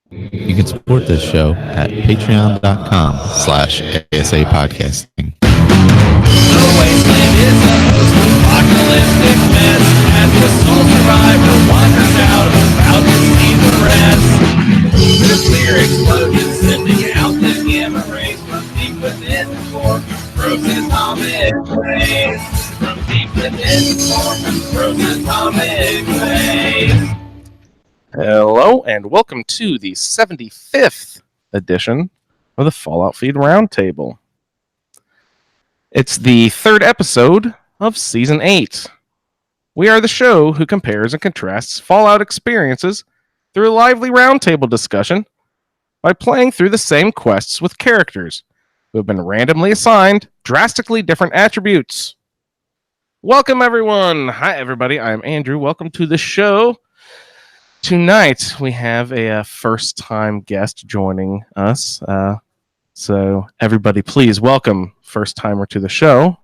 You can support this show at patreon.com/ASA podcasting. The wasteland is a post-apocalyptic mess as the sole survivor wanders out about to see the rest. Nuclear explosions sending out the gamma rays from deep within the core, frozen atomic rays. From deep within the core, frozen atomic rays. Hello, and welcome to the 75th edition of the Fallout Feed Roundtable. It's the third episode of Season 8. We are the show who compares and contrasts Fallout experiences through a lively roundtable discussion by playing through the same quests with characters who have been randomly assigned drastically different attributes. Welcome, everyone. Hi, everybody. I'm Andrew. Welcome to the show. Tonight, we have a first-time guest joining us. So, everybody, please welcome first-timer to the show,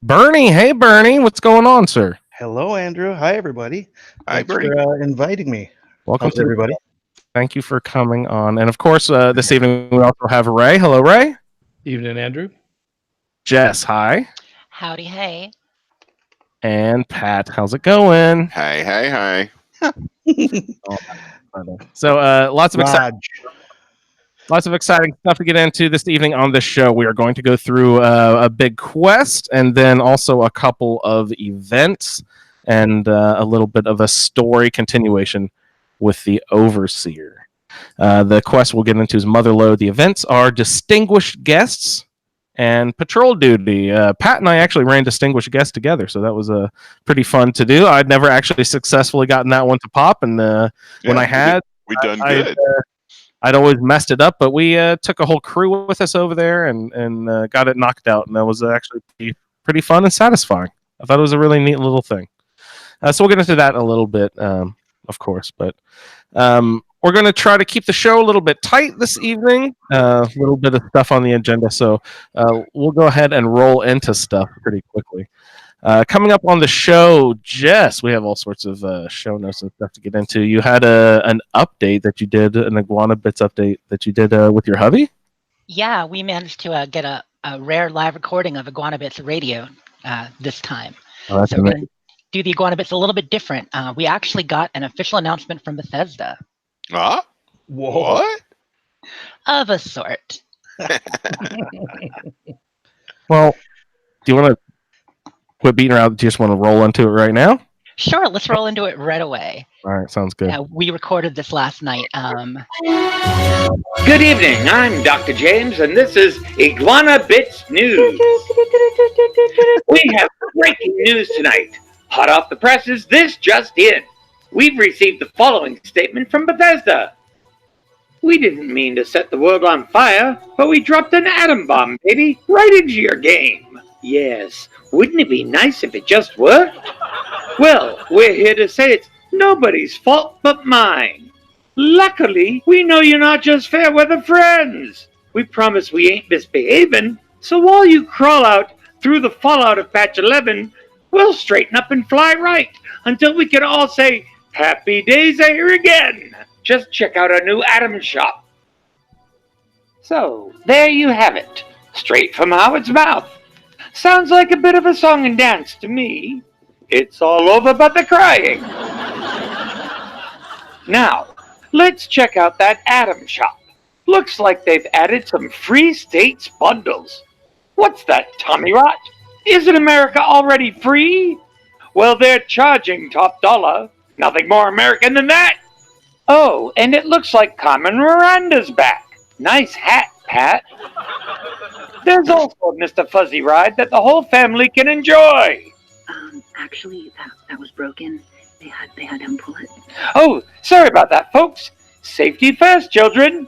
Bernie. Hey, Bernie. What's going on, sir? Hello, Andrew. Hi, everybody. Hi, Thanks Bernie. for inviting me. Welcome How's everybody. Thank you for coming on. And, of course, this evening, we also have Ray. Hello, Ray. Evening, Andrew. Jess, hi. Howdy, hey. And Pat, how's it going? Hi. So, lots of exciting... Raj. Lots of exciting stuff to get into this evening on this show. We are going to go through a big quest and then also a couple of events and a little bit of a story continuation with the Overseer. The quest we'll get into is Motherlode. The events are Distinguished Guests and Patrol Duty. Pat and I actually ran Distinguished Guests together, so that was pretty fun to do. I'd never actually successfully gotten that one to pop, and when I had... We done good. I'd always messed it up, but we took a whole crew with us over there and got it knocked out, and that was actually pretty fun and satisfying. I thought it was a really neat little thing. So we'll get into that in a little bit, of course, but we're going to try to keep the show a little bit tight this evening, a little bit of stuff on the agenda, so we'll go ahead and roll into stuff pretty quickly. Coming up on the show, Jess, we have all sorts of show notes and stuff to get into. You had an update that you did, an Iguana Bits update that you did with your hubby? Yeah, we managed to get a rare live recording of Iguana Bits radio this time. Oh, that's So we're going to do the Iguana Bits a little bit different. We actually got an official announcement from Bethesda. Huh? Whoa. What? Of a sort. Well, do you want to quit beating around? Do you just want to roll into it right now? Sure, let's roll into it right away. All right, sounds good. We recorded this last night. Good evening, I'm Dr. James, and this is Iguana Bits News. We have breaking news tonight. Hot off the presses, this just in. We've received the following statement from Bethesda. We didn't mean to set the world on fire, but we dropped an atom bomb, baby, right into your game. Yes, wouldn't it be nice if it just worked? Well, we're here to say it's nobody's fault but mine. Luckily, we know you're not just fair weather friends. We promise we ain't misbehaving, so while you crawl out through the fallout of patch 11, we'll straighten up and fly right until we can all say, happy days are here again. Just check out our new Atom Shop. So, there you have it, straight from Howard's mouth. Sounds like a bit of a song and dance to me. It's all over but the crying. Now, let's check out that Atom Shop. Looks like they've added some free states bundles. What's that, Tommy Rot? Isn't America already free? Well, they're charging top dollar. Nothing more American than that. Oh, and it looks like Carmen Miranda's back. Nice hat, Pat. There's also a Mr. Fuzzy ride that the whole family can enjoy. Actually, that was broken. They had him pull it. Oh, sorry about that, folks. Safety first, children.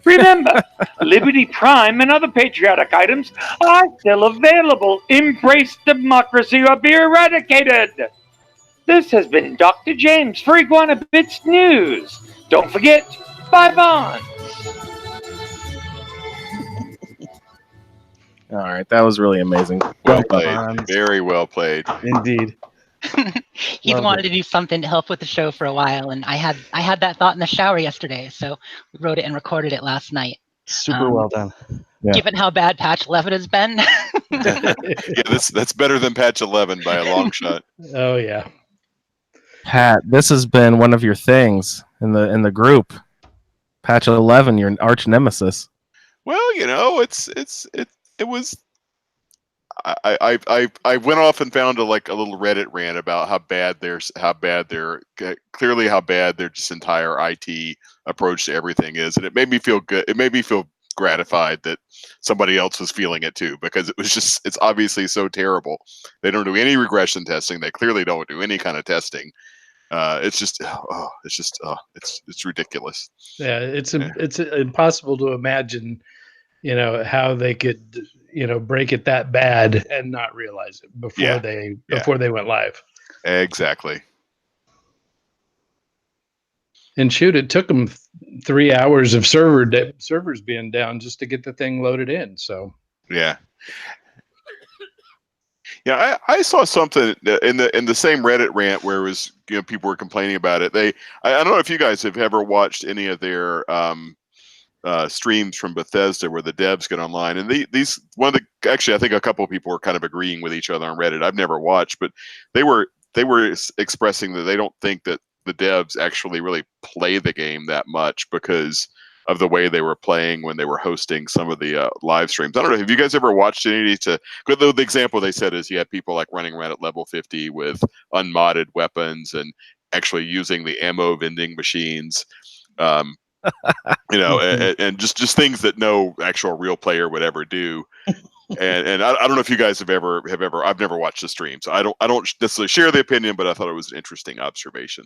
Remember, Liberty Prime and other patriotic items are still available. Embrace democracy or be eradicated. This has been Dr. James for Iguana Bits News. Don't forget, buy bonds. All right, that was really amazing. Well Right played. on. Very well played. Indeed. He's Love wanted it. to do something to help with the show for a while, and I had that thought in the shower yesterday, so we wrote it and recorded it last night. Super well done. Yeah. Given how bad patch 11 has been, Yeah, that's better than patch 11 by a long shot. Oh yeah. Pat, this has been one of your things in the group. Patch 11, your arch nemesis. Well, it was. I went off and found a little Reddit rant about how bad their just entire IT approach to everything is, and it made me feel good. It made me feel gratified that somebody else was feeling it too, because it's obviously so terrible. They don't do any regression testing. They clearly don't do any kind of testing. It's ridiculous. Yeah, it's impossible to imagine, how they could, break it that bad and not realize it before they went live. Exactly. And shoot, it took them 3 hours of servers being down just to get the thing loaded in. So Yeah. Yeah, I saw something in the same Reddit rant where it was people were complaining about it. I don't know if you guys have ever watched any of their streams from Bethesda where the devs get online, and actually I think a couple of people were kind of agreeing with each other on Reddit. I've never watched, but they were expressing that they don't think that the devs actually really play the game that much because of the way they were playing when they were hosting some of the live streams. I don't know. Have you guys ever watched any the example they said is you had people like running around at level 50 with unmodded weapons and actually using the ammo vending machines, and just things that no actual real player would ever do. And I don't know if you guys have ever. I've never watched the stream, so I don't necessarily share the opinion, but I thought it was an interesting observation.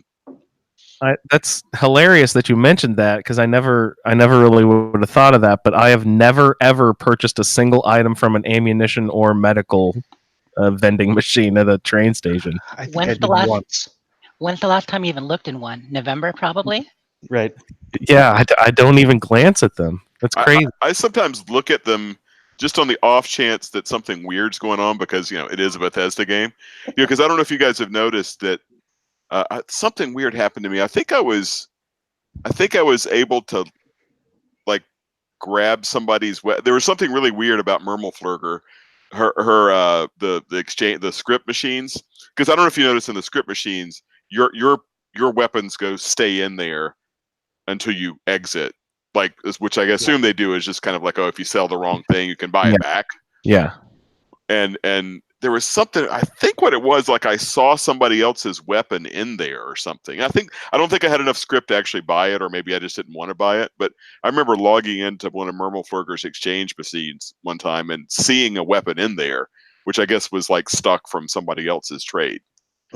That's hilarious that you mentioned that, because I never really would have thought of that. But I have never ever purchased a single item from an ammunition or medical vending machine at a train station. I think When's I the did last- once. when's the last time you even looked in one? November, probably. Right. Yeah, I don't even glance at them. That's crazy. I sometimes look at them just on the off chance that something weird's going on, because it is a Bethesda game. Because I don't know if you guys have noticed that something weird happened to me. I think I was able to grab somebody's. There was something really weird about Murmelflurger, the script machines. Because I don't know if you noticed in the script machines, your weapons stay in there until you exit. Which I assume they do is just kind of like, if you sell the wrong thing, you can buy it back. Yeah. And there was something, I think what it was, I saw somebody else's weapon in there or something. I don't think I had enough script to actually buy it, or maybe I just didn't want to buy it. But I remember logging into one of Murmelflurger's exchange machines one time and seeing a weapon in there, which I guess was stuck from somebody else's trade.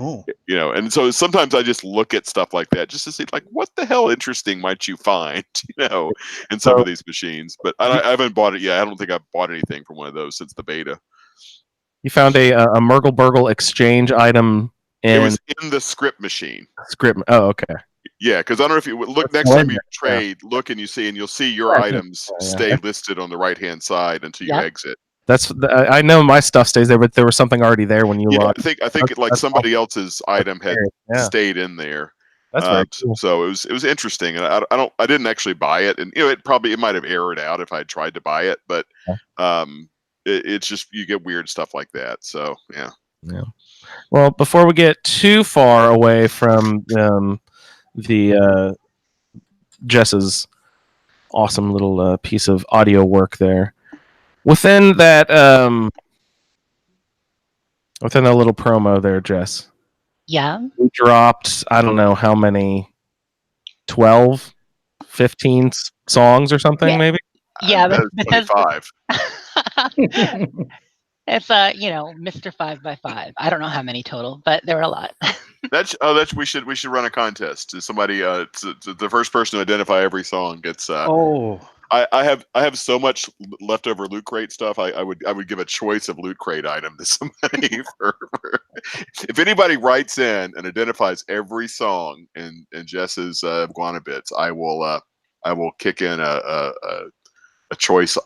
Oh. And so sometimes I just look at stuff like that just to see what the hell interesting might you find, in some of these machines. But I haven't bought it yet. I don't think I've bought anything from one of those since the beta. You found a Murgle Burgle exchange item It was in the script machine. Script. Oh, okay. Yeah, because I don't know if you look next time you trade, look and you'll see your items stay listed on the right hand side until you exit. I know my stuff stays there, but there was something already there when you logged. I think somebody else's item had stayed in there. That's very cool. So it was interesting, and I didn't actually buy it, and it might have errored out if I had tried to buy it, but it's just you get weird stuff like that. So yeah. Well, before we get too far away from the Jess's awesome little piece of audio work there. Within that little promo there, Jess. Yeah. We dropped, I don't know how many, 12, 15 songs or something, maybe? Yeah, that's 25. It's Mr. 5x5. I don't know how many total, but there were a lot. We should run a contest. Somebody the first person to identify every song gets I have so much leftover Loot Crate stuff. I would give a choice of Loot Crate item to somebody. If anybody writes in and identifies every song in Jess's Iguana Bits, I will kick in a choice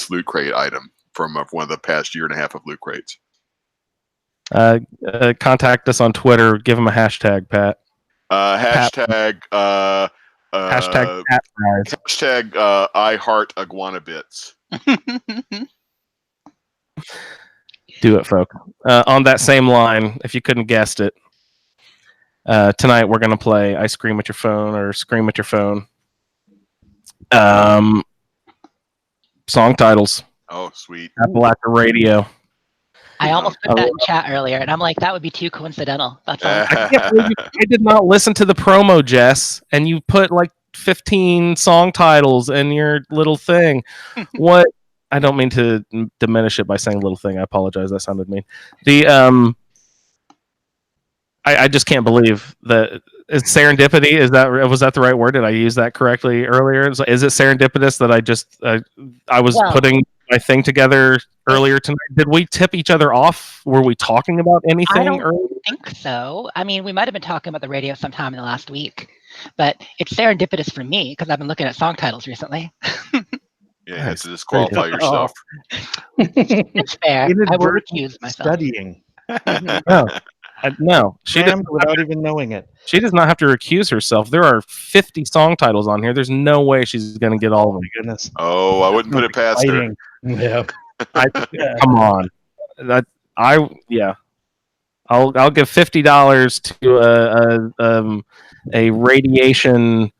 Loot Crate item from one of the past year and a half of Loot Crates. Contact us on Twitter. Give them a hashtag, Pat. Hashtag Hashtag Pat Fries. hashtag I heart iguana bits. Do it, folks. On that same line, if you couldn't guessed it, tonight we're going to play I Scream at Your Phone or Scream at Your Phone. Song titles. Oh, sweet. Appalachia Radio. I almost put that in chat earlier, and I'm like, that would be too coincidental. That's all. I did not listen to the promo, Jess, and you put like 15 song titles in your little thing. What? I don't mean to diminish it by saying little thing. I apologize. That sounded mean. I just can't believe that it's serendipity. Was that the right word? Did I use that correctly earlier? Is it serendipitous that I was putting my thing together earlier tonight? Did we tip each other off? Were we talking about anything? I don't earlier? think so. I mean, we might have been talking about the radio sometime in the last week, but it's serendipitous for me because I've been looking at song titles recently. Yeah, you have to disqualify yourself. It's fair. I will recuse myself. Studying. No, she Jammed without even knowing it. She does not have to recuse herself. There are 50 song titles on here. There's no way she's going to get all of them. Goodness. Oh, I wouldn't put it past her. Yeah. Come on. I'll give $50 to a radiation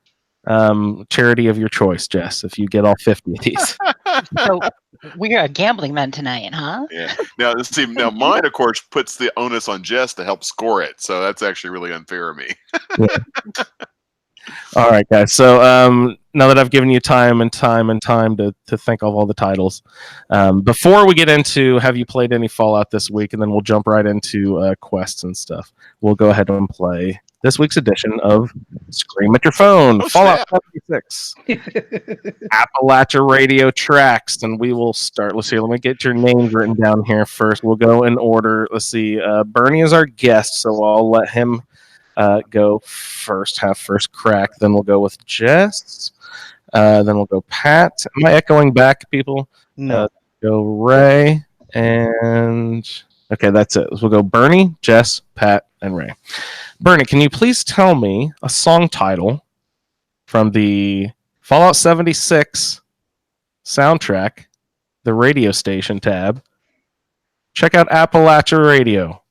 charity of your choice, Jess, if you get all 50 of these. So we're gambling men tonight, huh? Yeah. Now mine, of course, puts the onus on Jess to help score it. So that's actually really unfair of me. All right, guys. So now that I've given you time to think of all the titles, before we get into have you played any Fallout this week, and then we'll jump right into quests and stuff. We'll go ahead and play this week's edition of Scream at Your Phone, Fallout 76, Appalachia Radio tracks, and we will start. Let's see. Let me get your names written down here first. We'll go in order. Let's see. Bernie is our guest, so I'll let him go first. Have first crack. Then we'll go with Jess. Then we'll go Pat. Am I echoing back, people? No. Go Ray and okay, that's it. So we'll go Bernie, Jess, Pat, and Ray. Bernie, can you please tell me a song title from the Fallout 76 soundtrack, the radio station tab? Check out Appalachia Radio.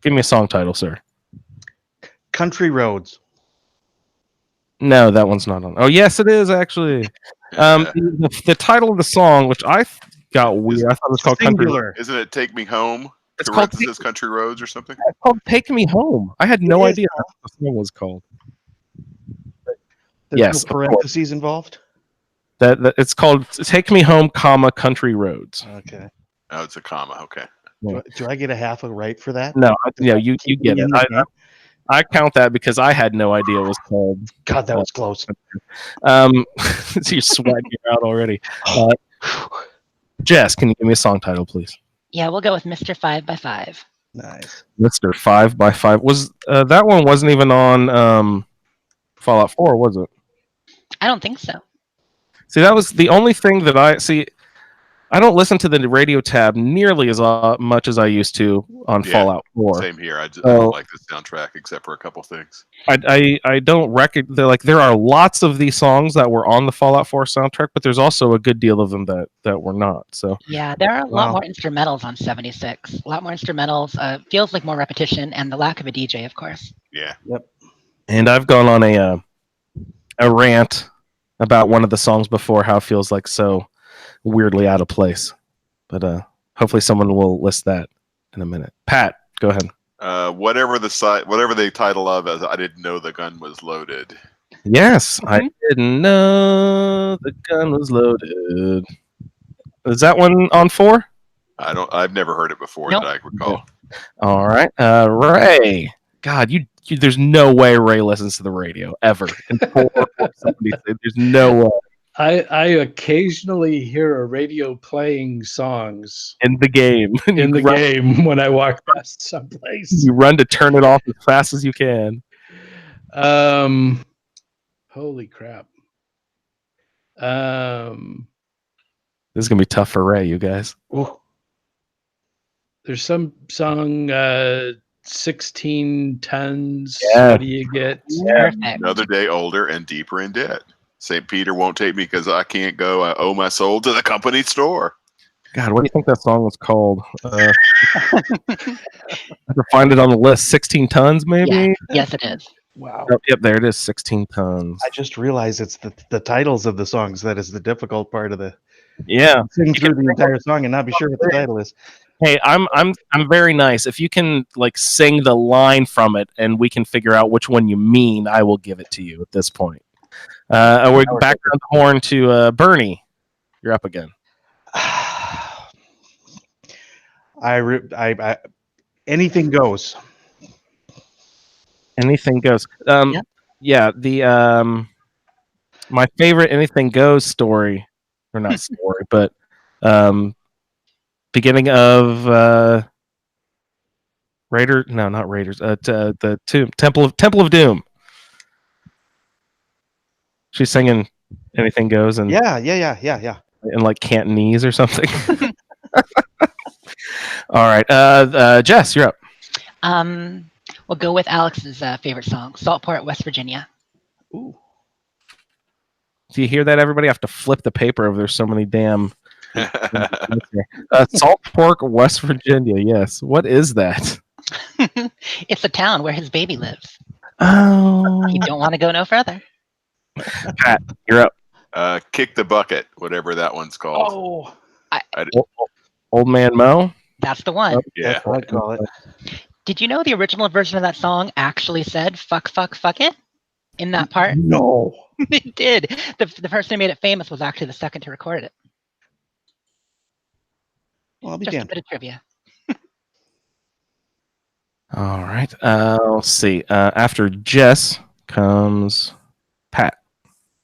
Give me a song title, sir. Country Roads. No, that one's not on. Oh, yes, it is, actually. The title of the song, which I got weird. I thought it was called Country Roads. Isn't it Take Me Home? It's called Country Roads or something? It's called Take Me Home. I had no idea what the song was called. There's no parentheses involved? That it's called Take Me Home, Country Roads. Okay. Oh, it's a comma. Okay. Do I get a half a right for that? No, you get it. I count that because I had no idea it was called. God, that was close. You're sweating out already. Jess, can you give me a song title, please? Yeah, we'll go with Mr. 5x5. Nice. Mr. 5x5 was that one wasn't even on Fallout 4, was it? I don't think so. See, that was the only thing that I see. I don't listen to the radio tab nearly as much as I used to on Fallout 4. Same here. I don't like the soundtrack except for a couple things. I don't recognize. There are lots of these songs that were on the Fallout 4 soundtrack, but there's also a good deal of them that were not. So yeah, there are a lot more instrumentals on 76. A lot more instrumentals. Feels like more repetition, and the lack of a DJ, of course. Yeah. Yep. And I've gone on a rant about one of the songs before, how it feels like so weirdly out of place, but hopefully someone will list that in a minute. Pat, go ahead. Whatever the title of, as I didn't know the gun was loaded. Yes, I didn't know the gun was loaded. Is that one on 4? I've never heard it before that I recall. All right, Ray. God, there's no way Ray listens to the radio ever. There's no way. I occasionally hear a radio playing songs in the game. Game when I walk past someplace. You run to turn it off as fast as you can. Holy crap. This is gonna be tough for Ray, you guys. Oh. There's some song, 16 tons. Yeah. What do you get? Perfect. Another day older and deeper in debt. St. Peter won't take me because I can't go. I owe my soul to the company store. God, what do you think that song was called? I have to find it on the list. 16 tons, maybe? Yeah. Yes, it is. Wow. Oh, yep, there it is. 16 tons. I just realized it's the titles of the songs that is the difficult part of the Yeah. sing through the entire song and not be sure what the title is. Hey, I'm very nice. If you can like sing the line from it and we can figure out which one you mean, I will give it to you at this point. We're back on the horn to Bernie. You're up again. I anything goes. Anything goes. Yep. Yeah, the my favorite anything goes story, or not story, but beginning of not Raiders. The Temple of Doom. She's singing "Anything Goes" and Yeah. in like Cantonese or something. All right, Jess, you're up. We'll go with Alex's favorite song, "Saltport, West Virginia." Ooh. Do you hear that, everybody? I have to flip the paper over. There's so many damn. Salt Pork, West Virginia. Yes. What is that? It's the town where his baby lives. Oh, You don't want to go no further. Pat, you're up. Kick the bucket, whatever that one's called. Old Man Mo. That's the one. Yeah. That's what I call it. Did you know the original version of that song actually said "fuck, fuck, fuck it" in that part? No. It did. The person who made it famous was actually the second to record it. Well, I'll be Just a damned. bit of trivia. All right. Let's see. After Jess comes Pat.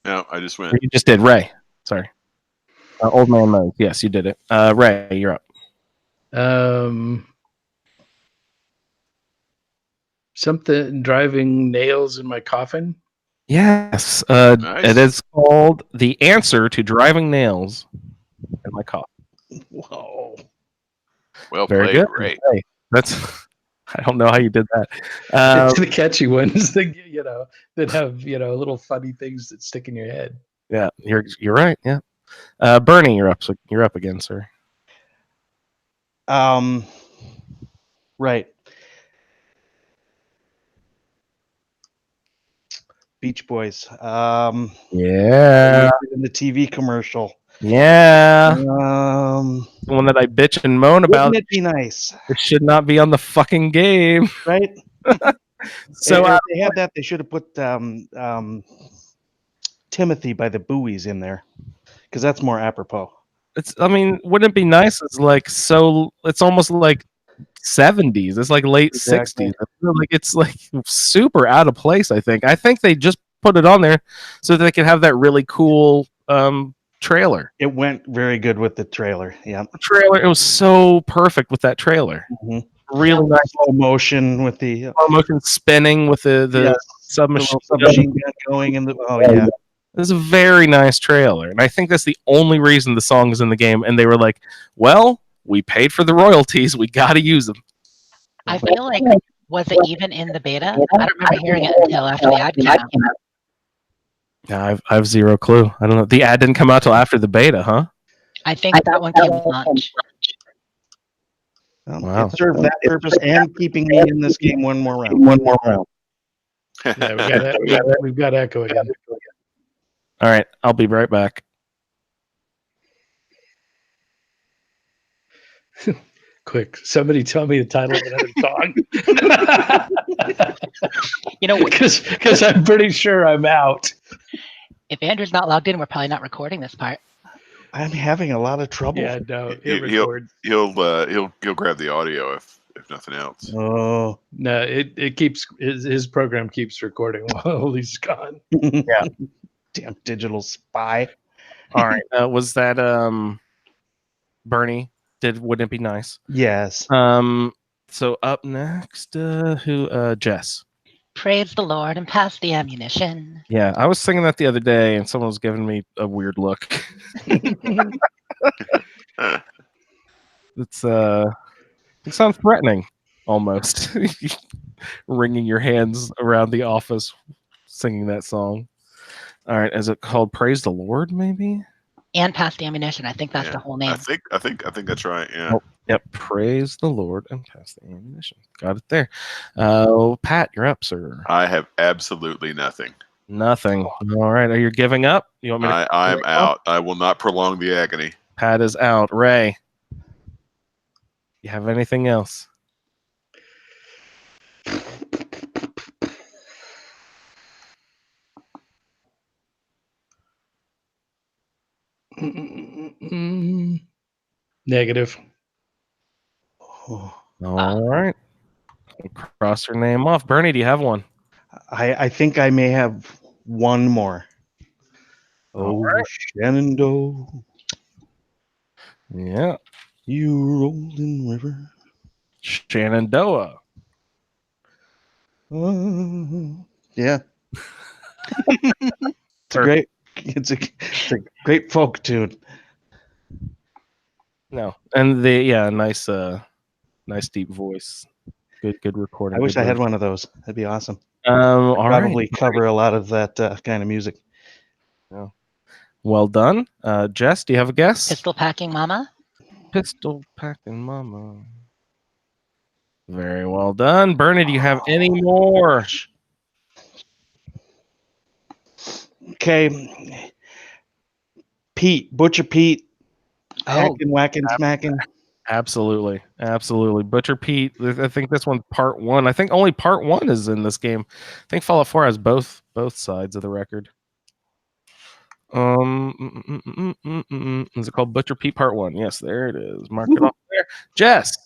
No, I just went. You just did Ray. Sorry. Old Man Mo. Yes, you did it. Ray, you're up. Something driving nails in my coffin. Yes. Nice. It is called "The Answer to Driving Nails in My Coffin." Whoa. Well Very played, good. Ray. Hey, that's. I don't know how you did that. It's the catchy ones that that have little funny things that stick in your head. Yeah, you're right. Yeah. Bernie, you're up. So you're up again, sir. Right. Beach Boys. Yeah. In the TV commercial. Yeah. The one that I bitch and moan about. Wouldn't it be nice? It should not be on the fucking game. Right? So if they had that, they should have put Timothy by the buoys in there, because that's more apropos. Wouldn't it be nice? It's like it's almost like 70s. It's like late Exactly. 60s. I feel like it's like super out of place. I think they just put it on there so that they could have that really cool trailer. It went very good with the trailer. Yeah. The trailer. It was so perfect with that trailer. Mm-hmm. Really nice slow motion with the slow motion spinning with the yes, submachine gun going in the. Oh yeah. It's a very nice trailer, and I think that's the only reason the song is in the game. And they were like, "Well, we paid for the royalties. We got to use them." I feel like, was it even in the beta? I don't remember hearing it until after the ad came out. Yeah, I have zero clue. I don't know. The ad didn't come out till after the beta, huh? I think that one came with launch. Well, Wow. it served that purpose and keeping me in this game one more round. Yeah, we've got Echo again. All right, I'll be right back. Quick, somebody tell me the title of another song. Because I'm pretty sure I'm out. If Andrew's not logged in, we're probably not recording this part. I'm having a lot of trouble. Yeah, no, it He'll records. he'll grab the audio if nothing else. Oh No, it keeps his program keeps recording while he's gone. Yeah. Damn digital spy. All right, was that Bernie? Wouldn't it be nice? Yes. So up next, Jess. Praise the Lord and pass the ammunition. Yeah, I was singing that the other day, and someone was giving me a weird look. It's It sounds threatening, almost. Wringing your hands around the office, singing that song. All right, is it called "Praise the Lord"? Maybe. And Past Ammunition. I think that's the whole name. I think that's right. Yeah. Oh, yep. Praise the Lord and pass the ammunition. Got it there. Pat, you're up, sir. I have absolutely nothing. Nothing. All right. Are you giving up? You want me to? I'm out. I will not prolong the agony. Pat is out. Ray, you have anything else? Negative. Oh, All right. Cross your name off. Bernie, do you have one? I think I may have one more. All Oh, right. Shenandoah, Yeah. you rolling river. Shenandoah. Yeah. It's a great folk tune. No. And nice deep voice. Good recording. I wish good I had version. one of those. That'd be awesome. All Probably right. cover a lot of that kind of music. Yeah. Well done. Jess, do you have a guess? Pistol Packing Mama. Pistol packing mama. Very well done. Bernie, do you have any more? Okay. Pete, Butcher Pete, hacking, whacking, smacking. Absolutely. Butcher Pete. I think this one's part 1. I think only part 1 is in this game. I think Fallout 4 has both sides of the record. Is it called Butcher Pete Part 1? Yes, there it is. Mark it off there. Jess.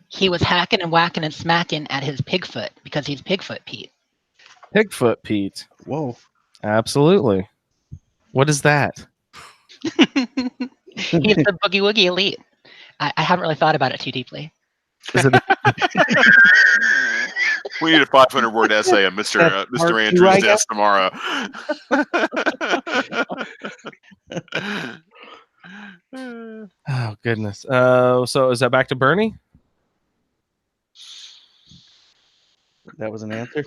He was hacking and whacking and smacking at his Pigfoot because he's Pigfoot Pete. Pigfoot Pete. Whoa. Absolutely. What is that? He's the Boogie Woogie Elite. I haven't really thought about it too deeply. Is it We need a 500-word essay on Mr. Andrews' desk tomorrow. Oh goodness. So is that back to Bernie? That was an answer.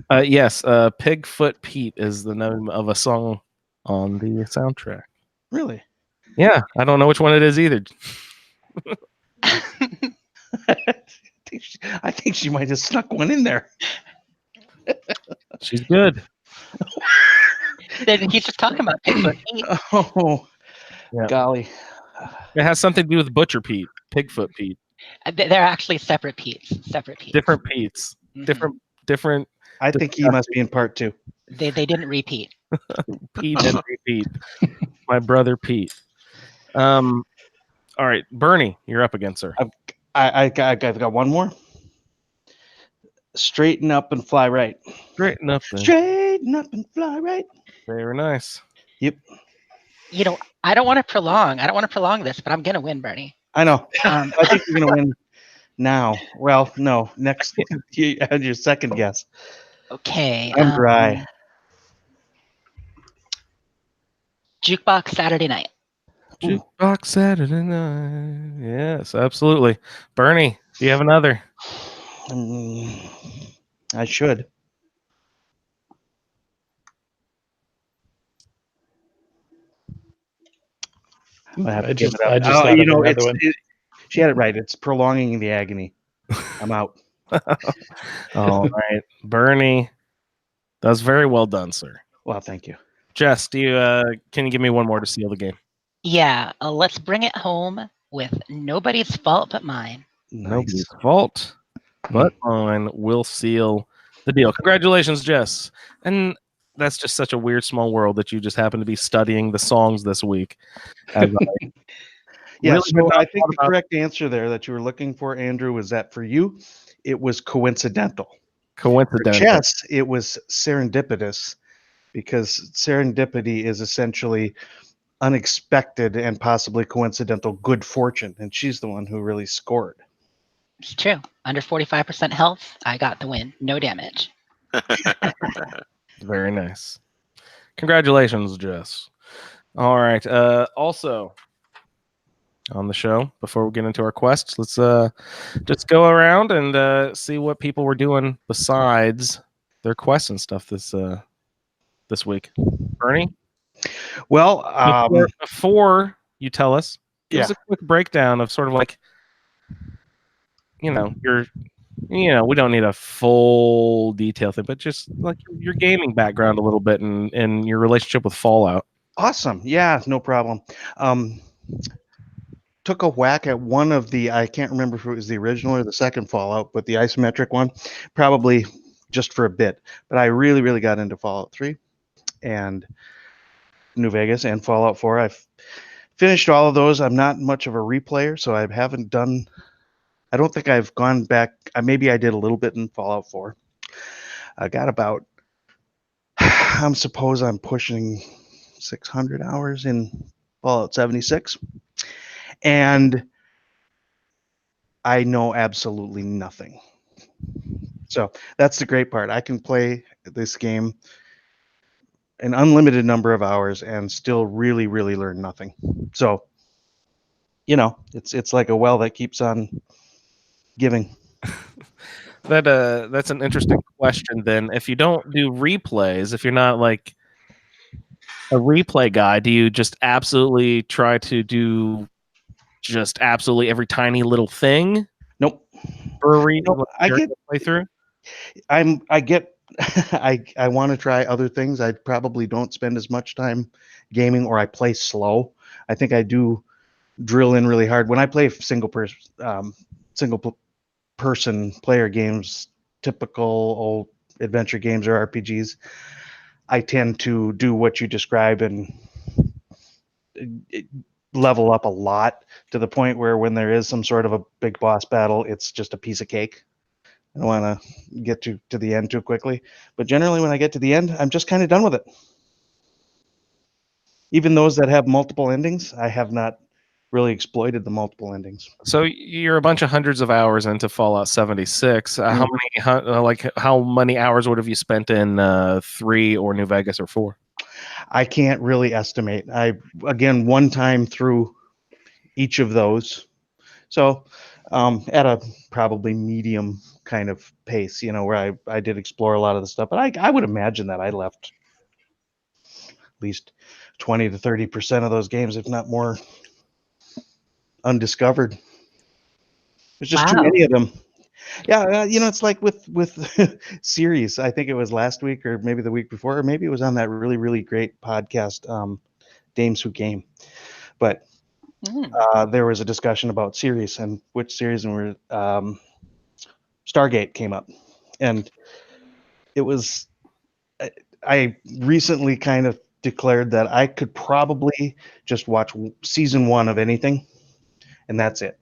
Yes. Pigfoot Pete is the name of a song on the soundtrack. Really? Yeah, I don't know which one it is either. I think she might have snuck one in there. She's good. He's just talking about Pigfoot Pete. Oh, yeah. Golly. It has something to do with Butcher Pete, Pigfoot Pete. They're actually separate Petes. Different Petes. Mm-hmm. Different. I think he must be in part 2. They didn't repeat. Pete didn't repeat. My brother Pete. All right, Bernie, you're up again, sir. I got one more. Straighten up and fly right. Straighten up and fly right. Very nice. Yep. You know, I don't want to prolong this, but I'm gonna win, Bernie. I know. I think you're gonna win now. Well, no, next. You had your second guess. Okay. I'm dry. Jukebox Saturday Night. Jukebox Saturday Night. Yes, absolutely. Bernie, do you have another? I should. I just thought of another one. She had it right. It's prolonging the agony. I'm out. All right, Bernie. That's very well done, sir. Well, thank you. Jess, can you give me one more to seal the game? Yeah, let's bring it home with Nobody's Fault But Mine. Nice. Nobody's fault but mine will seal the deal. Congratulations, Jess. And that's just such a weird small world that you just happen to be studying the songs this week. As yeah, really so I think the correct answer there that you were looking for, Andrew, was that for you, it was coincidental. For Jess, it was serendipitous, because serendipity is essentially unexpected and possibly coincidental good fortune, and she's the one who really scored. It's true. Under 45% health, I got the win. No damage. Very nice. Congratulations, Jess. All right. Also, on the show before we get into our quests. Let's just go around and see what people were doing besides their quests and stuff this week. Bernie? Well, before you tell us, give us a quick breakdown of sort of like, we don't need a full detail thing, but just like your gaming background a little bit and your relationship with Fallout. Awesome. Yeah, no problem. Took a whack at one of the, I can't remember if it was the original or the second Fallout, but the isometric one, probably just for a bit. But I really, really got into Fallout 3 and New Vegas and Fallout 4. I've finished all of those. I'm not much of a replayer, so I don't think I've gone back. Maybe I did a little bit in Fallout 4. I got about, I'm pushing 600 hours in Fallout 76. And I know absolutely nothing. So that's the great part. I can play this game an unlimited number of hours and still really, really learn nothing. So, it's like a well that keeps on giving. That's an interesting question then. If you don't do replays, if you're not like a replay guy, do you just absolutely try to do just absolutely every tiny little thing? Nope. I get playthrough. I want to try other things. I probably don't spend as much time gaming, or I play slow. I think I do drill in really hard when I play single person player games, typical old adventure games or RPGs. I tend to do what you describe and level up a lot to the point where when there is some sort of a big boss battle, it's just a piece of cake. I don't want to get to the end too quickly, but generally when I get to the end, I'm just kind of done with it. Even those that have multiple endings, I have not really exploited the multiple endings. So you're a bunch of hundreds of hours into Fallout 76. How many hours would have you spent in 3 or New Vegas or 4? I can't really estimate. Again, one time through each of those. So at a probably medium kind of pace, where I did explore a lot of the stuff. But I would imagine that I left at least 20 to 30% of those games, if not more, undiscovered. There's just too many of them. Yeah, it's like with series. I think it was last week or maybe the week before, or maybe it was on that really, really great podcast, Dames Who Game. But there was a discussion about series and which series, and Stargate came up, and it was. I recently kind of declared that I could probably just watch season 1 of anything, and that's it.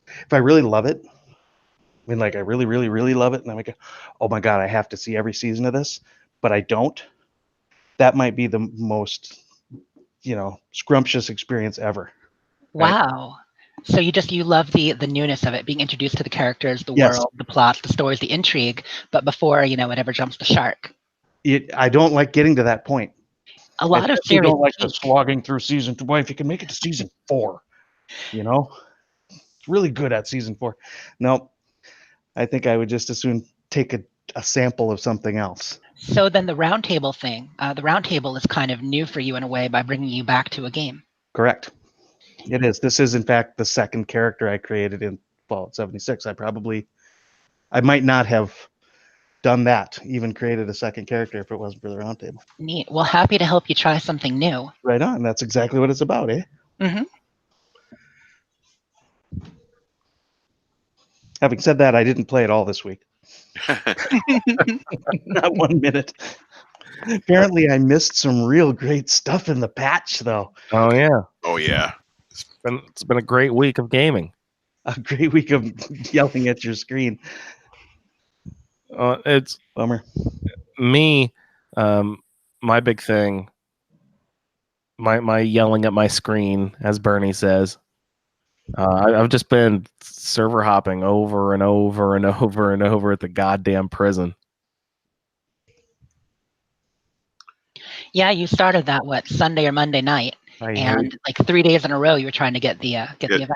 If I really love it, I mean, like I really, really, really love it, and I'm like, oh my God, I have to see every season of this, but I don't. That might be the most, scrumptious experience ever. Wow. Right? So you love the newness of it, being introduced to the characters, the world, the plots, the stories, the intrigue, but before, it ever jumps the shark. I don't like getting to that point. A lot of series don't like the slogging through season 2. Boy, if you can make it to season 4, it's really good at season 4. No, I think I would just as soon take a sample of something else. So then the Roundtable thing, the Roundtable is kind of new for you in a way by bringing you back to a game. Correct. It is. This is, in fact, the second character I created in Fallout 76. I might not have done that, even created a second character if it wasn't for the Roundtable. Neat. Well, happy to help you try something new. Right on. That's exactly what it's about, eh? Mm-hmm. Having said that, I didn't play it all this week. Not 1 minute. Apparently, I missed some real great stuff in the patch, though. Oh, yeah. Oh, yeah. It's been a great week of gaming. A great week of yelling at your screen. It's bummer. Me, my big thing, my yelling at my screen, as Bernie says. I've just been server hopping over and over and over and over at the goddamn prison. Yeah, you started that Sunday or Monday night, and like 3 days in a row, you were trying to get the event.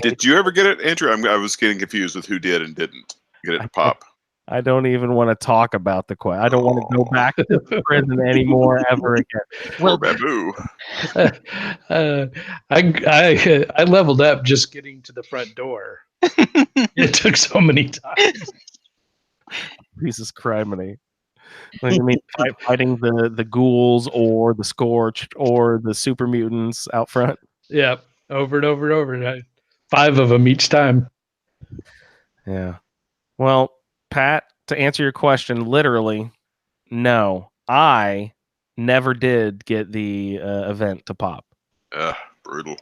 Did you ever get it, Andrew? I was getting confused with who did and didn't get it to pop. I don't even want to talk about the question. I don't want to go back to prison anymore ever again. Well, Babu. I leveled up just getting to the front door. It took so many times. Jesus criminy. Like, I mean, fighting the ghouls or the Scorched or the super mutants out front. Yeah, over and over and over. 5 of them each time. Yeah. Well, Pat, to answer your question, literally, no. I never did get the event to pop. Brutal.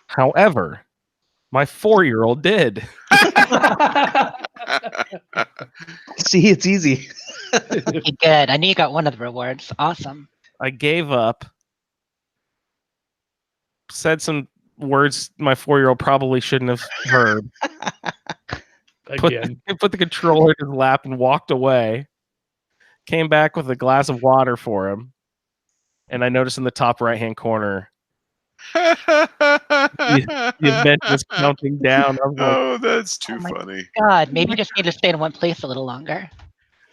However, my 4-year-old did. See, it's easy. Okay, good. I knew you got one of the rewards. Awesome. I gave up. Said some words my 4-year-old probably shouldn't have heard. Put the controller in his lap and walked away. Came back with a glass of water for him. And I noticed in the top right-hand corner, the event was counting down. Oh, that's too funny. God, maybe you just need to stay in one place a little longer.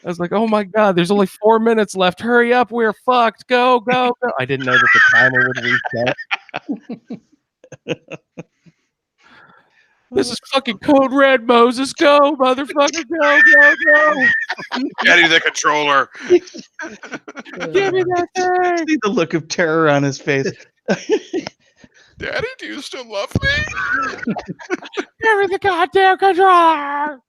I was like, oh my God, there's only 4 minutes left. Hurry up, we're fucked. Go, go, go. I didn't know that the timer would reset. This is fucking code red, Moses. Go, motherfucker, go, go, go. Daddy, the controller. Give me that thing. See the look of terror on his face. Daddy, do you still love me? Give me the goddamn controller.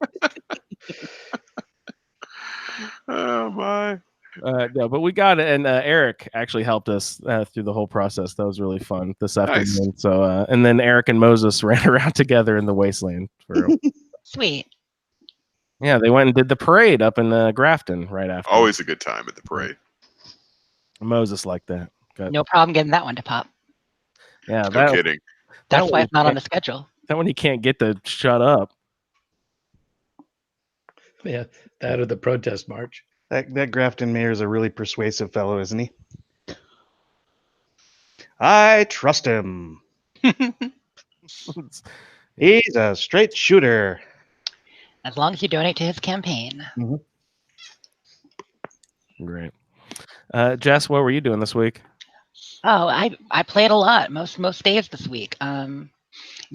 Oh my. No, but we got it, and Eric actually helped us through the whole process. That was really fun this afternoon. Nice. So, and then Eric and Moses ran around together in the wasteland. Sweet. Yeah, they went and did the parade up in Grafton right after. Always a good time at the parade. Moses liked that. No problem getting that one to pop. Yeah, no kidding. That's why it's not on the schedule. That one you can't get to shut up. Yeah, that or the protest march. That Grafton mayor is a really persuasive fellow, isn't he? I trust him. He's a straight shooter. As long as you donate to his campaign. Mm-hmm. Great. Jess, what were you doing this week? Oh, I played a lot most days this week. You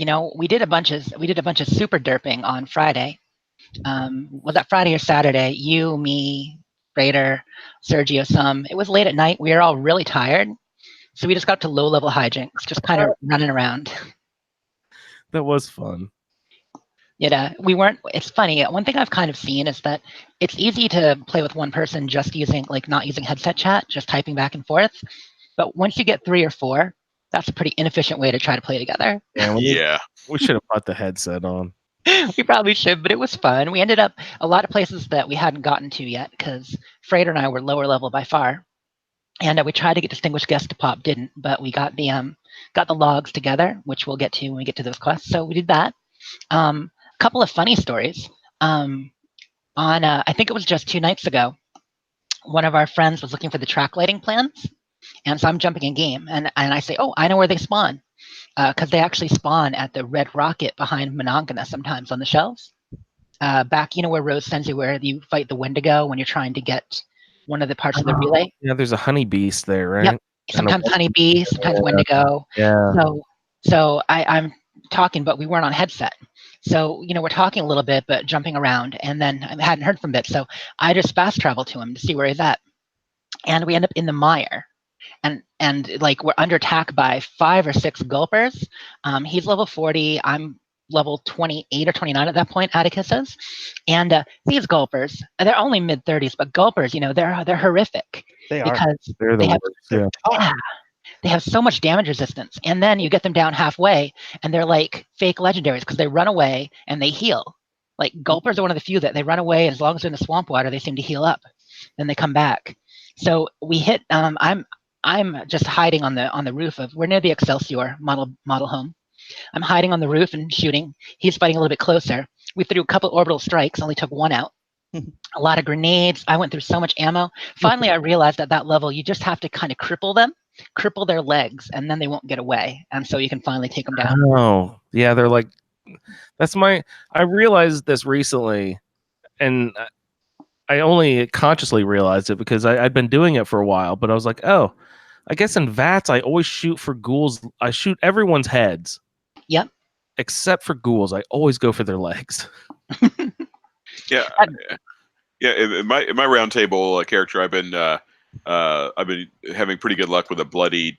know, we did a bunch of super derping on Friday. Was that Friday or Saturday? You, me, Raider, Sergio, some. It was late at night. We were all really tired, so we just got to low-level hijinks, just kind of running around. That was fun. Yeah, we weren't. It's funny. One thing I've kind of seen is that it's easy to play with one person just using, like, not using headset chat, just typing back and forth. But once you get 3 or 4, that's a pretty inefficient way to try to play together. Yeah, we should have put the headset on. We probably should, but it was fun. We ended up a lot of places that we hadn't gotten to yet because Freighter and I were lower level by far, and we tried to get distinguished guests to pop, didn't, but we got the logs together, which we'll get to when we get to those quests. So we did that. A couple of funny stories. On I think it was just 2 nights ago, one of our friends was looking for the track lighting plans, and so I'm jumping in game, and I say, oh, I know where they spawn. Because they actually spawn at the red rocket behind Monongahela sometimes on the shelves. Back, you know, where Rose sends you, where you fight the Wendigo when you're trying to get one of the parts of the relay. Yeah, there's a honey beast there, right? Yep. Sometimes honeybee, sometimes Wendigo. Yeah. So I'm talking, but we weren't on headset. So, you know, we're talking a little bit, but jumping around, and then I hadn't heard from Bit, so I just fast traveled to him to see where he's at. And we end up in the mire. And like we're under attack by 5 or 6 gulpers. He's level 40. I'm level 28 or 29 at that point, Atticus is. And these gulpers, they're only mid-30s, but gulpers, you know, they're horrific. They because are. They're the worst. Yeah. They have so much damage resistance. And then you get them down halfway, and they're like fake legendaries because they run away and they heal. Like gulpers are one of the few that they run away, and as long as they're in the swamp water, they seem to heal up. Then they come back. So we hit. I'm just hiding on the roof of. We're near the Excelsior model home. I'm hiding on the roof and shooting. He's fighting a little bit closer. We threw a couple orbital strikes, only took 1 out. A lot of grenades. I went through so much ammo. Finally, I realized at that level, you just have to kind of cripple them cripple their legs, and then they won't get away, and so you can finally take them down. Oh, yeah, they're like, I realized this recently, and I only consciously realized it because I'd been doing it for a while, but I was like, oh, I guess in VATS, I always shoot for ghouls. I shoot everyone's heads. Yep. Except for ghouls. I always go for their legs. Yeah. In my roundtable character, I've been having pretty good luck with a bloodied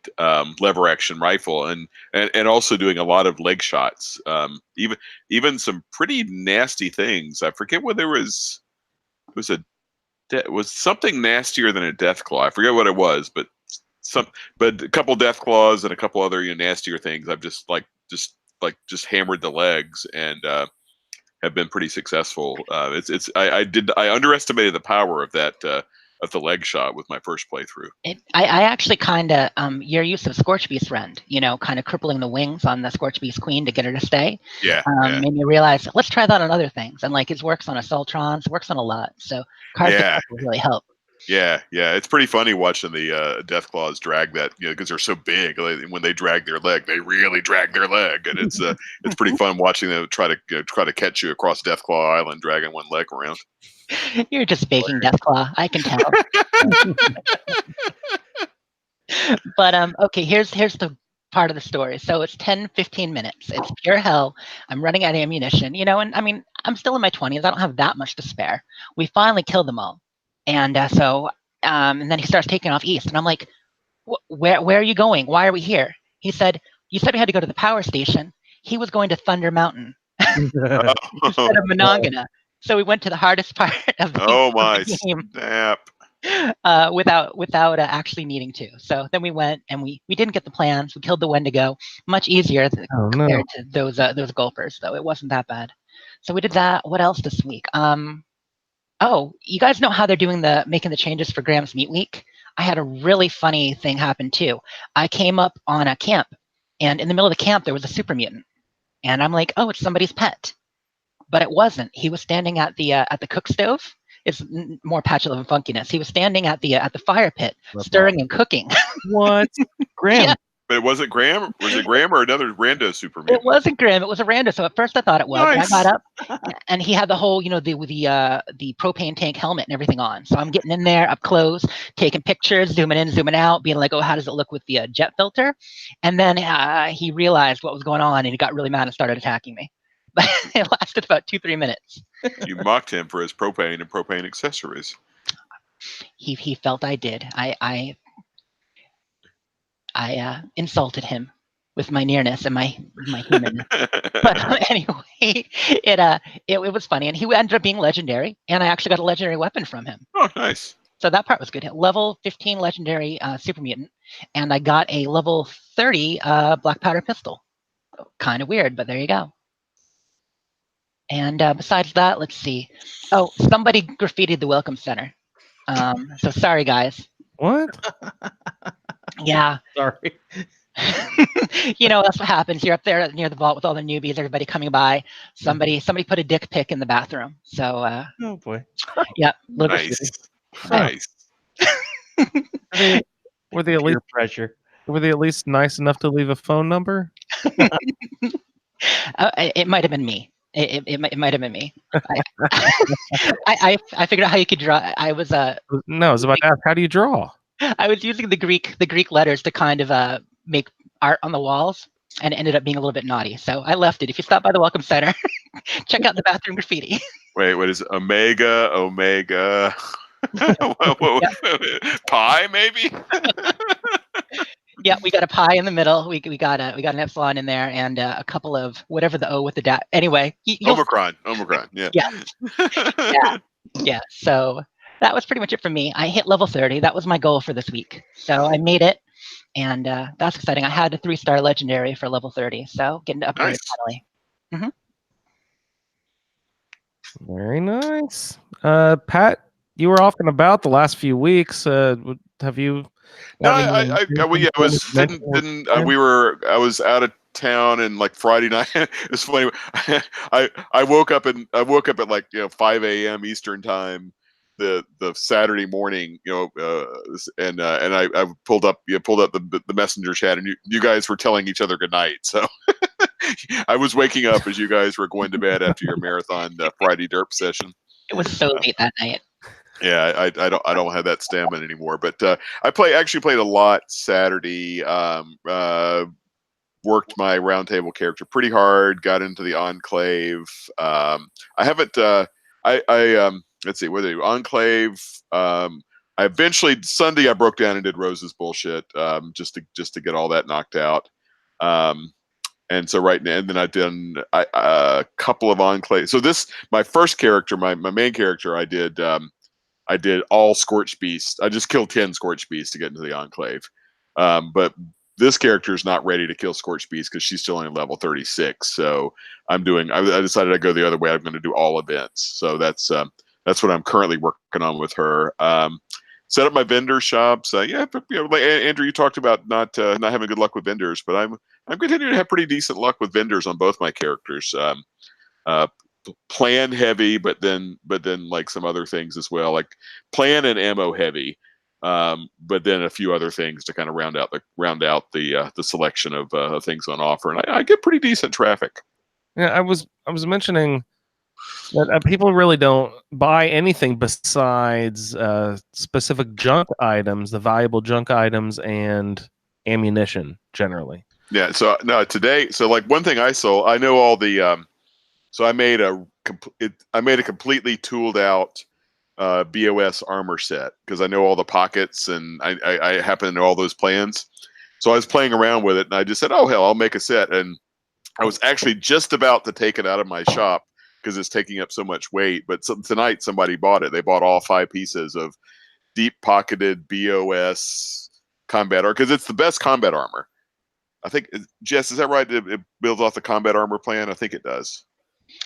lever action rifle, and also doing a lot of leg shots. Even some pretty nasty things. I forget whether it was something nastier than a death claw. I forget what it was, but a couple death claws and a couple other nastier things. I've just hammered the legs and have been pretty successful. I underestimated the power of that of the leg shot with my first playthrough. I actually kind of your use of Scorchbeast Rend, kind of crippling the wings on the Scorchbeast Queen to get her to stay. Made me realize let's try that on other things, and it works on Assaultrons, works on a lot. So cards really help. Yeah, it's pretty funny watching the Death Claws drag that, because they're so big. When they drag their leg, they really drag their leg, and it's pretty fun watching them try to catch you across Death Claw Island, dragging one leg around. You're just faking Deathclaw, I can tell. But okay, here's the part of the story. So it's 10-15 minutes. It's pure hell. I'm running out of ammunition, and I mean, I'm still in my 20s. I don't have that much to spare. We finally killed them all. And and then he starts taking off east, and I'm like, where are you going? Why are we here? He said, you said we had to go to the power station. He was going to Thunder Mountain instead of Monongahela. So we went to the hardest part of the game. Snap. Without actually needing to. So then we went and we didn't get the plans. We killed the Wendigo. Much easier compared to those golfers, though. It wasn't that bad. So we did that. What else this week? Oh, you guys know how they're making the changes for Graham's Meat Week? I had a really funny thing happen too. I came up on a camp, and in the middle of the camp there was a super mutant, and I'm like, oh, it's somebody's pet. But it wasn't. He was standing at the cook stove. It's more Patchel and funkiness. He was standing at the fire pit, stirring and cooking. What? Graham? Yeah. But it wasn't Graham? Was it Graham or another rando Superman? It wasn't Graham. It was a rando. So at first I thought it was. Nice. And I got up, and he had the whole, the propane tank helmet and everything on. So I'm getting in there up close, taking pictures, zooming in, zooming out, being like, oh, how does it look with the jet filter? And then he realized what was going on, and he got really mad and started attacking me. But it lasted about 2-3 minutes. You mocked him for his propane and propane accessories. He felt I did. I insulted him with my nearness and my humanness. But anyway, it was funny, and he ended up being legendary, and I actually got a legendary weapon from him. Oh, nice. So that part was good. Level 15 legendary super mutant, and I got a level 30 black powder pistol. Kind of weird, but there you go. And besides that, let's see. Oh, somebody graffitied the Welcome Center. So sorry, guys. What? Yeah. Sorry. That's what happens. You're up there near the vault with all the newbies, everybody coming by. Somebody put a dick pic in the bathroom. So oh boy. Yeah. Nice. Were they at least pressure? Were they at least nice enough to leave a phone number? It might have been me. It might have been me. I figured out how you could draw. I was no, I was about to ask, how do you draw? I was using the Greek letters to kind of make art on the walls, and it ended up being a little bit naughty. So I left it. If you stop by the Welcome Center, check out the bathroom graffiti. Wait, what is it? Omega? Pi, maybe? Yeah, we got a pi in the middle. We got an epsilon in there, and a couple of whatever the O with the dot. Anyway, Omicron. Yeah. Yeah. So that was pretty much it for me. I hit level 30. That was my goal for this week. So I made it, and that's exciting. I had a 3-star legendary for level 30, so getting to upgrade finally. Mm-hmm. Very nice. Pat, you were off and about the last few weeks. Have you? No, I was out of town, and like Friday night. It's funny. I woke up at like 5 a.m. Eastern time, the Saturday morning, and I pulled up the messenger chat, and you guys were telling each other goodnight. So I was waking up as you guys were going to bed after your marathon Friday derp session. It was so late that night. Yeah, I don't have that stamina anymore. But actually played a lot Saturday. Worked my Roundtable character pretty hard. Got into the Enclave. I haven't. Let's see. Whether Enclave. I eventually Sunday I broke down and did Rose's bullshit. Just to get all that knocked out. And so right now, and then I've done a couple of Enclave. So this my first character, my main character. I did all Scorch Beasts. I just killed 10 Scorch Beasts to get into the Enclave. But this character is not ready to kill Scorch Beast because she's still only level 36. So I decided I'd go the other way. I'm going to do all events. So that's what I'm currently working on with her. Set up my vendor shops. Like Andrew, you talked about not having good luck with vendors, but I'm continuing to have pretty decent luck with vendors on both my characters. Plan heavy, but then like some other things as well, like plan and ammo heavy. But then a few other things to kind of round out the selection of things on offer, and I get pretty decent traffic. Yeah, I was mentioning that people really don't buy anything besides specific junk items, the valuable junk items, and ammunition generally. Yeah. So no, today. So like one thing I sold, I know all the. So I made a completely tooled out BOS armor set because I know all the pockets and I happen to know all those plans. So I was playing around with it and I just said, oh hell, I'll make a set. And I was actually just about to take it out of my shop because it's taking up so much weight. But tonight somebody bought it. They bought all 5 pieces of deep pocketed BOS combat armor because it's the best combat armor. I think, Jess, is that right? It builds off the combat armor plan? I think it does.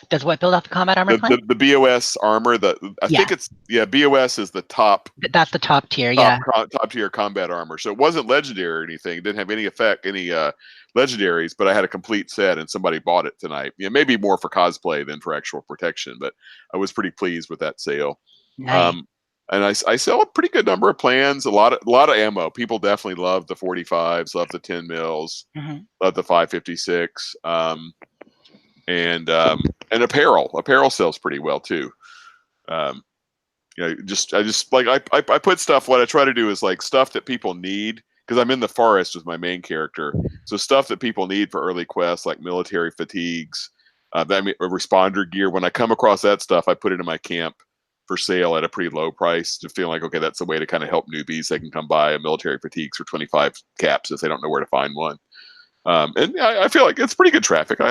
Does what build off the combat armor plan? The BOS armor. I think it's BOS is the top. That's the top tier. Yeah. Top tier combat armor. So it wasn't legendary or anything. It didn't have any legendaries. But I had a complete set, and somebody bought it tonight. Yeah, maybe more for cosplay than for actual protection. But I was pretty pleased with that sale. Nice. And I sell a pretty good number of plans. A lot of ammo. People definitely love the 45s. Love the 10 mils. Mm-hmm. Love the 556. And apparel. Apparel sells pretty well too. I just like I put stuff. What I try to do is like stuff that people need because I'm in the forest with my main character. So stuff that people need for early quests, like military fatigues, responder gear. When I come across that stuff, I put it in my camp for sale at a pretty low price to feel like, okay, that's a way to kind of help newbies. They can come buy a military fatigues for 25 caps if they don't know where to find one. And I feel like it's pretty good traffic. I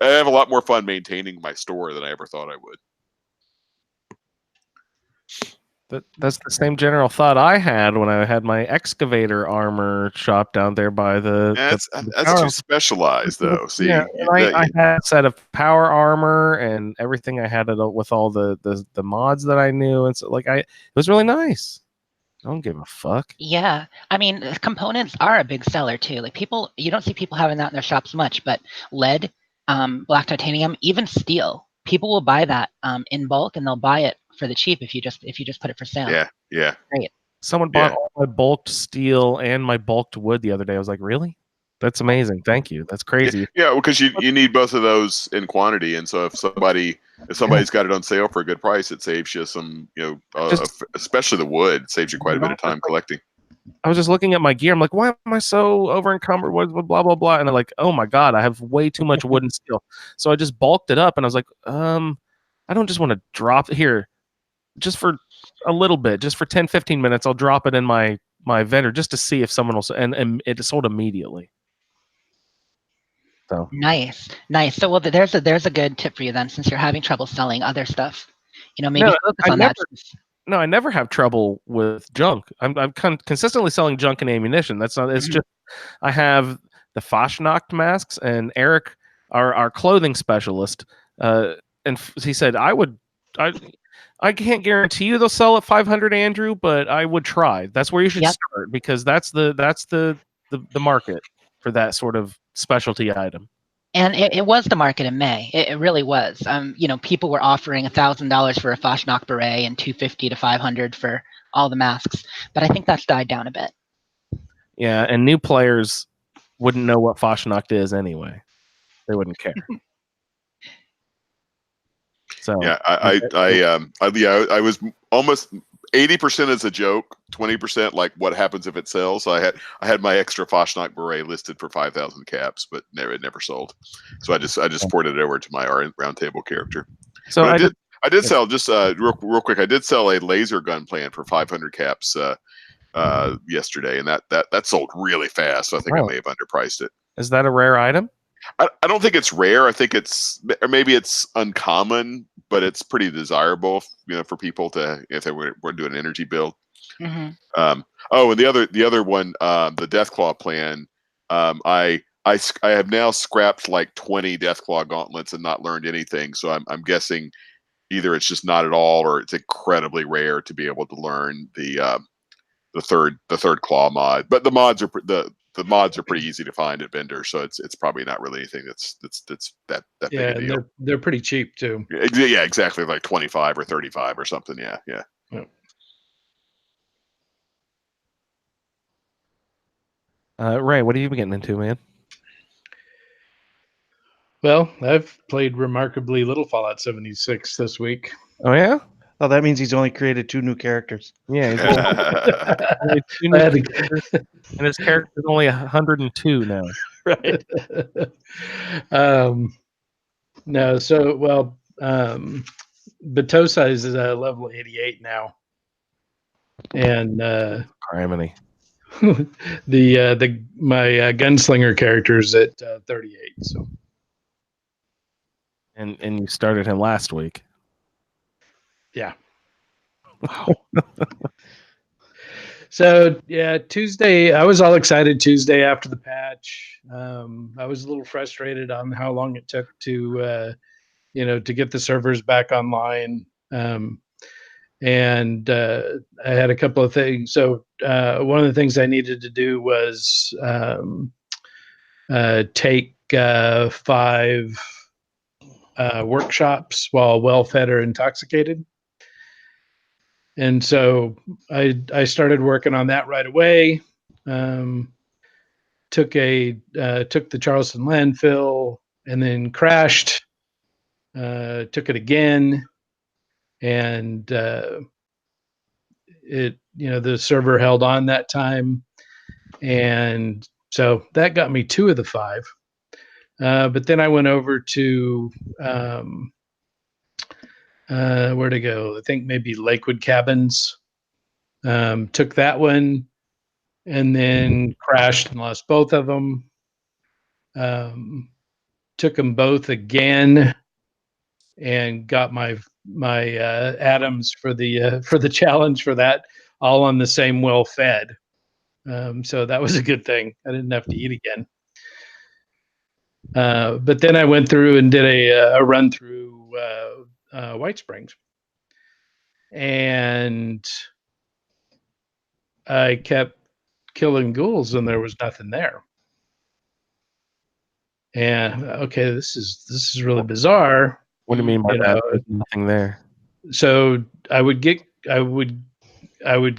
have a lot more fun maintaining my store than I ever thought I would. That's the same general thought I had when I had my excavator armor shop down there by the. That's too specialized, though. See, yeah, I had a set of power armor and everything. I had it with all the mods that I knew, and so it was really nice. I don't give a fuck. Yeah, I mean, components are a big seller too. Like you don't see people having that in their shops much, but lead, black titanium, even steel, people will buy that in bulk, and they'll buy it for the cheap if you just put it for sale. Yeah. Great. Someone bought all my bulked steel and my bulked wood the other day. I was like, really? That's amazing. Thank you. That's crazy. Yeah, because you need both of those in quantity, and so if somebody's got it on sale for a good price, it saves you some, especially the wood, it saves you quite a bit of time collecting. I was just looking at my gear. I'm like, why am I so over encumbered with blah blah blah? And I'm like, oh my god, I have way too much wood and steel. So I just bulked it up, and I was like, I don't just want to drop it here, just for a little bit, just for 10-15 minutes. I'll drop it in my vendor just to see if someone will, and it sold immediately. So nice. So there's a good tip for you then, since you're having trouble selling other stuff. Maybe focus on that. No, I never have trouble with junk. I'm consistently selling junk and ammunition. That's not. It's just I have the Fashnacht masks, and Eric, our clothing specialist, and he said I can't guarantee you they'll sell at 500, Andrew, but I would try. That's where you should start because that's the market for that sort of specialty item. And it was the market in May. It really was. People were offering $1,000 for a Fashionok beret and $250 to $500 for all the masks. But I think that's died down a bit. Yeah, and new players wouldn't know what Fashionok is anyway. They wouldn't care. So yeah, I was almost 80% as a joke, 20% like what happens if it sells. So I had my extra Fashionok beret listed for 5,000 caps, but it never sold. So I just ported it over to my Roundtable character. So but I did sell just real quick. I did sell a laser gun plan for 500 caps yesterday, and that sold really fast. So I think I may have underpriced it. Is that a rare item? I don't think it's rare. I think or maybe it's uncommon, but it's pretty desirable, for people if they were doing an energy build. Mm-hmm. And the other one, the Deathclaw plan, I have now scrapped like 20 Deathclaw gauntlets and not learned anything. So I'm guessing either it's just not at all, or it's incredibly rare to be able to learn the third claw mod. But the mods are pretty easy to find at vendors, so it's probably not really anything that's that big a deal. And they're pretty cheap too. Yeah, exactly, like 25 or 35 or something. Yeah. Ray, what have you been getting into, man? Well, I've played remarkably little Fallout 76 this week. Oh yeah. Oh, that means he's only created 2 new characters. Yeah, only 2 new characters, and his character is only 102 now. Right. No, so Batosa is level 88 now, and criminy. my gunslinger character is at 38. So, and you started him last week. Yeah. So yeah, Tuesday, I was all excited Tuesday after the patch. I was a little frustrated on how long it took to get the servers back online. And I had a couple of things. So one of the things I needed to do was take 5 workshops while well-fed or intoxicated. And so I started working on that right away. Took the Charleston landfill and then crashed. Took it again, and the server held on that time, and so that got me 2 of the 5. But then I went over to where to go? I think maybe Lakewood Cabins. Took that one, and then crashed and lost both of them. Took them both again, and got my atoms for the challenge for that, all on the same well fed. So that was a good thing. I didn't have to eat again. But then I went through and did a run through White Springs, and I kept killing ghouls and there was nothing there. And okay, this is really bizarre. What do you mean by that? There's nothing there. So I would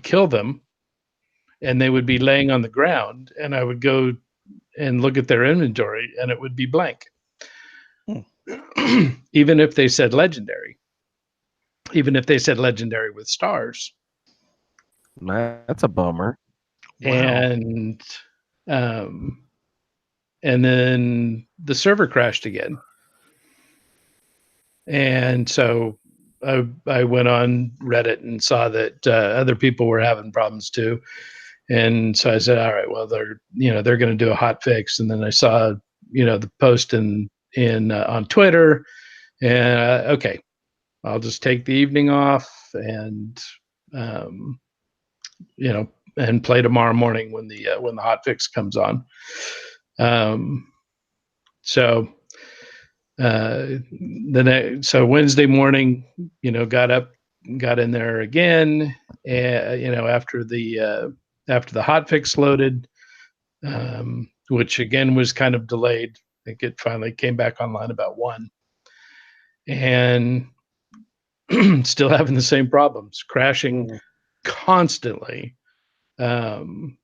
kill them, and they would be laying on the ground, and I would go and look at their inventory, and it would be blank. Even if they said legendary. Even if they said legendary with stars. That's a bummer. Wow. And then the server crashed again. And so I went on Reddit and saw that other people were having problems too. And so I said, all right, well, they're going to do a hot fix. And then I saw, the post on Twitter, and okay, I'll just take the evening off and, and play tomorrow morning when the hot fix comes on. So Wednesday morning, got up, got in there again, after the hot fix loaded, which again was kind of delayed. think it finally came back online about 1, and still having the same problems, crashing constantly, and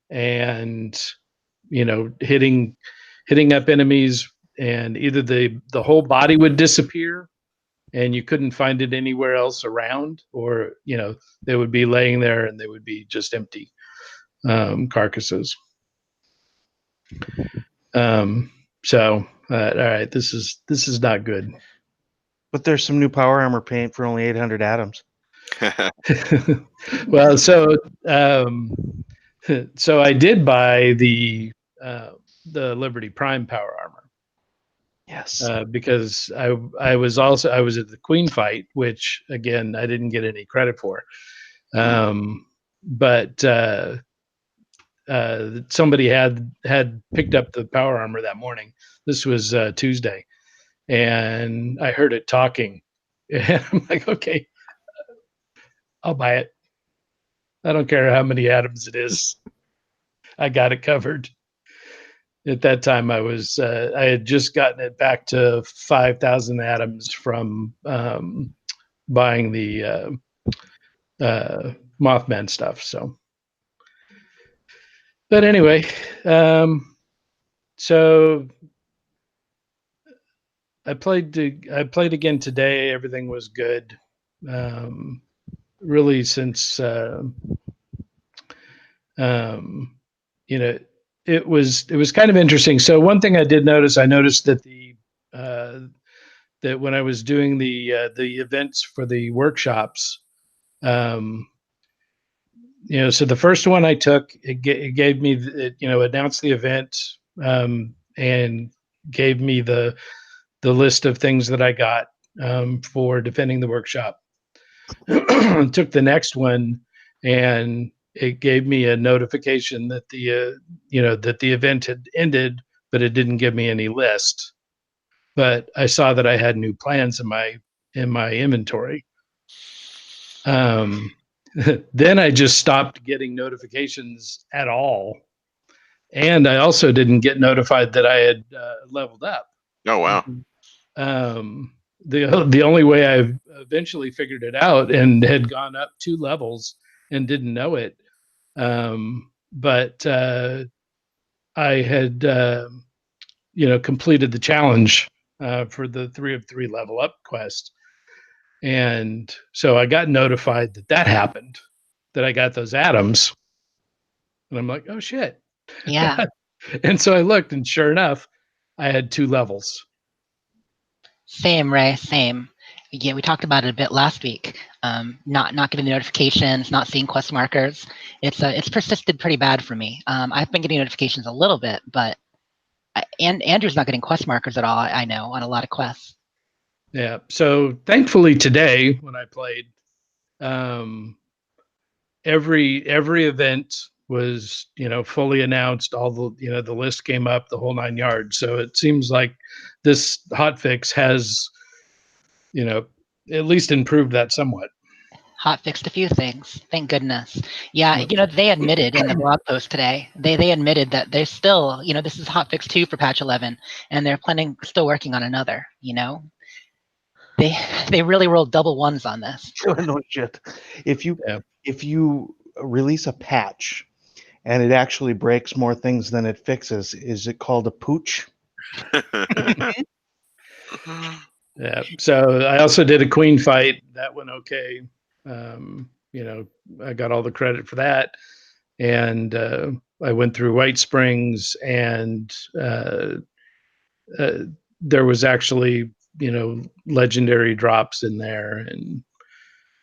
hitting up enemies, and either the whole body would disappear and you couldn't find it anywhere else around, or they would be laying there and they would be just empty carcasses. So all right, this is not good. But there's some new power armor paint for only 800 atoms. Well, so I did buy the Liberty Prime power armor. Yes. Because I was at the Queen fight, which again I didn't get any credit for, but somebody had picked up the power armor that morning. This was Tuesday, and I heard it talking, and I'm like, okay, I'll buy it. I don't care how many atoms it is. I got it covered. At that time, I had just gotten it back to 5,000 atoms from buying the Mothman stuff. So, but anyway, so I played again today. Everything was good. Really, since it was kind of interesting. So one thing I did notice, I noticed that that when I was doing the events for the workshops, so the first one I took, it gave me, announced the event, and gave me the list of things that I got for defending the workshop. Took the next one, and it gave me a notification that the event had ended, but it didn't give me any list. But I saw that I had new plans in my inventory. Then I just stopped getting notifications at all, and I also didn't get notified that I had leveled up. Oh wow! The only way I eventually figured it out and had gone up 2 levels and didn't know it, but I had completed the challenge for the 3 of 3 level up quest, and so I got notified that happened, that I got those atoms, and I'm like, oh shit, Yeah. And so I looked, and sure enough, I had 2 levels. Same, Ray. Same. Yeah, we talked about it a bit last week. Not getting the notifications, not seeing quest markers. It's persisted pretty bad for me. I've been getting notifications a little bit, but Andrew's not getting quest markers at all. I know, on a lot of quests. Yeah. So thankfully today, when I played, every event was fully announced. All the the list came up, the whole 9 yards. So it seems like this hotfix has at least improved that somewhat. Hot fixed a few things. Thank goodness. Yeah, they admitted in the blog post today, they admitted that they're still, this is hotfix 2 for patch 11, and they're still working on another, They really rolled double ones on this. No shit. If you release a patch and it actually breaks more things than it fixes, is it called a pooch? Yeah. So I also did a queen fight. That went okay. I got all the credit for that. And I went through White Springs, and there was actually, legendary drops in there. And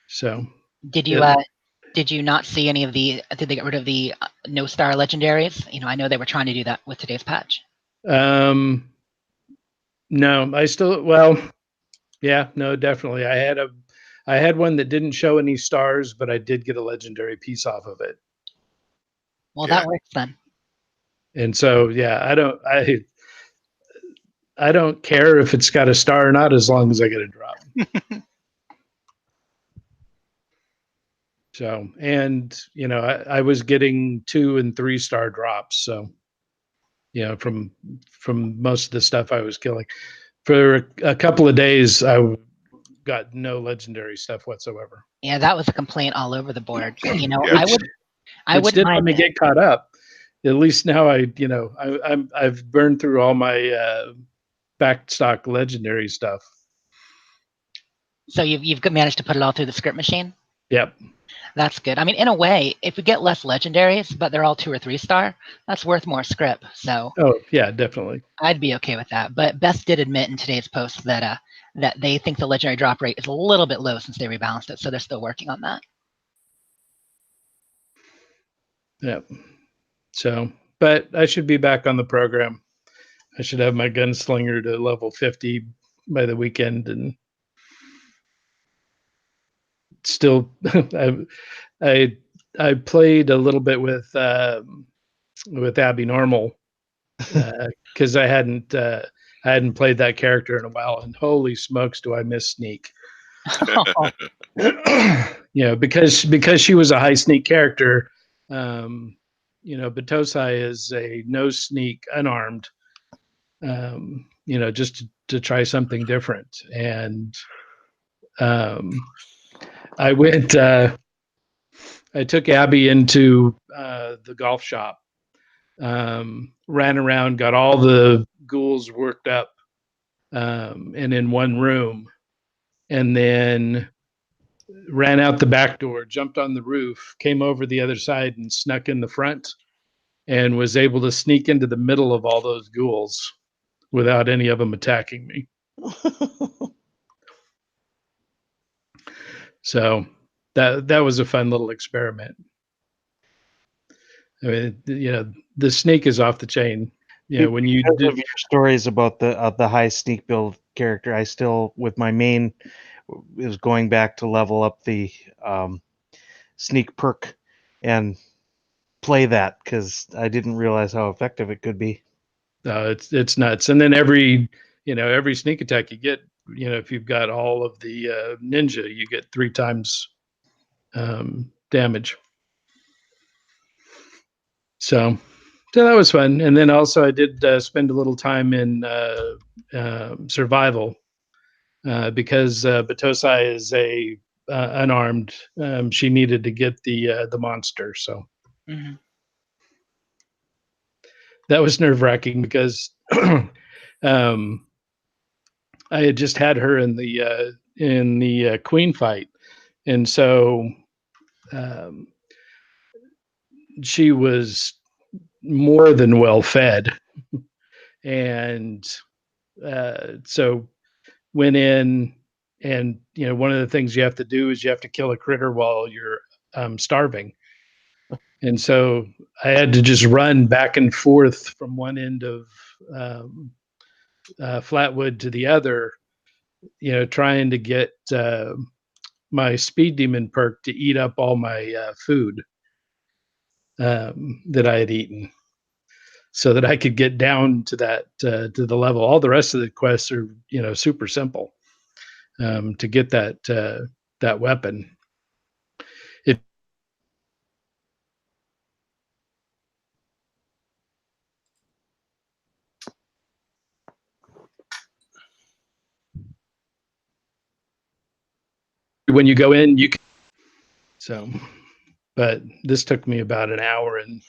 so. Did you not see any of the, did they get rid of the no star legendaries? I know they were trying to do that with today's patch. No, I still, yeah, no, definitely. I had one that didn't show any stars, but I did get a legendary piece off of it. Well, that works then. And so, yeah, I don't care if it's got a star or not, as long as I get a drop. So, and I was getting 2 and 3 star drops. So, from most of the stuff I was killing. For a couple of days, I got no legendary stuff whatsoever. Yeah, that was a complaint all over the board. You know, Yeah. I Which wouldn't did let mind me get caught up. At least now I've burned through all my backstock legendary stuff. So you've managed to put it all through the script machine? Yep. That's good. I mean, in a way, if we get less legendaries, but they're all 2 or 3 star, that's worth more script. So Oh yeah, definitely. I'd be okay with that. But Beth did admit in today's post that that they think the legendary drop rate is a little bit low since they rebalanced it. So they're still working on that. Yep. So, but I should be back on the program. I should have my gunslinger to level 50 by the weekend, and still, I played a little bit with Abby Normal because I hadn't played that character in a while, and holy smokes, do I miss Sneak? Because she was a high sneak character. Batosai is a no sneak, unarmed. Just to try something different, and I went. I took Abby into the golf shop, ran around, got all the ghouls worked up, and in one room, and then ran out the back door, jumped on the roof, came over the other side, and snuck in the front, and was able to sneak into the middle of all those ghouls without any of them attacking me. So that was a fun little experiment. I mean, the sneak is off the chain. When you do your stories about the high sneak build character, I still, with my main, is going back to level up the sneak perk and play that because I didn't realize how effective it could be. It's nuts. And then every sneak attack you get, if you've got all of the ninja, you get 3 times damage. So that was fun. And then also I did spend a little time in survival because Batosai is a unarmed. She needed to get the monster. So that was nerve-wracking because I had just had her in the queen fight, and so she was more than well fed, and so went in, and one of the things you have to do is you have to kill a critter while you're starving, and so I had to just run back and forth from one end of Flatwood to the other, trying to get my speed demon perk to eat up all my food that I had eaten, so that I could get down to that to the level. All the rest of the quests are super simple to get that weapon. When you go in, you can. So, but this took me about an hour, and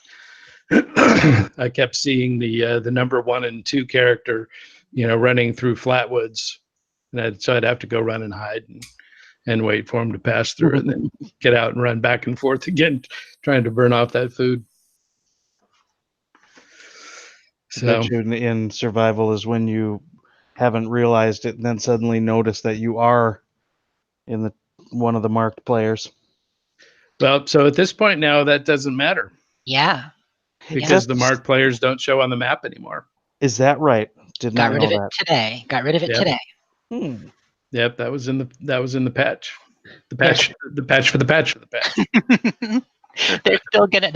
I kept seeing the number 1 and 2 character, running through Flatwoods, and so I'd have to go run and hide and wait for him to pass through, and then get out and run back and forth again, trying to burn off that food. So in survival is when you haven't realized it, and then suddenly notice that you are in one of the marked players. Well, so at this point now, that doesn't matter. Yeah. Because the marked players don't show on the map anymore. Is that right? Did not know that. Got rid of it today. Yep, that was in the patch. The patch for the patch. They're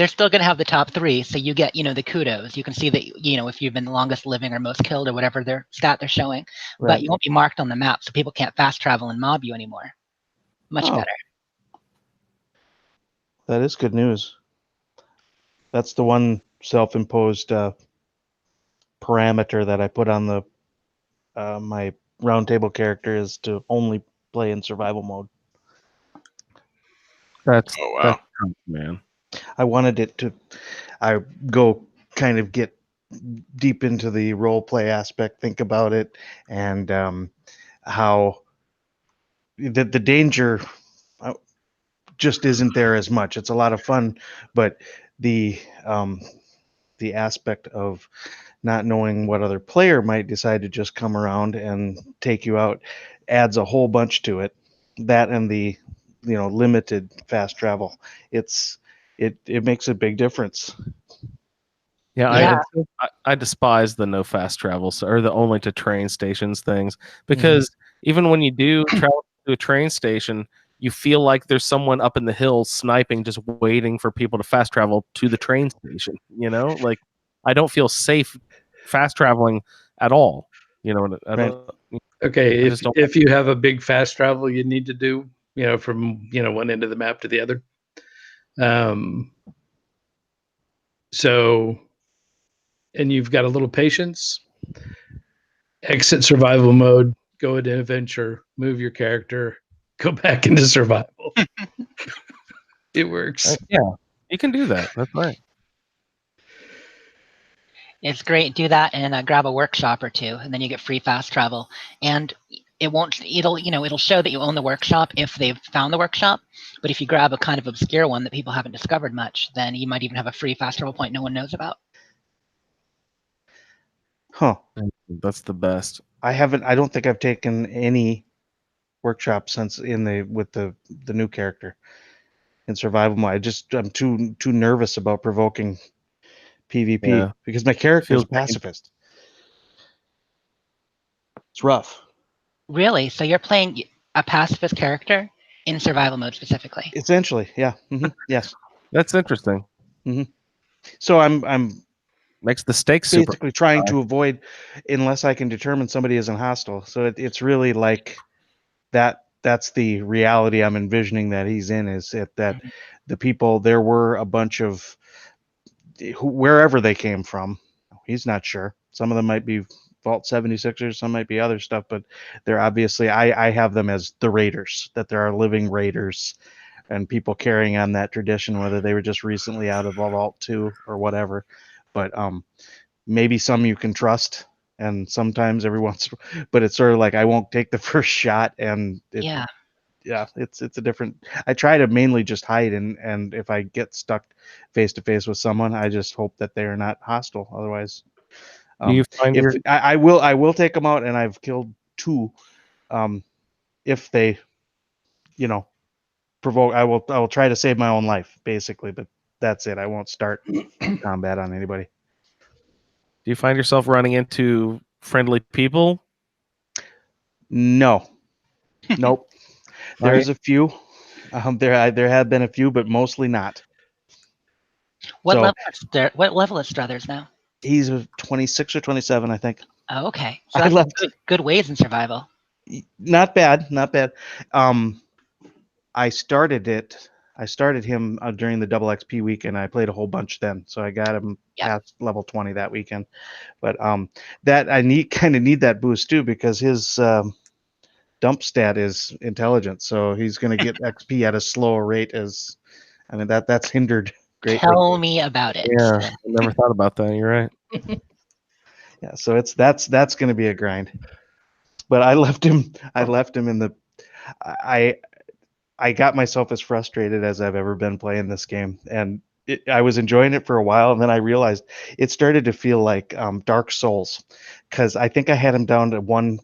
still gonna have the top 3, so you get the kudos. You can see that if you've been the longest living or most killed or whatever their stat they're showing, but you won't be marked on the map, so people can't fast travel and mob you anymore. Much better. That is good news. That's the one self-imposed parameter that I put on the my Roundtable character is to only play in survival mode. That's wow, man. I wanted it to. I go kind of get deep into the role play aspect, think about it, and how the danger just isn't there as much. It's a lot of fun, but the aspect of not knowing what other player might decide to just come around and take you out adds a whole bunch to it. That and the limited fast travel. It makes a big difference. Yeah, I despise the no fast travels or the only to train stations things, because even when you do travel to a train station, you feel like there's someone up in the hills sniping, just waiting for people to fast travel to the train station. Like I don't feel safe fast traveling at all. Okay, if you have a big fast travel you need to do, from one end of the map to the other. So, and you've got a little patience, exit survival mode, go into adventure, move your character, go back into survival. It works. Yeah, you can do that. That's right. It's great. Do that and grab a workshop or two, and then you get free fast travel. And it'll show that you own the workshop if they've found the workshop. But if you grab a kind of obscure one that people haven't discovered much, then you might even have a free fast travel point no one knows about. Huh. That's the best. I don't think I've taken any workshop since with the new character in survival mode. I'm too nervous about provoking PvP because my character is pacifist. It's rough. Really? So you're playing a pacifist character in survival mode specifically? Essentially, yeah. Yes. That's interesting. So I'm makes the stakes basically trying to avoid, unless I can determine somebody isn't hostile. So it's really like that. That's the reality I'm envisioning that he's in, is that the people, there were a bunch of wherever they came from. He's not sure. Some of them might be Vault 76ers, some might be other stuff, but they're obviously, I have them as the Raiders, that there are living Raiders and people carrying on that tradition, whether they were just recently out of Vault 2 or whatever. But maybe some you can trust, and sometimes every once, but it's sort of like I won't take the first shot, and it's a different. I try to mainly just hide, and if I get stuck face to face with someone, I just hope that they are not hostile. Otherwise, do you find if I will take them out, and I've killed 2. If they, provoke, I will try to save my own life, basically. But that's it. I won't start combat on anybody. Do you find yourself running into friendly people? No. Nope. There's a few. There have been a few, but mostly not. What level is Struthers now? He's 26 or 27, I think. Oh, okay. So that's good ways in survival. Not bad. I started him during the double XP weekend. I played a whole bunch then, so I got him past level 20 that weekend. But that I need that boost too, because his dump stat is intelligence, so he's going to get XP at a slower rate. That's hindered greatly. Tell me about it. Yeah, I never thought about that. You're right. Yeah, so that's going to be a grind. But I left him in the. I got myself as frustrated as I've ever been playing this game, and I was enjoying it for a while, and then I realized it started to feel like Dark Souls, because I think I had him down to one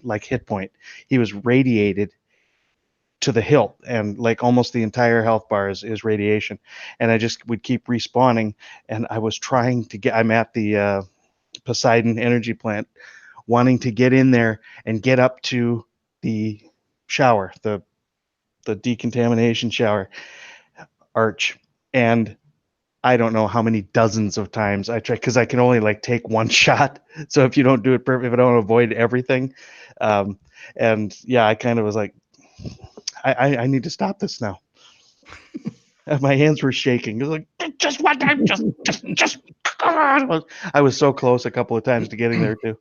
like hit point. He was radiated to the hilt, and like almost the entire health bar is radiation, and I just would keep respawning, and I was trying to get. I'm at the Poseidon energy plant, wanting to get in there and get up to the shower, the decontamination shower arch, and I don't know how many dozens of times I tried, because I can only like take one shot. So if you don't do it perfect, if I don't avoid everything, and yeah, I kind of was like, I need to stop this now. And my hands were shaking. It was like, just one time, just come on. I was so close a couple of times to getting there too.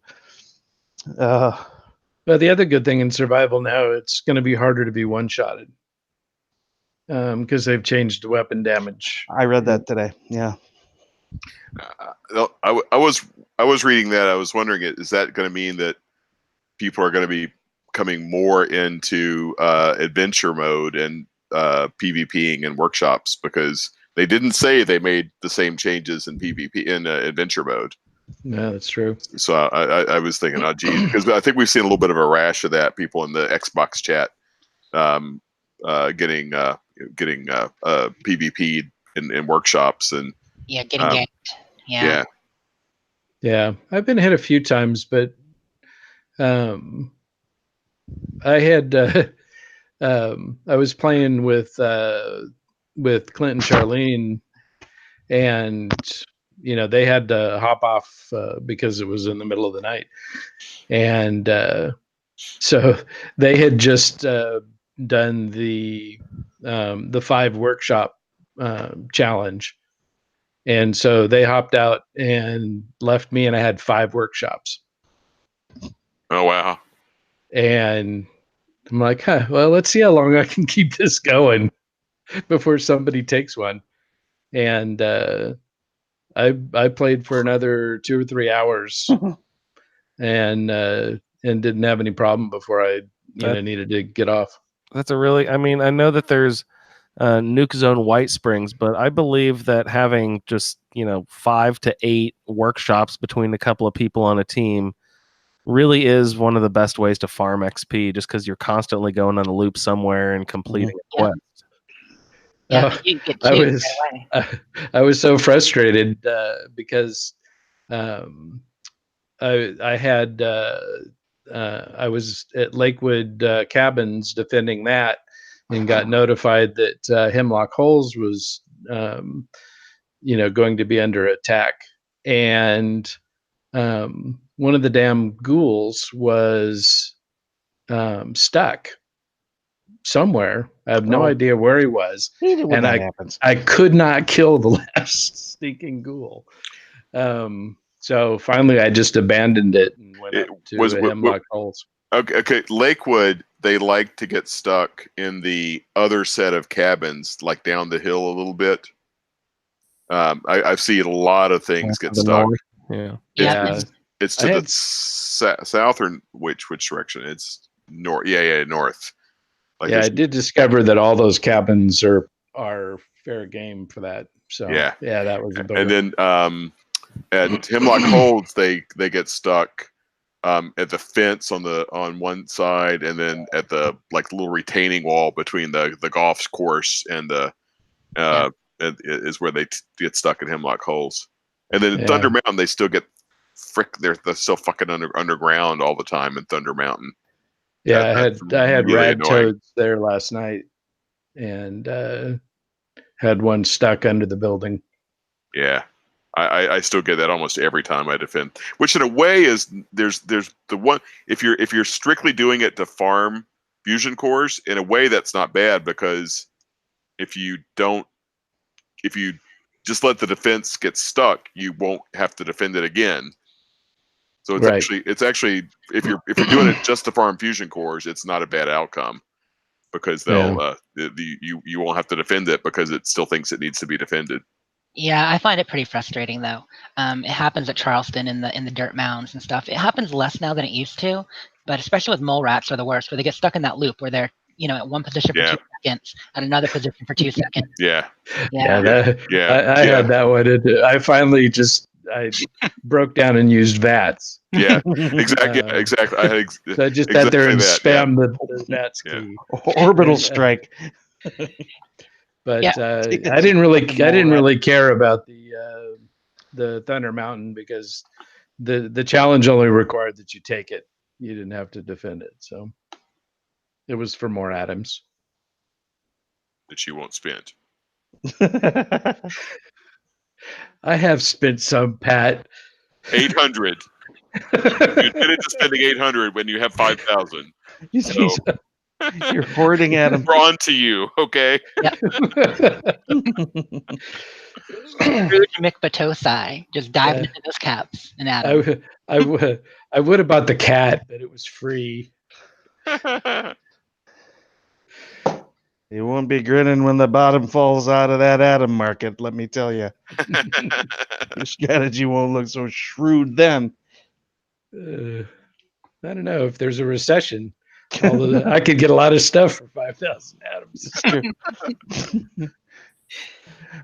But the other good thing in survival now, it's going to be harder to be one-shotted because they've changed the weapon damage. I read that today. Yeah. I was reading that. I was wondering, is that going to mean that people are going to be coming more into adventure mode and PvPing and workshops, because they didn't say they made the same changes in PvP in adventure mode. Yeah, that's true. So I was thinking, oh, geez, because I think we've seen a little bit of a rash of that. People in the Xbox chat getting PvP'd in workshops and getting ganked. Yeah. I've been hit a few times, but I had I was playing with Clint and Charlene, and they had to hop off because it was in the middle of the night, and so they had just done the 5 workshop challenge, and so they hopped out and left me, and I had 5 workshops. Oh wow! And I'm like, well, let's see how long I can keep this going before somebody takes one. And I played for another 2 or 3 hours, and didn't have any problem before I needed to get off. That's a really, I mean, I know that there's Nuke Zone White Springs, but I believe that having just 5 to 8 workshops between a couple of people on a team really is one of the best ways to farm XP, just because you're constantly going on a loop somewhere and completing a quest. You get two I was so frustrated because I was at Lakewood Cabins defending that, and got notified that Hemlock Holes was going to be under attack, and one of the damn ghouls was stuck somewhere. I have no idea where he was, and I could not kill the last stinking ghoul. So finally, I just abandoned it and went up to Hemlock Holes. Okay, Lakewood, they like to get stuck in the other set of cabins, like down the hill a little bit. I've seen a lot of things get stuck. North. Yeah. It's to the south, or which direction? It's north. Yeah, north. I did discover that all those cabins are fair game for that. So that was a bummer. And then at Hemlock Holes, they get stuck at the fence on one side, and then at the little retaining wall between the golf course and the is where they get stuck at Hemlock Holes. And then in Thunder Mountain, they still get they're still fucking underground all the time in Thunder Mountain. Yeah, I had really rad toads there last night, and had one stuck under the building. Yeah, I still get that almost every time I defend. Which in a way is there's the one, if you're strictly doing it to farm fusion cores, in a way that's not bad, because if you just let the defense get stuck, you won't have to defend it again. So it's actually if you're doing it just to farm fusion cores, it's not a bad outcome, because they'll you won't have to defend it because it still thinks it needs to be defended. Yeah, I find it pretty frustrating though. It happens at Charleston in the dirt mounds and stuff. It happens less now than it used to, but especially with mole rats are the worst, where they get stuck in that loop where they're at one position for 2 seconds, at another position for 2 seconds. I had that one. I finally I broke down and used VATS. Yeah, exactly. So I just sat there and spam the VATS key. Orbital strike. But I didn't really care about the Thunder Mountain, because the challenge only required that you take it. You didn't have to defend it. So it was for more atoms that you won't spend. I have spent some, Pat. 800. You did it to spending 800 when you have 5,000. So. You're forwarding at him. Drawn to you, okay? Scrooge McBatosai, just diving into those caps and at him. I would have bought the cat, but it was free. You won't be grinning when the bottom falls out of that atom market, let me tell you. Your strategy won't look so shrewd then. I don't know if there's a recession. I could get a lot of stuff for 5,000 atoms. It's true.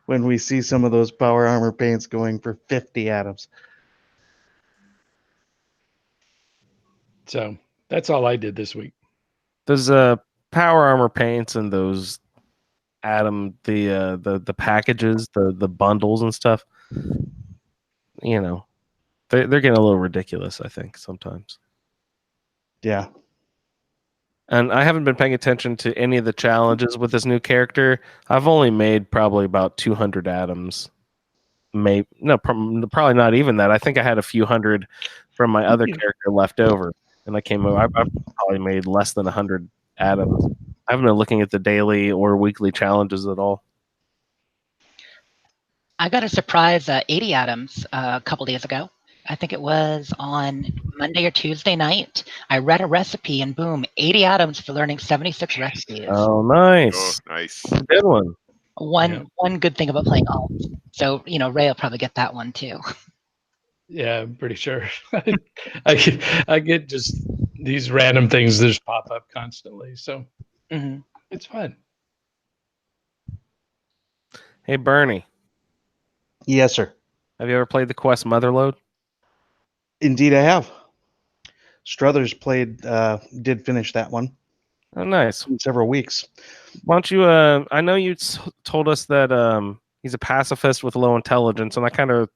When we see some of those power armor paints going for 50 atoms. So that's all I did this week. Those power armor paints and those atom the packages, the bundles and stuff. You know, they're getting a little ridiculous, I think, sometimes. Yeah. And I haven't been paying attention to any of the challenges with this new character. I've only made probably about 200 atoms. Probably not even that. I think I had a few hundred from my other character left over, and I came over. I've probably made less than 100 atoms. I haven't been looking at the daily or weekly challenges at all. I got a surprise 80 atoms a couple days ago. I think it was on Monday or Tuesday night. I read a recipe and boom, 80 atoms for learning 76 recipes. Oh, nice. Oh, nice. Good one. One good thing about playing alt. So, Ray will probably get that one too. Yeah, I'm pretty sure. I get just these random things that just pop up constantly. So it's fun. Hey, Bernie. Yes, sir. Have you ever played the Quest Motherlode? Indeed, I have. Struthers did finish that one. Oh, nice. In several weeks. Why don't you? I know you told us that he's a pacifist with low intelligence, and I kind of,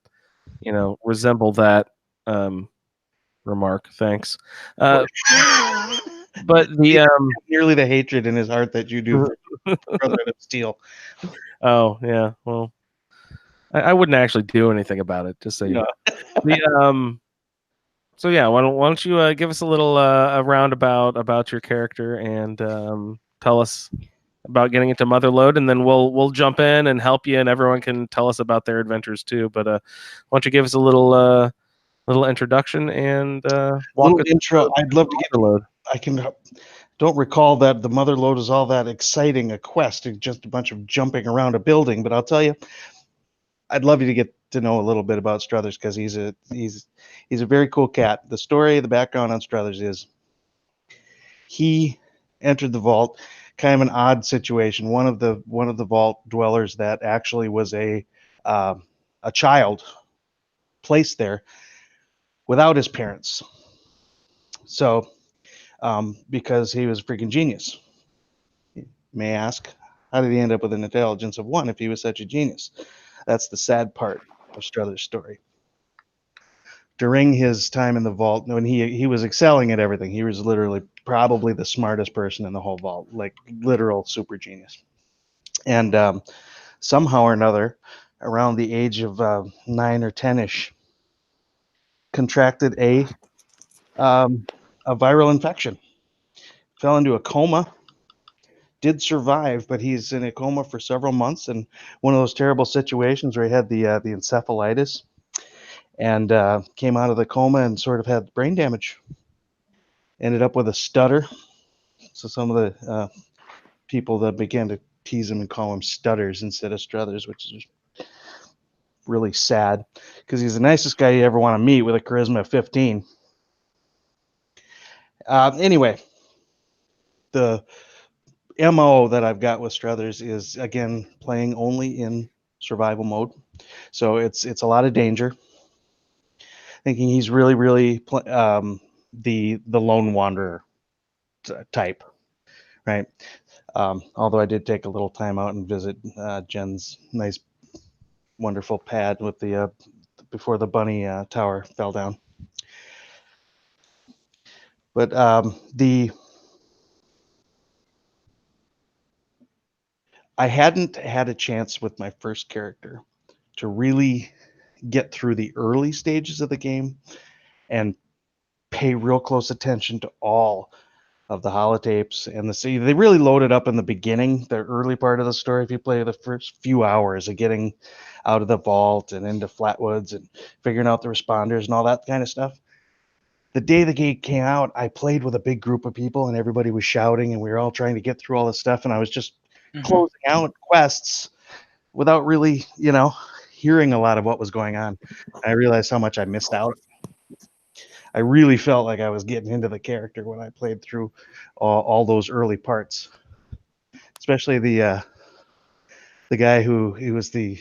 resemble that remark. Thanks. But the nearly the hatred in his heart that you do for Brotherhood of Steel. Oh yeah, well, I wouldn't actually do anything about it. Just so you know. So yeah, why don't you give us a little a roundabout about your character and tell us about getting into Motherlode, and then we'll jump in and help you, and everyone can tell us about their adventures too. But why don't you give us a little introduction and little intro? I'd love to get Motherlode. Don't recall that the Motherlode is all that exciting a quest. It's just a bunch of jumping around a building. But I'll tell you, I'd love you to get to know a little bit about Struthers because he's a very cool cat. The story, the background on Struthers is he entered the vault, kind of an odd situation. One of the vault dwellers that actually was a child placed there without his parents. So because he was a freaking genius. You may ask, how did he end up with an intelligence of 1 if he was such a genius? That's the sad part of Struthers' story. During his time in the vault, when he was excelling at everything, he was literally probably the smartest person in the whole vault, like literal super genius. And somehow or another, around the age of 9 or 10-ish, contracted a viral infection, fell into a coma, did survive, but he's in a coma for several months, and one of those terrible situations where he had the encephalitis and came out of the coma and sort of had brain damage. Ended up with a stutter. So some of the people that began to tease him and call him Stutters instead of Struthers, which is really sad because he's the nicest guy you ever want to meet with a charisma of 15. Anyway, the MO that I've got with Struthers is, again, playing only in survival mode. So it's a lot of danger. Thinking he's really, really the lone wanderer type, right? Although I did take a little time out and visit Jen's nice, wonderful pad with the before the bunny tower fell down. But I hadn't had a chance with my first character to really get through the early stages of the game and pay real close attention to all of the holotapes and the see. They really loaded up in the beginning, the early part of the story. If you play the first few hours of getting out of the vault and into Flatwoods and figuring out the responders and all that kind of stuff. The day the game came out, I played with a big group of people and everybody was shouting and we were all trying to get through all this stuff. And I was just closing out quests without really, hearing a lot of what was going on. I realized how much I missed out. I really felt like I was getting into the character when I played through all those early parts, especially the guy he was the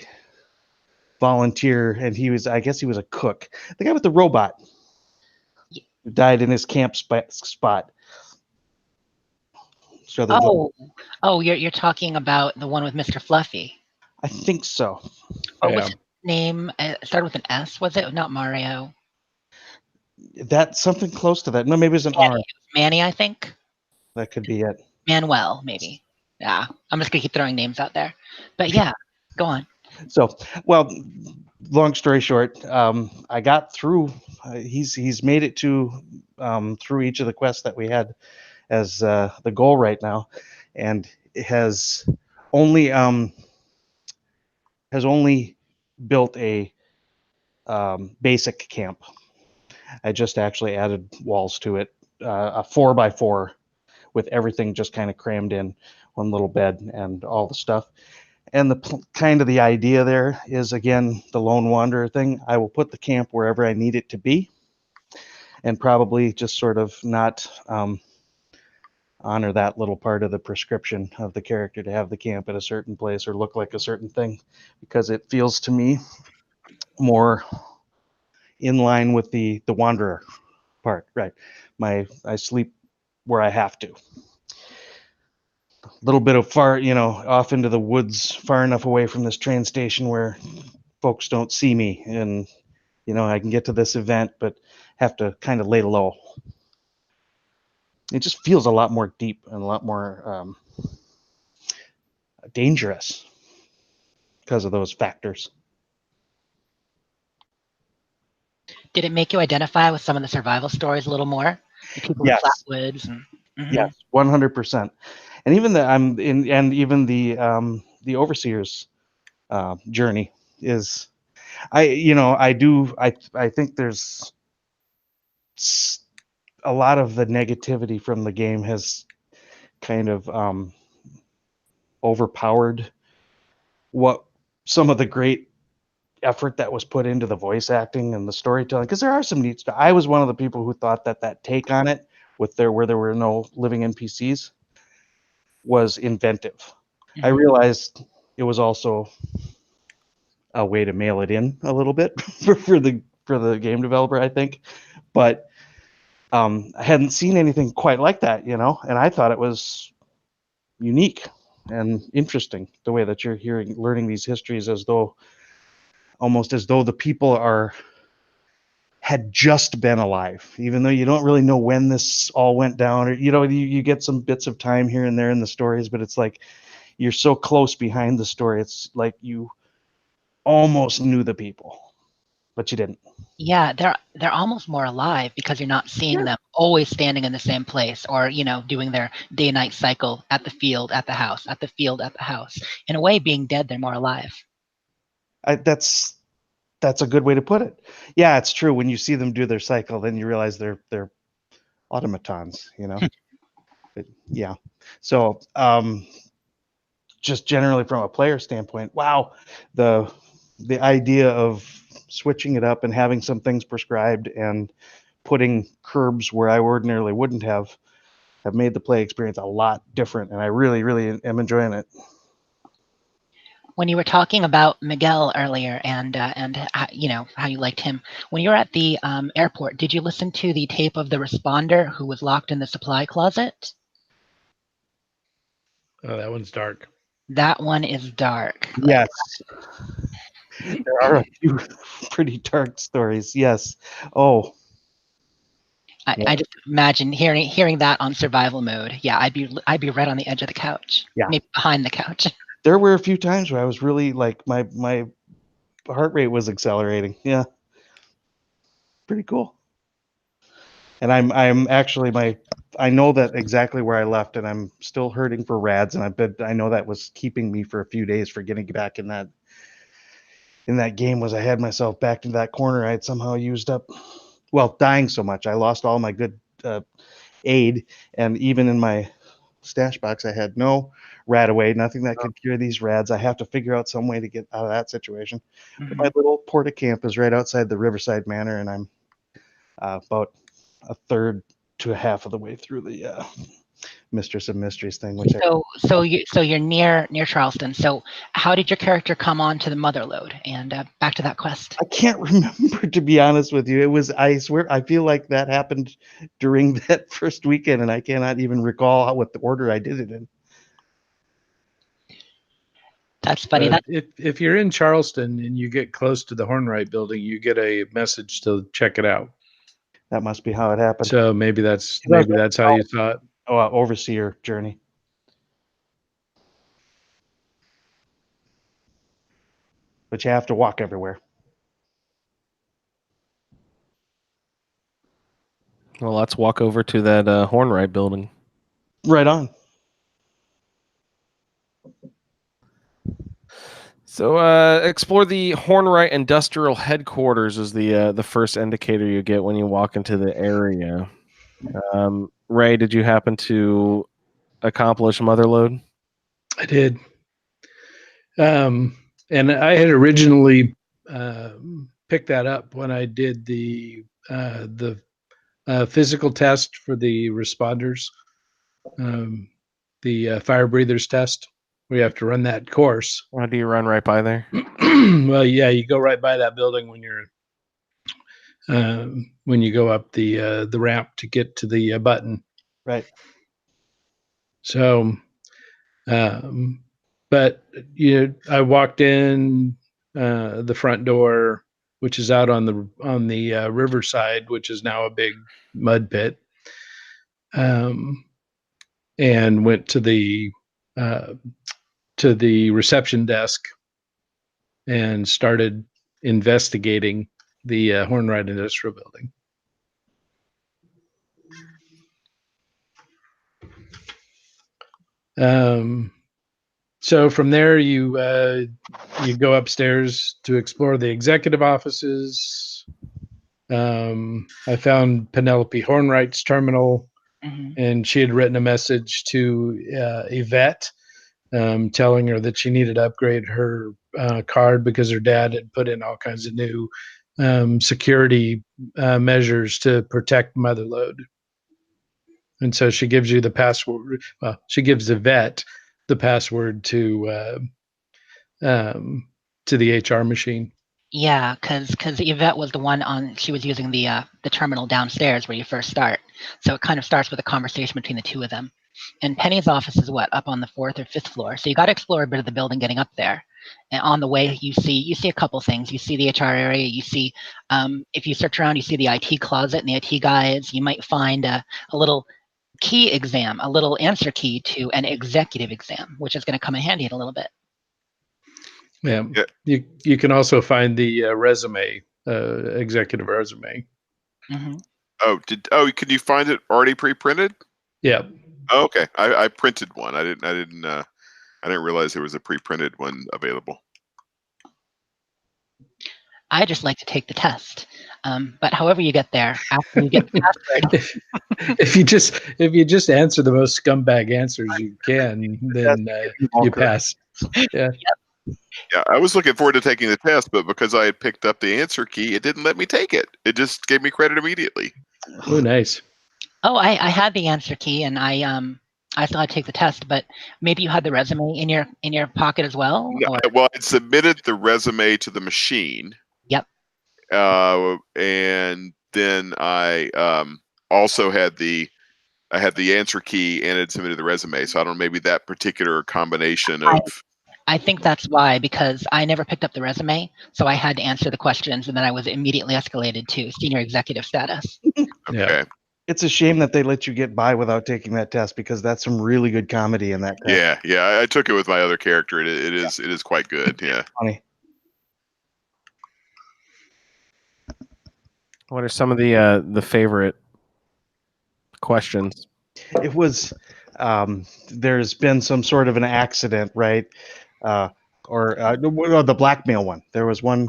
volunteer and I guess he was a cook. The guy with the robot who died in his camp spot. So you're talking about the one with Mr. Fluffy. I think so. What was his name? It started with an S, was it? Not Mario. That's something close to that. No, maybe it's an R. Manny, I think. That could be it. Manuel, maybe. Yeah, I'm just gonna keep throwing names out there. But yeah, go on. So, well, long story short, I got through. He's made it to through each of the quests that we had as the goal right now, and it has only built a basic camp. I just actually added walls to it, a 4x4 with everything just kind of crammed in one little bed and all the stuff. And the idea there is, again, the lone wanderer thing. I will put the camp wherever I need it to be and probably just sort of not honor that little part of the prescription of the character to have the camp at a certain place or look like a certain thing, because it feels to me more in line with the wanderer part. Right. I sleep where I have to. A little bit of off into the woods, far enough away from this train station where folks don't see me, and I can get to this event but have to kind of lay low. It just feels a lot more deep and a lot more dangerous because of those factors. Did it make you identify with some of the survival stories a little more? The people in Flatwoods and Yes, 100%. And even the overseer's journey is, I think there's a lot of the negativity from the game has kind of overpowered what some of the great effort that was put into the voice acting and the storytelling, because there are some neat stuff. I was one of the people who thought that take on it where there were no living NPCs was inventive. I realized it was also a way to mail it in a little bit for the game developer, I think, but I hadn't seen anything quite like that, and I thought it was unique and interesting the way that you're learning these histories almost as though the people had just been alive, even though you don't really know when this all went down, or you get some bits of time here and there in the stories, but it's like you're so close behind the story, it's like you almost knew the people, but you didn't. Yeah, they're almost more alive because you're not seeing them always standing in the same place, or doing their day-night cycle at the field, at the house, at the field, at the house. In a way, being dead, they're more alive. That's a good way to put it. Yeah, it's true. When you see them do their cycle, then you realize they're automatons, yeah. So just generally from a player standpoint, wow, the idea of switching it up and having some things prescribed and putting curbs where I ordinarily wouldn't have made the play experience a lot different, and I really, really am enjoying it. When you were talking about Miguel earlier and how you liked him, when you were at the airport, did you listen to the tape of the responder who was locked in the supply closet? Oh, that one's dark. That one is dark. Yes. There are a few pretty dark stories. Yes. Oh. I just imagine hearing that on survival mode. Yeah, I'd be right on the edge of the couch. Yeah. Maybe behind the couch. There were a few times where I was really like my heart rate was accelerating. Yeah. Pretty cool. And I'm actually I know that exactly where I left, and I'm still hurting for rads, and I know that was keeping me for a few days for getting back in that game. Was I had myself back into that corner I had somehow used up, well, dying so much. I lost all my good aid, and even in my stash box I had no rat away, nothing that could cure these rads. I have to figure out some way to get out of that situation. But my little porta camp is right outside the Riverside Manor, and I'm about a third to a half of the way through the Mistress of Mysteries thing. Which so you're near Charleston. So how did your character come on to the Mother Lode and back to that quest? I can't remember, to be honest with you. I swear, I feel like that happened during that first weekend, and I cannot even recall what the order I did it in. That's funny. If you're in Charleston and you get close to the Hornwright building, you get a message to check it out. That must be how it happened. So maybe that's how you saw it. Oh, overseer journey. But you have to walk everywhere. Well, let's walk over to that Hornwright building. Right on. So, explore the Hornwright Industrial Headquarters is the first indicator you get when you walk into the area. Ray, did you happen to accomplish Mother Lode? I did. And I had originally picked that up when I did the physical test for the responders, the fire breathers test. We have to run that course. How do you run right by there? Well, yeah, you go right by that building when you go up the ramp to get to the button. Right. So, but I walked in the front door, which is out on the riverside, which is now a big mud pit, and went to the reception desk and started investigating the Hornwright Industrial Building. So from there, you go upstairs to explore the executive offices. I found Penelope Hornwright's terminal, and she had written a message to Yvette, telling her that she needed to upgrade her card because her dad had put in all kinds of new security measures to protect Mother Lode. And so she gives you the password. Well, she gives Yvette the password to the HR machine. Yeah, because Yvette was the one she was using the terminal downstairs where you first start. So it kind of starts with a conversation between the two of them. And Penny's office is up on the 4th or 5th floor. So you got to explore a bit of the building getting up there. And on the way, you see a couple things. You see the HR area. You see, if you search around, you see the IT closet and the IT guides. You might find a little key exam, a little answer key to an executive exam, which is going to come in handy in a little bit. Yeah. You can also find the resume, executive resume. Can you find it already pre-printed? Yeah. Oh, okay. I printed one. I didn't realize there was a pre-printed one available. I just like to take the test. But however you get there, after you get the password. if you just answer the most scumbag answers you can, then you pass. Yeah. Yeah, I was looking forward to taking the test, but because I had picked up the answer key, it didn't let me take it. It just gave me credit immediately. Oh, nice. Oh, I had the answer key, and I still had to take the test. But maybe you had the resume in your pocket as well. No, well, I submitted the resume to the machine. Yep. And then I also had the answer key and had submitted the resume. So I don't know, maybe that particular combination of. I think that's why, because I never picked up the resume, so I had to answer the questions, and then I was immediately escalated to senior executive status. Okay. Yeah. It's a shame that they let you get by without taking that test, because that's some really good comedy in that test. Yeah. I took it with my other character. It is quite good. Yeah. Funny. What are some of the favorite questions. It was there's been some sort of an accident, right? The blackmail one. There was one.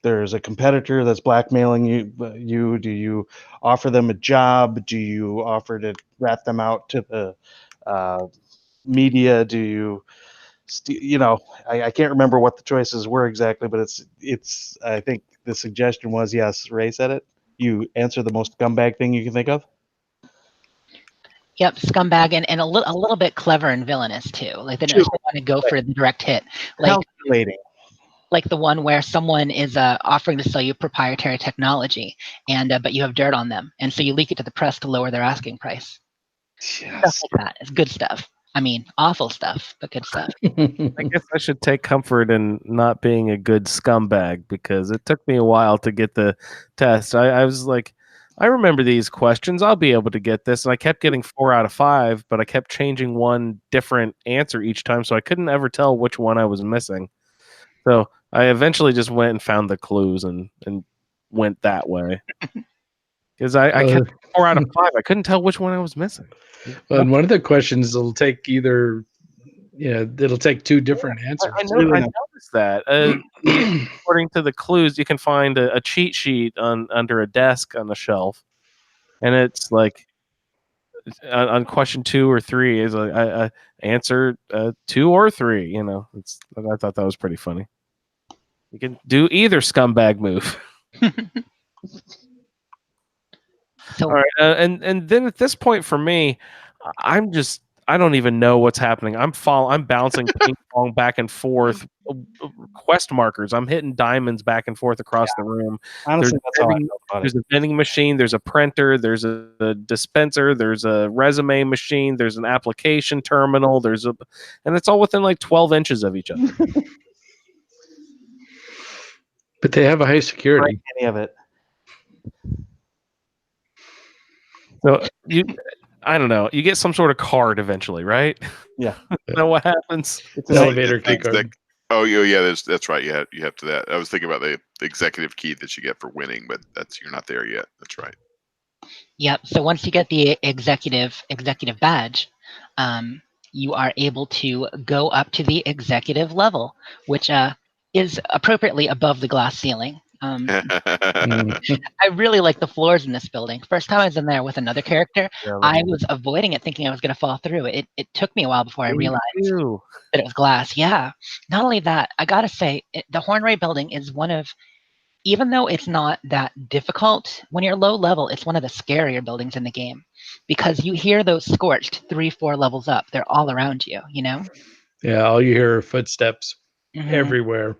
There's a competitor that's blackmailing you. Do you offer them a job? Do you offer to rat them out to the media? Do you, I can't remember what the choices were exactly, but it's. I think the suggestion was, yes, Ray said it. You answer the most scumbag thing you can think of. Yep, scumbag and a little bit clever and villainous too. Like they don't want to go for the direct hit. Calculating. Like the one where someone is offering to sell you proprietary technology, and but you have dirt on them, and so you leak it to the press to lower their asking price. Yes. Stuff like that. It's good stuff. I mean, awful stuff, but good stuff. I guess I should take comfort in not being a good scumbag because it took me a while to get the test. I was like, I remember these questions. I'll be able to get this. And I kept getting 4 out of 5, but I kept changing one different answer each time, so I couldn't ever tell which one I was missing. So I eventually just went and found the clues and went that way. Because I kept 4 out of 5. I couldn't tell which one I was missing. Well, and one of the questions will take either, it'll take 2 different answers. I noticed that. According to the clues, you can find a cheat sheet under a desk on the shelf, and it's like on question 2 or 3 is like answer 2 or 3. I thought that was pretty funny. You can do either scumbag move. So, all right, and then at this point for me, I don't even know what's happening. I'm bouncing ping pong back and forth. Quest markers. I'm hitting diamonds back and forth across the room. Honestly, that's how I felt about There's a vending machine. There's a printer. There's a dispenser. There's a resume machine. There's an application terminal. And it's all within like 12 inches of each other. But they have a high security. Any of it. So I don't know. You get some sort of card eventually, right? Yeah. Is that what happens? It's an elevator key card. Oh, yeah, that's right. You have to that. I was thinking about the executive key that you get for winning, but you're not there yet. That's right. Yep. So once you get the executive badge, you are able to go up to the executive level, which is appropriately above the glass ceiling. I really like the floors in this building. First time I was in there with another character, I was avoiding it, thinking I was going to fall through. It took me a while before I realized that it was glass. Yeah. Not only that, I got to say, the Hornray building is one of, even though it's not that difficult, when you're low level, it's one of the scarier buildings in the game because you hear those scorched 3-4 levels up. They're all around you, Yeah, all you hear are footsteps everywhere.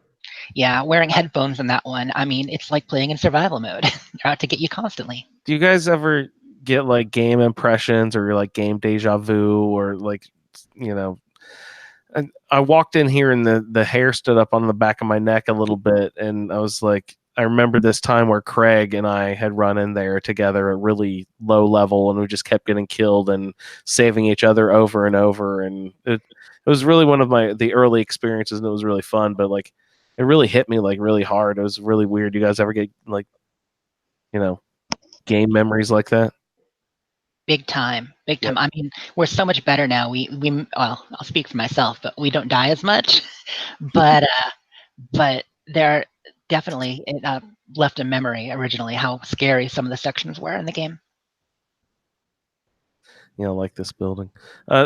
Yeah, wearing headphones in that one. I mean, it's like playing in survival mode. They're out to get you constantly. Do you guys ever get like game impressions or like game deja vu or like, I walked in here and the hair stood up on the back of my neck a little bit. And I was like, I remember this time where Craig and I had run in there together at really low level and we just kept getting killed and saving each other over and over. And it was really one of the early experiences and it was really fun, but like, it really hit me like really hard. It was really weird. You guys ever get like, game memories like that? Big time. I mean, we're so much better now. We well, I'll speak for myself, but we don't die as much. But there definitely it left a memory originally how scary some of the sections were in the game. Like this building.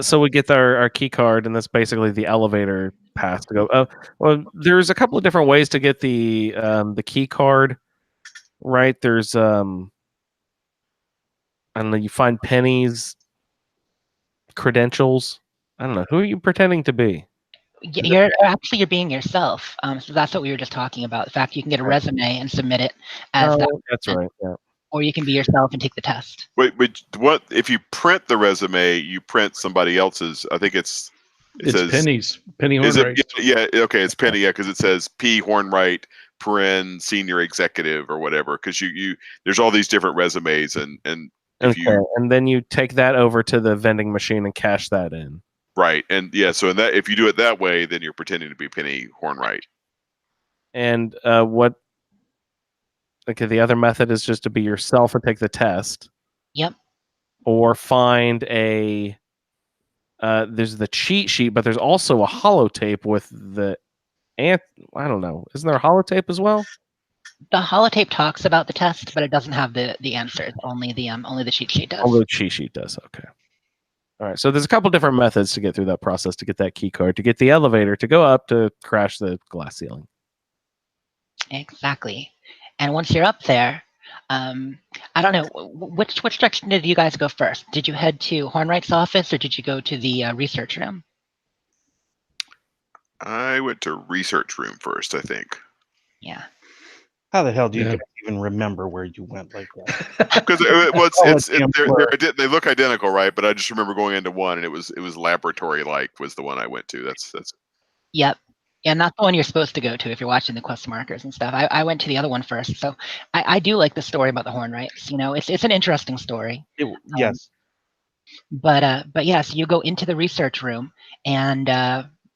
So we get our key card, and that's basically the elevator pass to go. Well, there's a couple of different ways to get the key card. Right? There's I don't know. You find Penny's credentials. I don't know. Who are you pretending to be? You're being yourself. So that's what we were just talking about. The fact you can get a resume and submit it as that. That's right. Yeah. Or you can be yourself and take the test. Wait, what if you print the resume? You print somebody else's. I think it says Penny's. Penny Hornwright. Yeah, okay, it's Penny. Yeah, because it says P Hornwright, senior executive or whatever. Because you there's all these different resumes and and then you take that over to the vending machine and cash that in. Right, and yeah, so if you do it that way, then you're pretending to be Penny Hornwright. And what? Okay, the other method is just to be yourself and take the test. Yep. or find a. There's the cheat sheet, but there's also a holotape with the. I don't know. Isn't there a holotape as well? The holotape talks about the test, but it doesn't have the answers. Only the cheat sheet does. Only the cheat sheet does. Okay. All right. So there's a couple different methods to get through that process, to get that key card, to get the elevator to go up, to crash the glass ceiling. Exactly. And once you're up there, I don't know, which direction did you guys go first? Did you head to Hornwright's office, or did you go to the research room? I went to research room first, I think. Yeah. How the hell do you guys even remember where you went like that? Because they look identical, right? But I just remember going into one, and it was laboratory like was the one I went to. That's. Yep. And that's the one you're supposed to go to if you're watching the quest markers and stuff. I went to the other one first, so I do like the story about the Hornwrights. You know, it's an interesting story. Yes. But yes, you go into the research room, and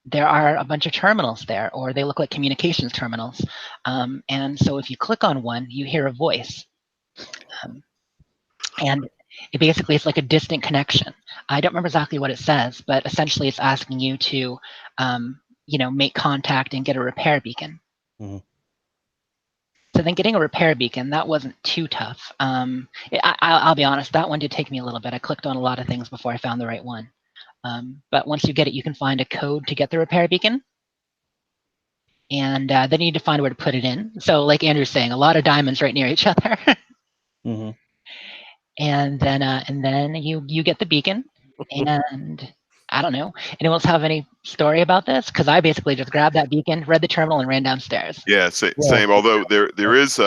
there are a bunch of terminals there, or they look like communications terminals. And so if you click on one, you hear a voice. And it's like a distant connection. I don't remember exactly what it says, but essentially it's asking you to, make contact and get a repair beacon. Mm-hmm. So then getting a repair beacon, that wasn't too tough. I'll be honest, that one did take me a little bit. I clicked on a lot of things before I found the right one. But once you get it, you can find a code to get the repair beacon. And then you need to find where to put it in. So like Andrew's saying, a lot of diamonds right near each other. Mm-hmm. And then you get the beacon. And I don't know. Anyone else have any story about this? Because I basically just grabbed that beacon, read the terminal, and ran downstairs. Yeah, same. Although there is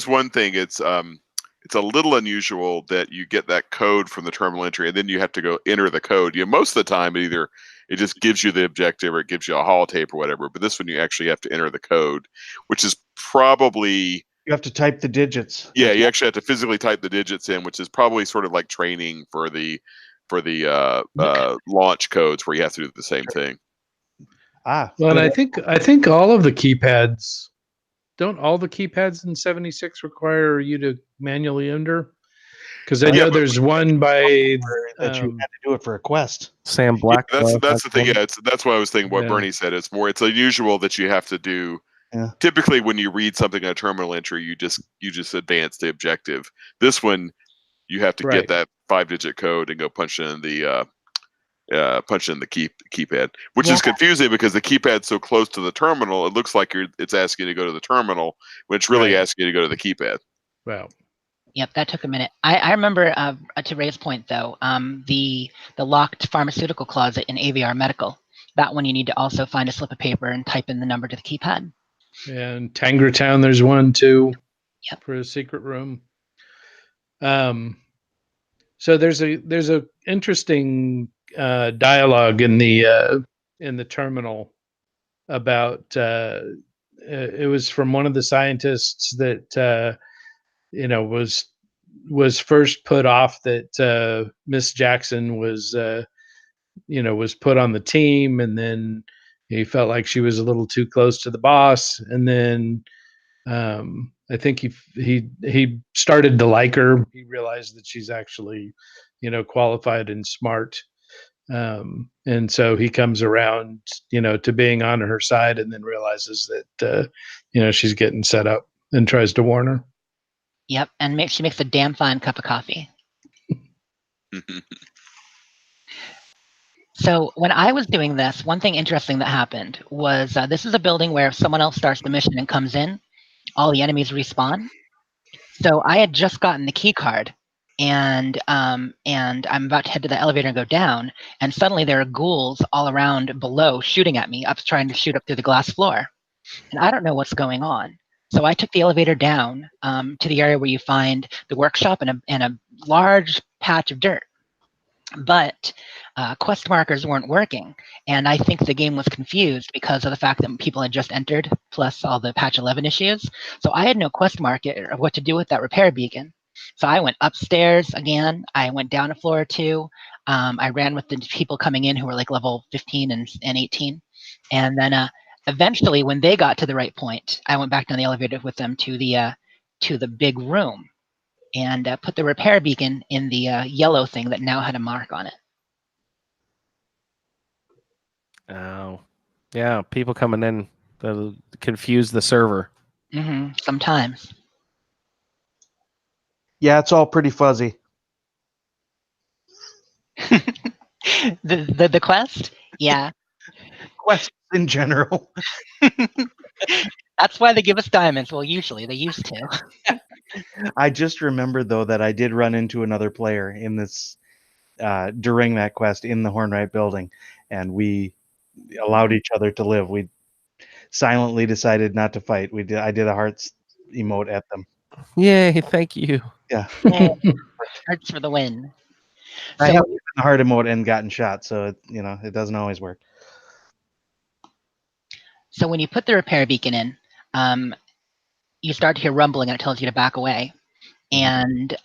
one thing. It's a little unusual that you get that code from the terminal entry, and then you have to go enter the code. Most of the time, it just gives you the objective, or it gives you a holotape or whatever. But this one, you actually have to enter the code, which is probably. You have to type the digits. Yeah, you actually have to physically type the digits in, which is probably sort of like training for the launch codes, where you have to do the same thing. Well, and I think all of the keypads, don't all the keypads in 76 require you to manually enter? Because I know there's one by that you had to do it for a quest. Sam Black. Yeah, that's the thing. Yeah, that's why I was thinking what Bernie said. It's unusual that you have to do. Yeah. Typically, when you read something in a terminal entry, you just advance the objective. This one, you have to get that 5-digit code and go punch in the keypad, which is confusing because the keypad's so close to the terminal. It looks like it's asking you to go to the terminal, when it's really asking you to go to the keypad. Wow. Yep, that took a minute. I remember, to Ray's point though, the locked pharmaceutical closet in AVR Medical. That one you need to also find a slip of paper and type in the number to the keypad. And Tangertown, there's one too. Yep. For a secret room. So there's a interesting dialogue in the terminal about it was from one of the scientists that was first put off that Miss Jackson was put on the team, and then he felt like she was a little too close to the boss, and then I think he started to like her. He realized that she's actually, qualified and smart. And so he comes around, to being on her side, and then realizes that, she's getting set up, and tries to warn her. Yep. And she makes a damn fine cup of coffee. So when I was doing this, one thing interesting that happened was this is a building where if someone else starts the mission and comes in, all the enemies respawn. So I had just gotten the key card, and I'm about to head to the elevator and go down, and suddenly there are ghouls all around below shooting at me, trying to shoot up through the glass floor. And I don't know what's going on. So I took the elevator down to the area where you find the workshop and a large patch of dirt. But quest markers weren't working, and I think the game was confused because of the fact that people had just entered, plus all the patch 11 issues. So I had no quest marker of what to do with that repair beacon. So I went upstairs again. I went down a floor or two. I ran with the people coming in who were like level 15 and 18. And then eventually, when they got to the right point, I went back down the elevator with them to the big room. and put the repair beacon in the yellow thing that now had a mark on it. Oh, yeah. People coming in to confuse the server. Sometimes. Yeah, it's all pretty fuzzy. The quest? Yeah. Quests in general. That's why they give us diamonds. Well, usually they used to. I just remember though that I did run into another player in this during that quest in the Hornwright building, and we allowed each other to live. We silently decided not to fight. I did a hearts emote at them. Yay! Thank you. Yeah. Hearts for the win. I have given the heart emote and gotten shot, so it doesn't always work. So when you put the repair beacon in, you start to hear rumbling, and it tells you to back away. And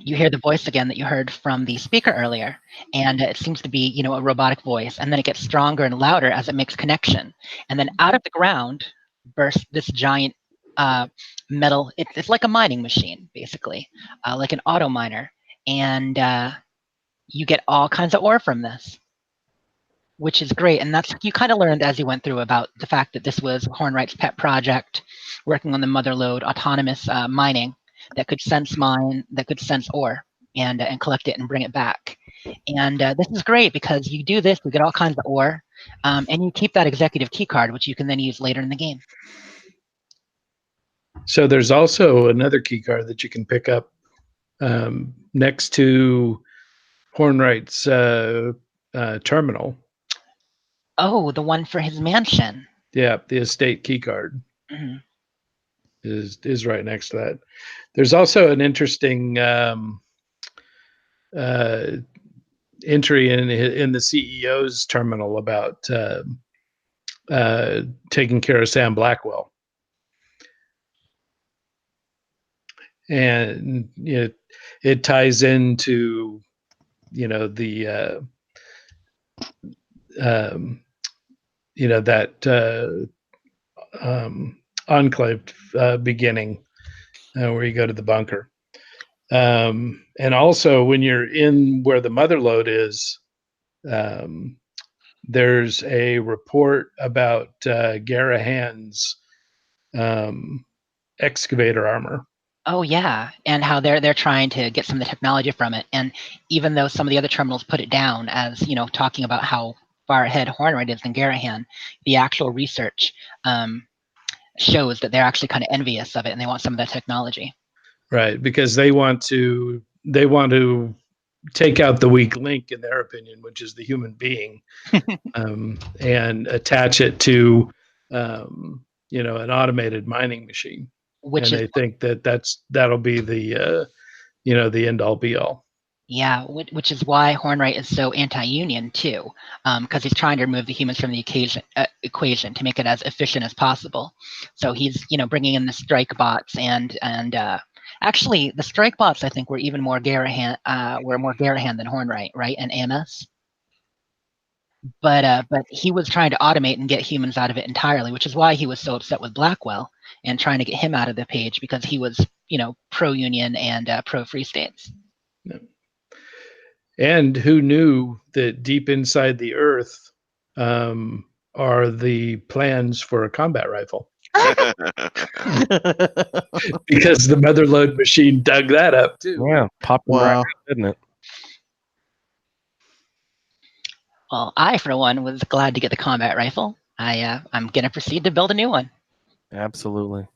you hear the voice again that you heard from the speaker earlier, and it seems to be, a robotic voice. And then it gets stronger and louder as it makes connection. And then out of the ground bursts this giant metal. It's like a mining machine, basically, like an auto miner. And you get all kinds of ore from this, which is great. And you kind of learned as you went through about the fact that this was Hornwright's pet project, working on the motherlode autonomous mining that could sense ore and collect it and bring it back. And this is great because you do this, you get all kinds of ore, and you keep that executive key card, which you can then use later in the game. So there's also another key card that you can pick up next to Hornwright's terminal. Oh, the one for his mansion. Yeah, the estate key card is right next to that. There's also an interesting entry in the CEO's terminal about taking care of Sam Blackwell. And it ties into that enclave beginning where you go to the bunker, and also when you're in where the motherlode is, there's a report about Garahan's excavator armor. Oh yeah, and how they're trying to get some of the technology from it. And even though some of the other terminals put it down as talking about how far ahead Hornwright is than Garahan, the actual research shows that they're actually kind of envious of it, and they want some of that technology. Right, because they want to take out the weak link in their opinion, which is the human being, and attach it to an automated mining machine. They think that'll be the the end all be all. Yeah, which is why Hornwright is so anti-union too, because he's trying to remove the humans from the equation to make it as efficient as possible. So he's bringing in the strike bots and actually the strike bots I think were even more Garahan than Hornwright, right? And AMS. But he was trying to automate and get humans out of it entirely, which is why he was so upset with Blackwell and trying to get him out of the page, because he was pro-union and pro-free states. Yeah. And who knew that deep inside the earth are the plans for a combat rifle? Because the motherlode machine dug that up too. Yeah, popped right, didn't it? Well, I, for one, was glad to get the combat rifle. I'm going to proceed to build a new one. Absolutely.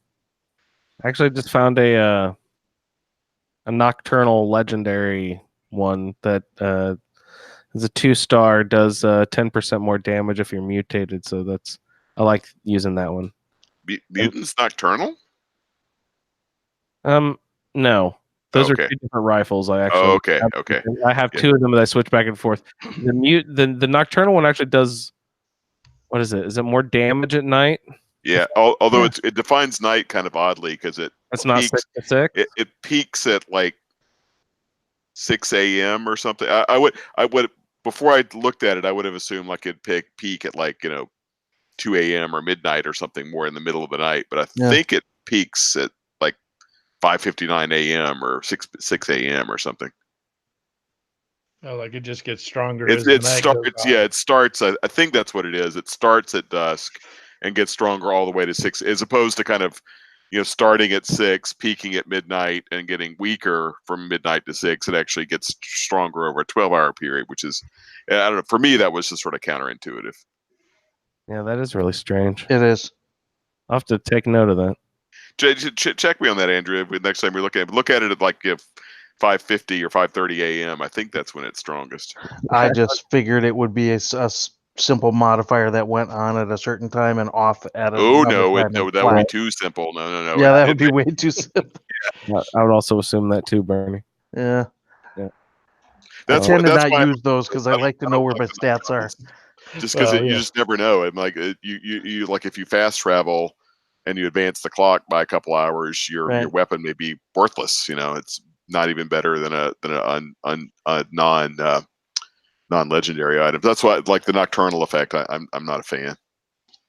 Actually, I just found a nocturnal legendary one that is a 2-star, does 10% more damage if you're mutated. So I like using that one. Mutants Nocturnal? No. Those are 2 different rifles. I actually I have 2 of them that I switch back and forth. The nocturnal one actually does, what is it? Is it more damage at night? Yeah, although it defines night kind of oddly because it's not 6 to 6. It peaks at like 6 a.m. or something. I would before I looked at it, I would have assumed like it'd peak at like 2 a.m. or midnight or something more in the middle of the night. But I think it peaks at like 5:59 a.m. or 6 a.m. or something. Oh, like it just gets stronger It as the night goes starts. on. Yeah, it starts. I think that's what it is. It starts at dusk and gets stronger all the way to 6, as opposed to kind of, starting at 6, peaking at midnight, and getting weaker from midnight to 6. It actually gets stronger over a 12-hour period, which is, I don't know. For me, that was just sort of counterintuitive. Yeah, that is really strange. It is. I'll have to take note of that. Check me on that, Andrew. Next time we look at it at like 5:50 or 5:30 a.m. I think that's when it's strongest. I just figured it would be a simple modifier that went on at a certain time and off at Oh another no, time. that would be too simple. No. Yeah, that would be way too simple. I would also assume that too, Bernie. Yeah. I That's tend to not why use those because I like to know where my stats are. Just because you just never know. I'm like, you like, if you fast travel and you advance the clock by a couple hours, your weapon may be worthless. It's not even better than a non-legendary item. That's why, like, the nocturnal effect, I'm not a fan.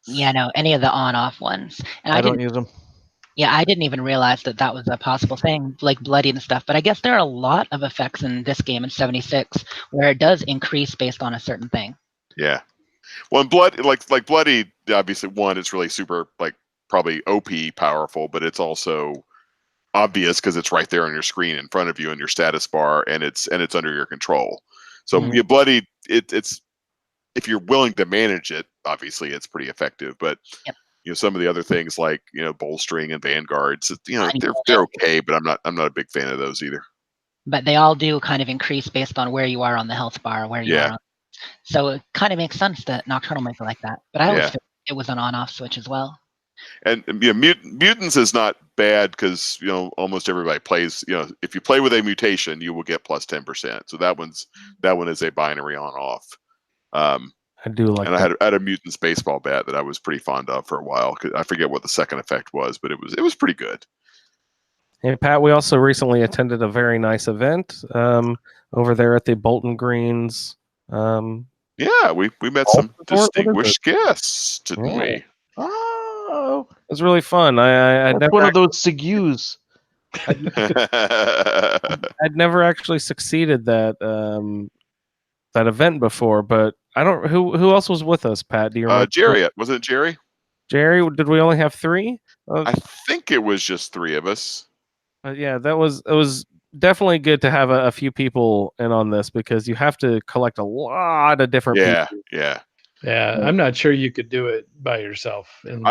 Yeah, no, any of the on-off ones. And I don't use them. Yeah, I didn't even realize that was a possible thing, like bloody and stuff. But I guess there are a lot of effects in this game in 76 where it does increase based on a certain thing. Yeah. Well, like bloody, obviously, one, it's really super, like, probably OP powerful, but it's also obvious because it's right there on your screen in front of you in your status bar, and it's under your control. So bloody, it's, if you're willing to manage it, obviously it's pretty effective. But some of the other things like bolstering and vanguards, they're okay, but I'm not a big fan of those either. But they all do kind of increase based on where you are on the health bar, where you are. So it kind of makes sense that Nocturnal might be like that. But I always feel it was an on-off switch as well. And mutants is not bad because almost everybody plays. If you play with a mutation, you will get plus 10%. So that one is a binary on-off. I do like. And I had a mutants baseball bat that I was pretty fond of for a while. I forget what the second effect was, but it was pretty good. Hey Pat, we also recently attended a very nice event over there at the Bolton Greens. Yeah, we met some distinguished guests, didn't we? Oh, it was really fun. I'd never one of those SIGUs. I'd never actually succeeded that event before, but I don't. Who else was with us, Pat? Do you remember? Jerry, wasn't it Jerry? Jerry, did we only have 3? I think it was just 3 of us. Yeah, it was definitely good to have a few people in on this because you have to collect a lot of different people. Yeah. I'm not sure you could do it by yourself, and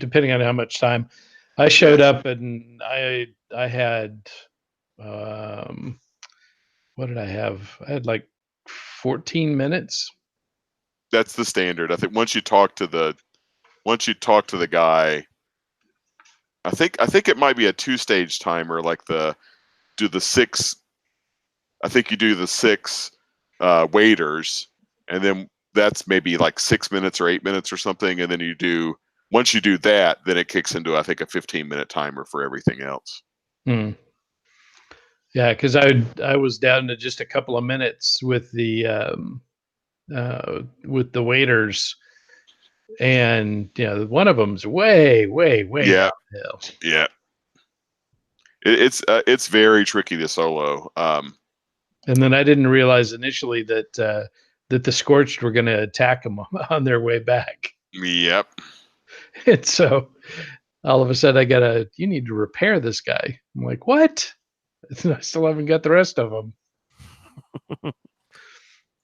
depending on how much time. I showed up and I had what did I have? I had like 14 minutes. That's the standard. I think once you talk to the guy, I think it might be a 2-stage timer, like I think you do the 6 waiters, and then that's maybe like 6 minutes or 8 minutes or something, and then once you do that, then it kicks into, I think, a 15-minute timer for everything else. Yeah, because I was down to just a couple of minutes with the waiters, and one of them's way downhill. Yeah, it's very tricky to solo. And then I didn't realize initially that the Scorched were going to attack them on their way back. Yep. And so all of a sudden you need to repair this guy. I'm like, what? I still haven't got the rest of them.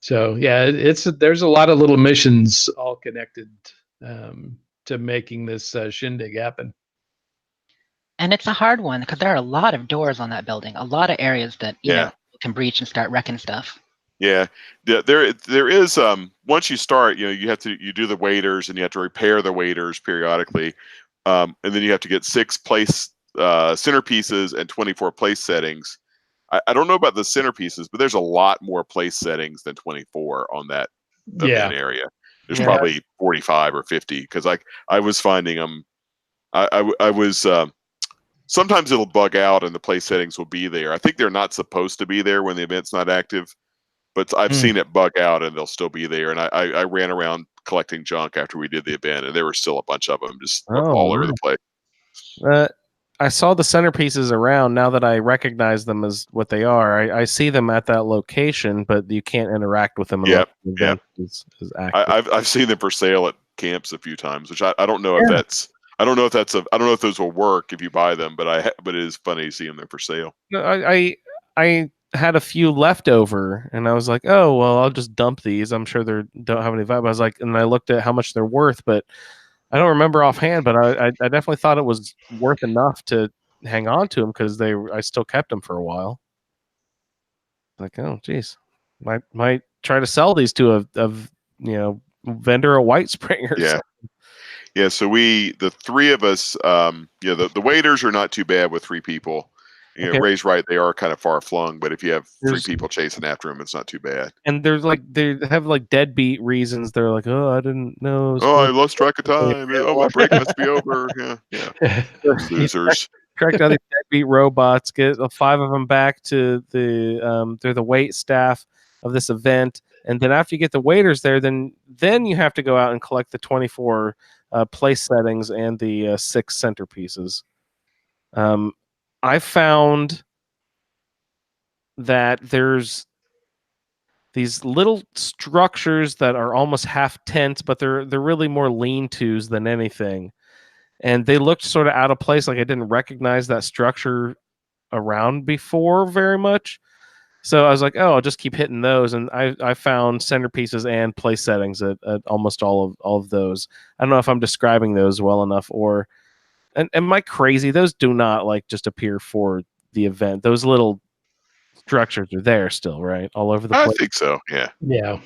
So yeah, there's a lot of little missions all connected to making this shindig happen. And it's a hard one because there are a lot of doors on that building, a lot of areas that you can breach and start wrecking stuff. Yeah, there is. Once you start, you do the waiters and you have to repair the waiters periodically, and then you have to get 6 place centerpieces and 24 place settings. I don't know about the centerpieces, but there's a lot more place settings than 24 on that event area. There's probably 45 or 50 because I was finding them. I was sometimes it'll bug out and the place settings will be there. I think they're not supposed to be there when the event's not active, but I've seen it bug out and they'll still be there. And I ran around collecting junk after we did the event, and there were still a bunch of them just all over the place. I saw the centerpieces around. Now that I recognize them as what they are, I see them at that location, but you can't interact with them unless the event is active. I've seen them for sale at camps a few times, which I don't know if that's I don't know if those will work if you buy them, but it is funny seeing them for sale. No, I had a few left over, and I was like, oh well, I'll just dump these. I'm sure they don't have any value. I was like, and I looked at how much they're worth, but I don't remember offhand. But I definitely thought it was worth enough to hang on to them because I still kept them for a while. Like, oh geez, might try to sell these to a vendor of White Spring or something. Yeah, so the three of us, the waiters are not too bad with three people. Ray's right; they are kind of far flung, but if you have three people chasing after them, it's not too bad. And they have like deadbeat reasons. They're like, oh, I didn't know. I lost track of time. Oh, my break must be over. Yeah. Losers. Track down these deadbeat robots. Get 5 of them back to they're the wait staff of this event. And then after you get the waiters there, then you have to go out and collect the 24 place settings and the 6 centerpieces. I found that there's these little structures that are almost half tents, but they're really more lean-tos than anything. And they looked sort of out of place, like I didn't recognize that structure around before very much. So I was like, oh, I'll just keep hitting those. And I found centerpieces and place settings at almost all of those. I don't know if I'm describing those well enough, or am I crazy? Those do not like just appear for the event. Those little structures are there still, right? All over the place. I think so. Yeah. Yeah.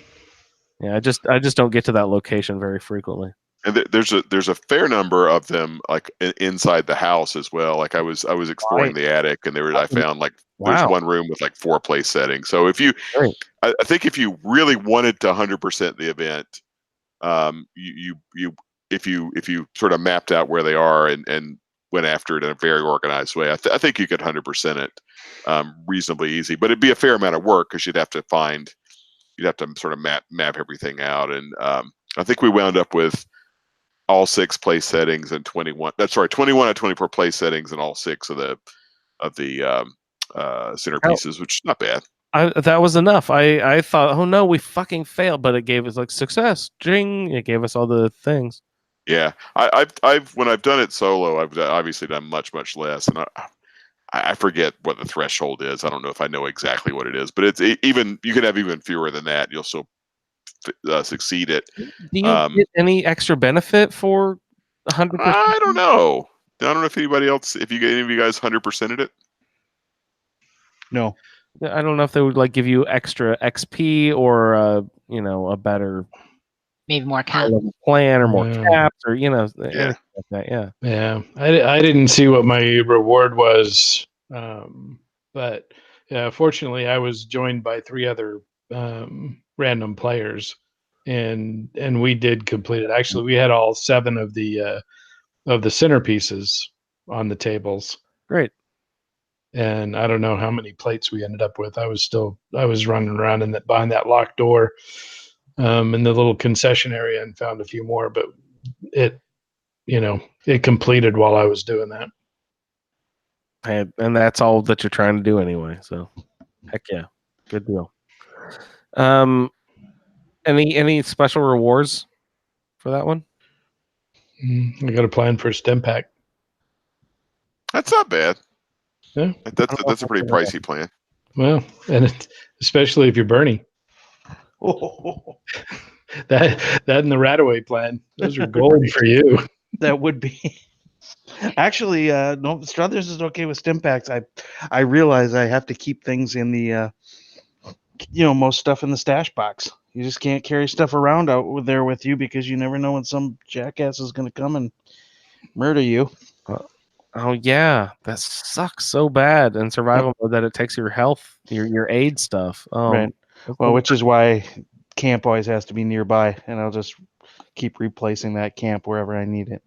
Yeah. I just don't get to that location very frequently. And there's a fair number of them like inside the house as well. Like I was exploring the attic, and I found like there's one room with like 4 place settings. So if you, I think if you really wanted to 100% the event, if you sort of mapped out where they are and went after it in a very organized way, I think you could 100% it reasonably easy. But it'd be a fair amount of work because you'd have to sort of map everything out. And I think we wound up with all 6 place settings and 21 out of 24 place settings and all 6 of the centerpieces, which is not bad. That was enough. I thought, oh no, we fucking failed, but it gave us like success. Ding! It gave us all the things. Yeah, I've when I've done it solo, I've obviously done much less, and I forget what the threshold is. I don't know if I know exactly what it is, but it's even you can have even fewer than that. You'll still succeed it. Do you get any extra benefit for 100%? I don't know. I don't know if any of you guys 100%ed it. No. I don't know if they would like give you extra XP or a better, maybe more cap plan or more caps or anything like that. Yeah. I didn't see what my reward was, but fortunately I was joined by 3 other random players, and we did complete it. Actually, we had all 7 of the centerpieces on the tables. Great. And I don't know how many plates we ended up with. I was running around behind that locked door in the little concession area and found a few more, but it completed while I was doing that. And that's all that you're trying to do anyway. So heck yeah. Good deal. Any special rewards for that one? I got a plan for a stem pack. That's not bad. Yeah, that's a pretty pricey plan. Well, and especially if you're Bernie. That and the Radaway plan, those are gold for you. That would be. Actually, no, Struthers is okay with stim packs. I realize I have to keep things in the, most stuff in the stash box. You just can't carry stuff around out there with you because you never know when some jackass is going to come and murder you. Oh yeah, that sucks so bad in survival mode that it takes your health, your aid stuff. Right. Well, which is why camp always has to be nearby, and I'll just keep replacing that camp wherever I need it.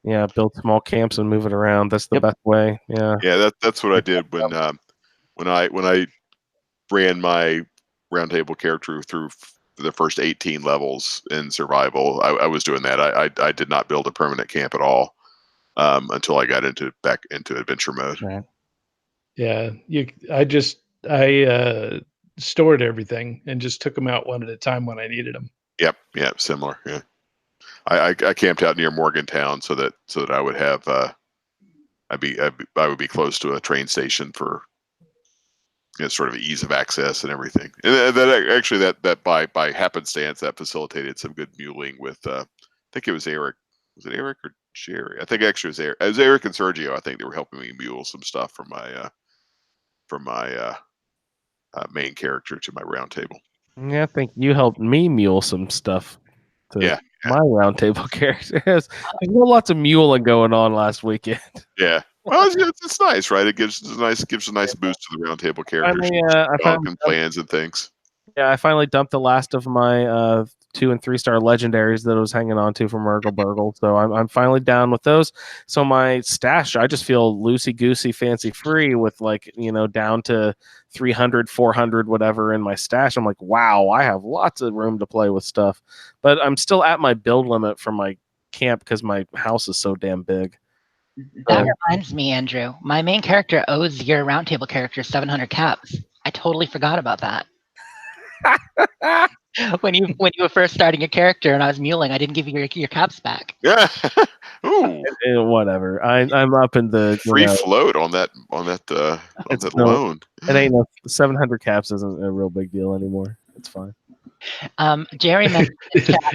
Yeah, build small camps and move it around. That's the best way. Yeah. Yeah, that's what I did when I ran my Roundtable character through the first 18 levels in survival. I was doing that. I did not build a permanent camp at all. until I got back into adventure mode. Right. Yeah, I stored everything and just took them out one at a time when I needed them. Yep, similar. Yeah, I camped out near Morgantown so that I would have I would be close to a train station for sort of ease of access and everything. And that actually that by happenstance that facilitated some good muling with I think it was Eric. Was it Eric or Jerry? I think actually it was Eric. It was Eric and Sergio. I think they were helping me mule some stuff from my main character to my round table. Yeah, I think you helped me mule some stuff to my round table characters. There's lots of muling going on last weekend. Yeah. Well, it's nice, right? It gives a nice boost to the round table characters, and plans and things. Yeah, I finally dumped the last of my 2 and 3 star legendaries that I was hanging on to from Urgle Burgle. So I'm finally down with those. So my stash, I just feel loosey goosey, fancy free with down to 300, 400, whatever in my stash. I'm like, wow, I have lots of room to play with stuff. But I'm still at my build limit for my camp because my house is so damn big. That reminds me, Andrew. My main character owes your roundtable character 700 caps. I totally forgot about that. when you were first starting your character and I was muling, I didn't give you your caps back. Yeah. Ooh. Whatever. I'm up in the free float on that loan. It ain't 700 caps isn't a real big deal anymore. It's fine. Jerry mentioned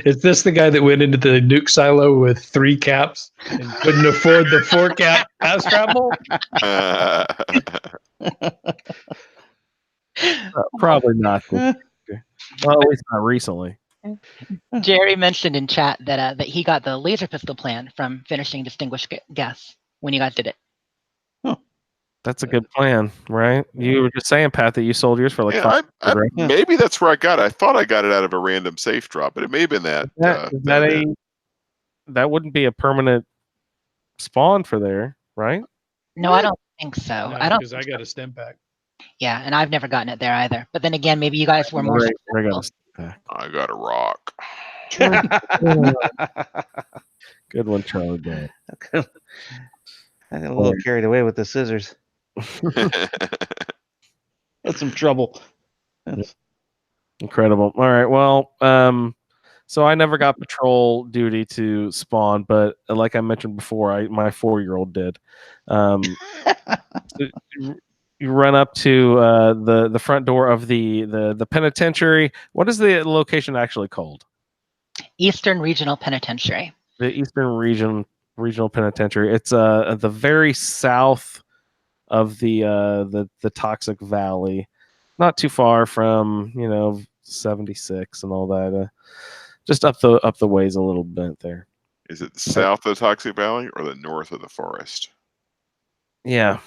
is this the guy that went into the nuke silo with 3 caps and couldn't afford the 4 cap fast travel? Probably not. Well, at least not recently. Jerry mentioned in chat that he got the laser pistol plan from finishing Distinguished Guess when you guys did it. That's a good plan, right? You were just saying, Pat, that you sold yours for like 500, right? Maybe that's where I got it. I thought I got it out of a random safe drop, but it may have been that. That wouldn't be a permanent spawn for there, right? No, I don't think so. No, I don't because I got a stem pack. Yeah, and I've never gotten it there either. But then again, maybe you guys were more. I got a rock. Good one, Charlie Day. I got a little carried away with the scissors. That's some trouble. Incredible. All right. Well, so I never got patrol duty to spawn, but like I mentioned before, my 4-year-old did. You run up to the front door of the penitentiary. What is the location actually called? Eastern Regional Penitentiary. The Eastern Regional Penitentiary. It's the very south of the Toxic Valley, not too far from 76 and all that. Just up the ways a little bit there. Is it south of the Toxic Valley or the north of the forest? Yeah,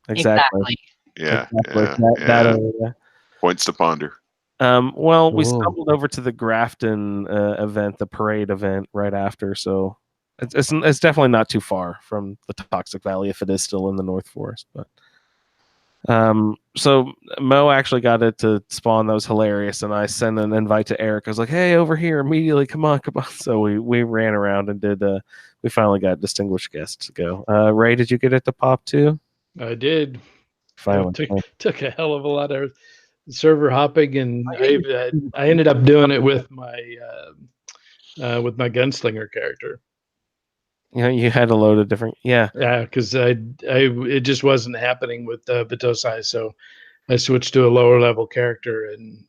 exactly. Yeah, exactly. That area. Points to ponder. Well, we stumbled over to the Grafton event, the parade event, right after, so it's definitely not too far from the Toxic Valley if it is still in the North Forest. But so Mo actually got it to spawn. That was hilarious, and I sent an invite to Eric. I was like, "Hey, over here immediately! Come on!" So we ran around and did. We finally got Distinguished Guests to go. Ray, did you get it to pop too? I did. Finally, took a hell of a lot of server hopping, and I ended up doing it with my gunslinger character. You had a load of different, yeah, because it just wasn't happening with Vitosai, so I switched to a lower level character and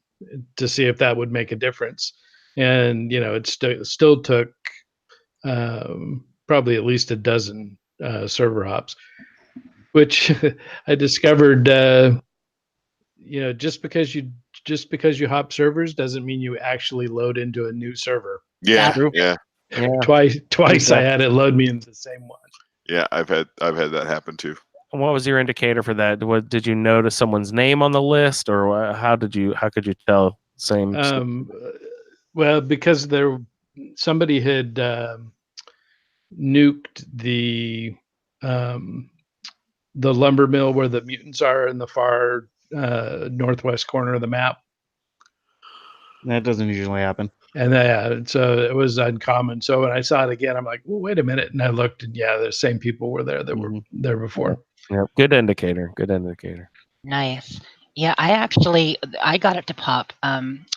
to see if that would make a difference, and it still took probably at least a dozen server hops, which I discovered. Just because you hop servers doesn't mean you actually load into a new server. Yeah. Twice exactly. I had it load me into the same one. Yeah, I've had that happen too. What was your indicator for that? Did you notice someone's name on the list, or how could you tell? Well, because somebody had nuked the lumber mill where the mutants are in the far northwest corner of the map. That doesn't usually happen. And so it was uncommon. So when I saw it again, I'm like, well, wait a minute. And I looked, and the same people were there that were there before. Yeah, good indicator. Good indicator. Nice. Yeah, I got it to pop.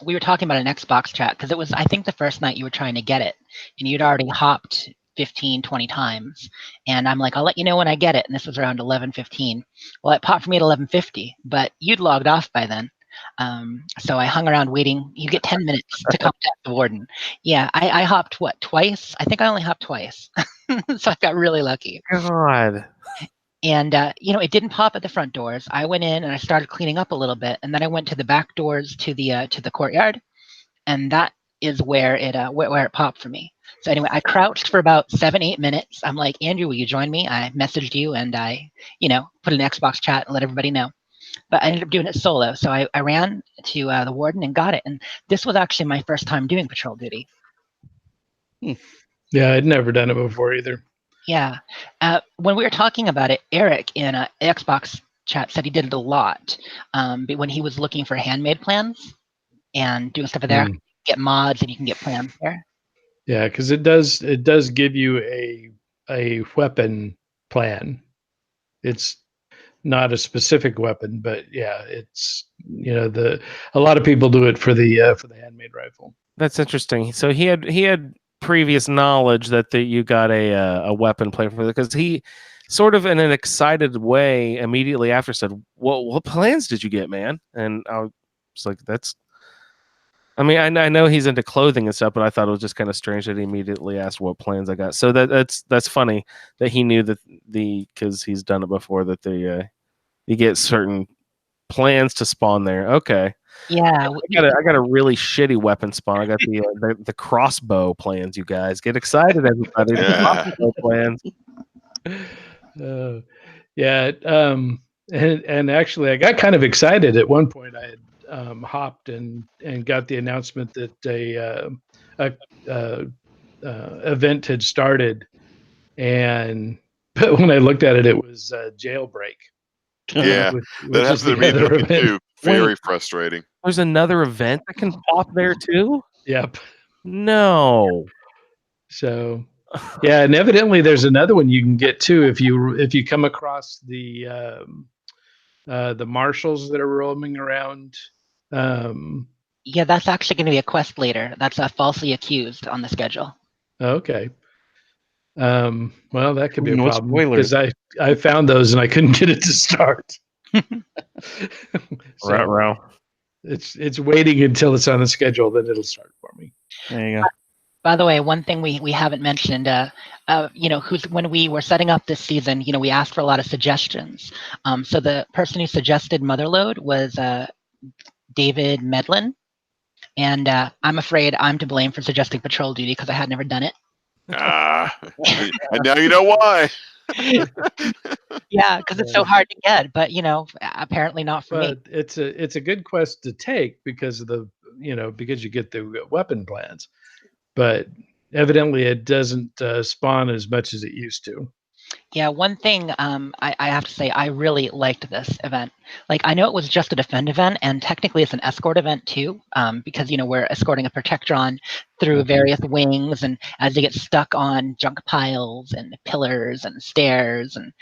We were talking about an Xbox chat because it was, I think, the first night you were trying to get it, and you'd already hopped 15, 20 times. And I'm like, I'll let you know when I get it. And this was around 11:15. Well, it popped for me at 11:50, but you'd logged off by then. So I hung around waiting. You get 10 minutes to contact the warden. Yeah, I hopped twice? I think I only hopped twice. So I got really lucky. God. And it didn't pop at the front doors. I went in and I started cleaning up a little bit, and then I went to the back doors to the courtyard, and that is where it popped for me. So anyway, I crouched for about 7-8 minutes. I'm like, Andrew, will you join me? I messaged you, and I put an Xbox chat and let everybody know. But I ended up doing it solo. So I ran to the warden and got it. And this was actually my first time doing patrol duty. Yeah, I'd never done it before either. Yeah. When we were talking about it, Eric in Xbox chat said he did it a lot but when he was looking for handmade plans and doing stuff there. Get mods and you can get plans there. Yeah, because it does give you a weapon plan. It's not a specific weapon, but yeah, it's a lot of people do it for the handmade rifle. That's interesting. So he had previous knowledge that you got a weapon plan for it, because he sort of in an excited way immediately after said, what plans did you get, man? And I was like, I know he's into clothing and stuff, but I thought it was just kind of strange that he immediately asked what plans I got. So that's funny that he knew that because he's done it before, that you get certain plans to spawn there. Okay. Yeah, I got a really shitty weapon spawn. I got the crossbow plans. You guys get excited, everybody! Yeah. The Yeah. crossbow plans. And actually, I got kind of excited at one point. I had hopped and got the announcement that a event had started, but when I looked at it, it was Jailbreak. Yeah, that happened to me too. Very frustrating. There's another event that can pop there too? Yep. No. So, yeah, and evidently there's another one you can get too if you come across the marshals that are roaming around. Yeah, that's actually going to be a quest later. That's falsely accused on the schedule. Okay. Well, that could be a problem spoilers. because I found those and I couldn't get it to start. So, it's waiting until it's on the schedule, then it'll start for me. There you go. By the way, one thing we haven't mentioned, when we were setting up this season, we asked for a lot of suggestions. So the person who suggested Motherload was David Medlin, and I'm afraid I'm to blame for suggesting patrol duty because I had never done it. And now you know why. Yeah, because it's so hard to get, but apparently not for me. It's a good quest to take because of because you get the weapon plans, but evidently it doesn't spawn as much as it used to. Yeah, one thing I have to say, I really liked this event. Like, I know it was just a defend event, and technically it's an escort event too, because we're escorting a Protectron through various wings, and as they get stuck on junk piles and pillars and stairs, and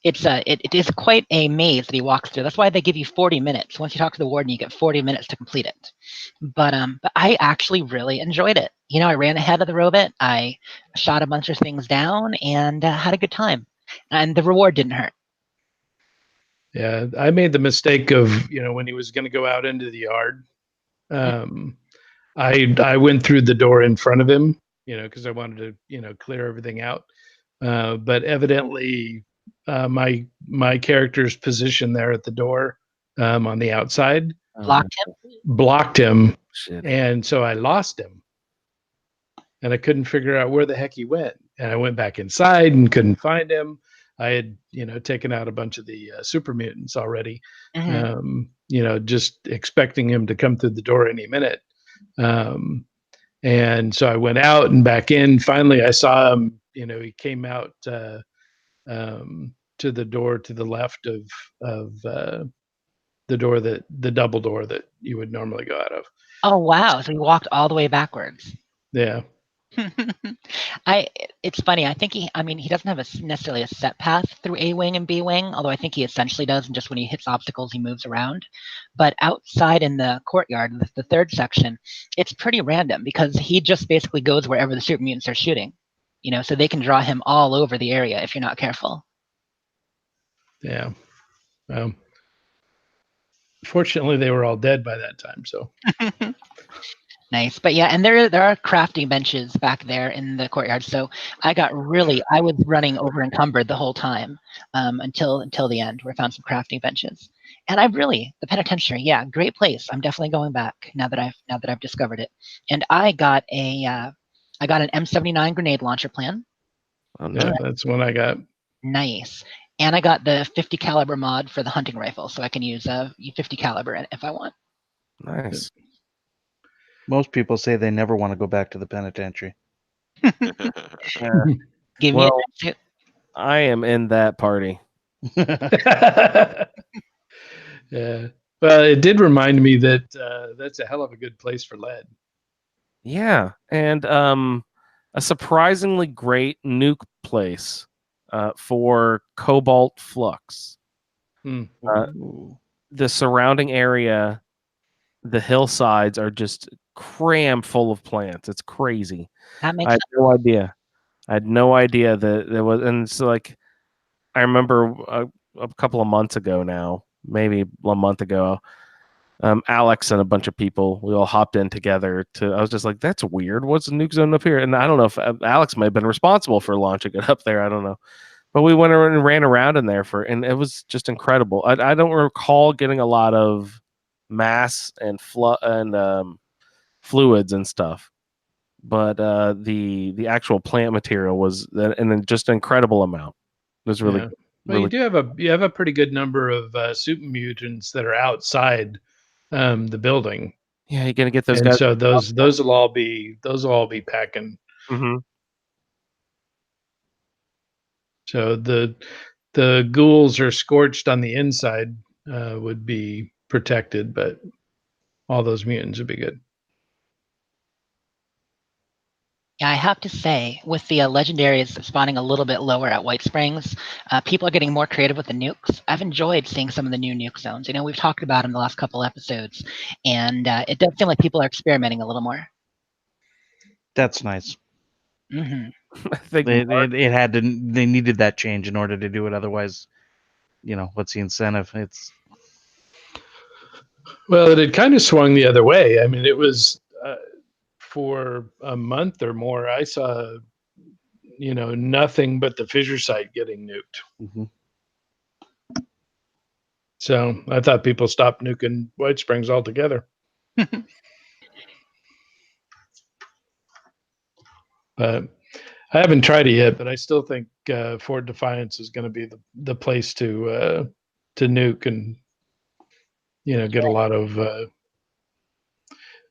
it is quite a maze that he walks through. That's why they give you 40 minutes. Once you talk to the warden, you get 40 minutes to complete it. But I actually really enjoyed it. I ran ahead of the robot. I shot a bunch of things down and had a good time. And the reward didn't hurt. Yeah, I made the mistake of when he was going to go out into the yard. I went through the door in front of him, because I wanted to clear everything out. But evidently, my character's position there at the door on the outside blocked him. Shit. And so I lost him, and I couldn't figure out where the heck he went. And I went back inside and couldn't find him. I had taken out a bunch of the super mutants already, just expecting him to come through the door any minute. And so I went out and back in. Finally, I saw him. He came out to the door to the left of the door the double door that you would normally go out of. Oh wow! So he walked all the way backwards. Yeah. It's funny. I think he doesn't have necessarily a set path through A wing and B wing, although I think he essentially does. And just when he hits obstacles, he moves around. But outside in the courtyard, the third section, it's pretty random because he just basically goes wherever the super mutants are shooting. So they can draw him all over the area if you're not careful. Yeah. Fortunately, they were all dead by that time. So. Nice. But yeah, and there are crafting benches back there in the courtyard. So I was running over encumbered the whole time until the end where I found some crafting benches. And the penitentiary, yeah, great place. I'm definitely going back now that I've discovered it. And I got an M79 grenade launcher plan. Oh, no. Yeah, that's one I got. Nice. And I got the 50 caliber mod for the hunting rifle, so I can use a 50 caliber if I want. Nice. Most people say they never want to go back to the penitentiary. Give me a I am in that party. Yeah. Well, it did remind me that that's a hell of a good place for lead. Yeah, and a surprisingly great nuke place for cobalt flux. The surrounding area, the hillsides are just crammed full of plants. It's crazy. That makes I had no idea. I had no idea that there was, and so like, I remember a couple of months ago now, maybe a month ago, Alex and a bunch of people, we all hopped in together I was just like, that's weird. What's the nuke zone up here? And I don't know if Alex may have been responsible for launching it up there. I don't know. But we went around and ran around in there and it was just incredible. I don't recall getting a lot of mass and fluids and stuff, but the actual plant material was just an incredible amount. It was really. Yeah. Well, you have a pretty good number of super mutants that are outside the building. Yeah, you're gonna get those and guys. So those will all be packing. Mm-hmm. So the ghouls are scorched on the inside would be protected, but all those mutants would be good. Yeah, I have to say, with the legendaries spawning a little bit lower at White Springs, people are getting more creative with the nukes. I've enjoyed seeing some of the new nuke zones. We've talked about them the last couple episodes, and it does seem like people are experimenting a little more. That's nice. Mm-hmm. I think they needed that change in order to do it. Otherwise, what's the incentive? Well, it had kind of swung the other way. I mean, it was for a month or more, I saw, nothing but the fissure site getting nuked. Mm-hmm. So I thought people stopped nuking White Springs altogether. But I haven't tried it yet, but I still think Fort Defiance is going to be the place to nuke and get a lot of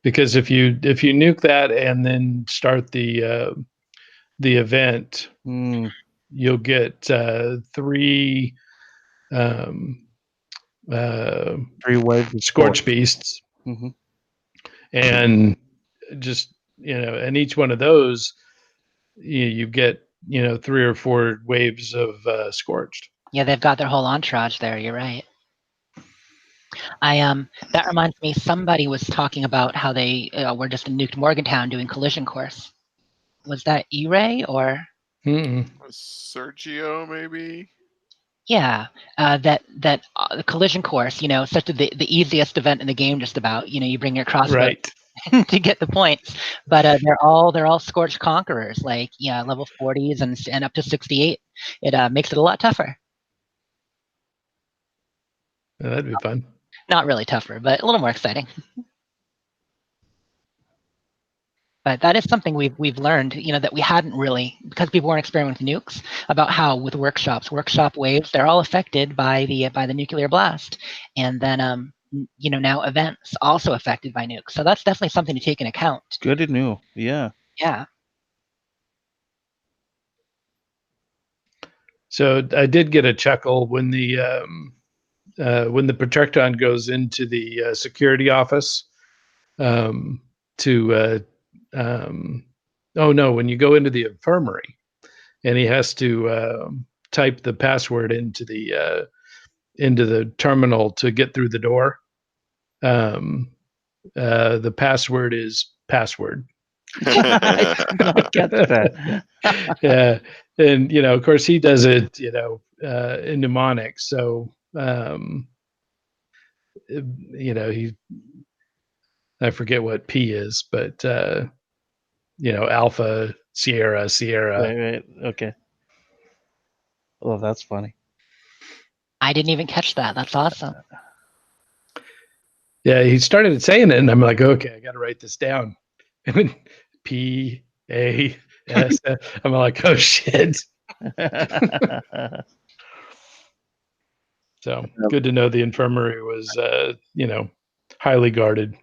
because if you nuke that and then start the event, you'll get three waves of scorch beasts, and just and each one of those you get 3 or 4 waves of scorched. Yeah, they've got their whole entourage there. You're right. That reminds me. Somebody was talking about how they were just in nuked Morgantown doing collision course. Was that E-Ray or Sergio maybe? Yeah, that the collision course, such the easiest event in the game, just about. You bring your crossbow right to get the points, but they're all scorched conquerors, like level 40s and up to 68. It makes it a lot tougher. Yeah, that'd be fun. Not really tougher, but a little more exciting. But that is something we've learned, that we hadn't really, because people weren't experimenting with nukes, about how with workshop waves, they're all affected by the nuclear blast, and then now events also affected by nukes. So that's definitely something to take into account. Good and new, yeah. Yeah. So I did get a chuckle when the Protecton goes into the security office Oh no, when you go into the infirmary, and he has to type the password into the terminal to get through the door. The password is password. I did not get that. Yeah, and of course, he does it, in mnemonics. So, he, I forget what P is, but Alpha, Sierra, Sierra. Right. Okay. Oh, that's funny. I didn't even catch that. That's awesome. Yeah, he started saying it, and I'm like, okay, I got to write this down. P A S. I'm like, oh shit. So good to know the infirmary was, highly guarded.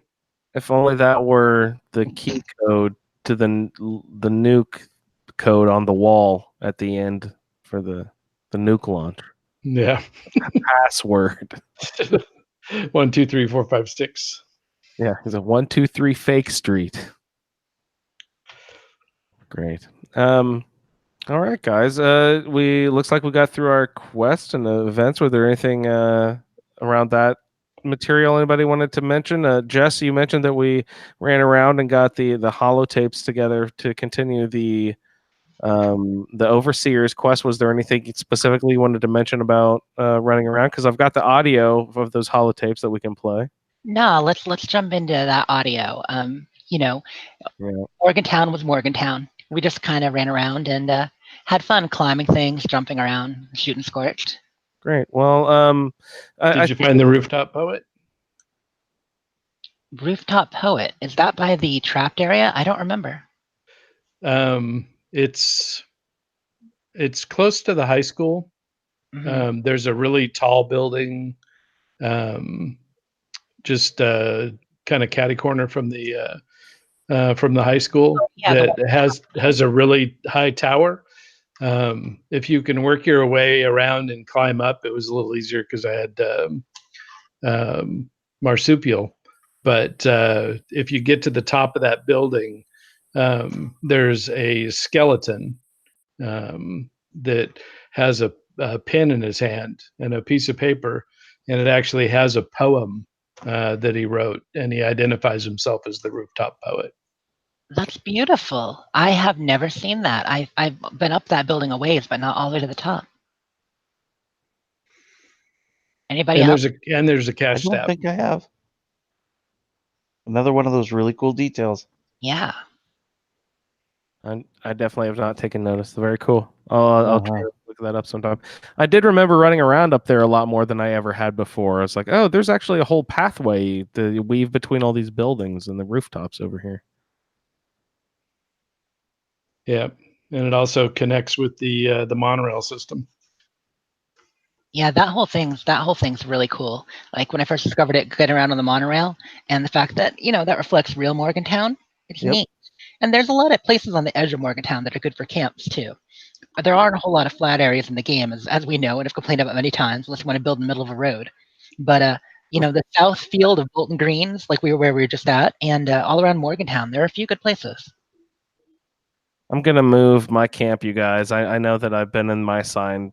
If only that were the key code to the nuke code on the wall at the end for the nuke launch. Yeah. Password. 1, 2, 3, 4, 5, 6. Yeah, it's a 1, 2, 3 fake street. Great. All right, guys. We looks like we got through our quest and the events. Were there anything around that material anybody wanted to mention? Jess, you mentioned that we ran around and got the holotapes together to continue the Overseer's quest. Was there anything specifically you wanted to mention about running around? Because I've got the audio of those holotapes that we can play. No, let's jump into that audio. Morgantown was Morgantown. We just kind of ran around and had fun climbing things, jumping around, shooting scorched. Great. Well, did you find the rooftop poet? Rooftop poet, is that by the trapped area? I don't remember. It's close to the high school. Mm-hmm. There's a really tall building, just kind of catty corner from the high school that has a really high tower. If you can work your way around and climb up, it was a little easier because I had marsupial. But if you get to the top of that building, there's a skeleton that has a pen in his hand and a piece of paper, and it actually has a poem that he wrote, and he identifies himself as the rooftop poet. That's beautiful. I have never seen that. I've been up that building a ways, but not all the way to the top. Anybody else? There's a cash stab. I don't think I have. Another one of those really cool details. Yeah. I definitely have not taken notice. Very cool. I'll try to look that up sometime. I did remember running around up there a lot more than I ever had before. I was like, oh, there's actually a whole pathway to weave between all these buildings and the rooftops over here. Yeah, and it also connects with the monorail system. Yeah, that whole thing's really cool. Like when I first discovered it, getting around on the monorail, and the fact that that reflects real Morgantown, it's neat. And there's a lot of places on the edge of Morgantown that are good for camps too. But there aren't a whole lot of flat areas in the game, as we know and have complained about many times, unless you want to build in the middle of a road. But the south field of Bolton Greens, like where we were just at, and all around Morgantown, there are a few good places. I'm gonna move my camp, you guys. I know that I've been in my assigned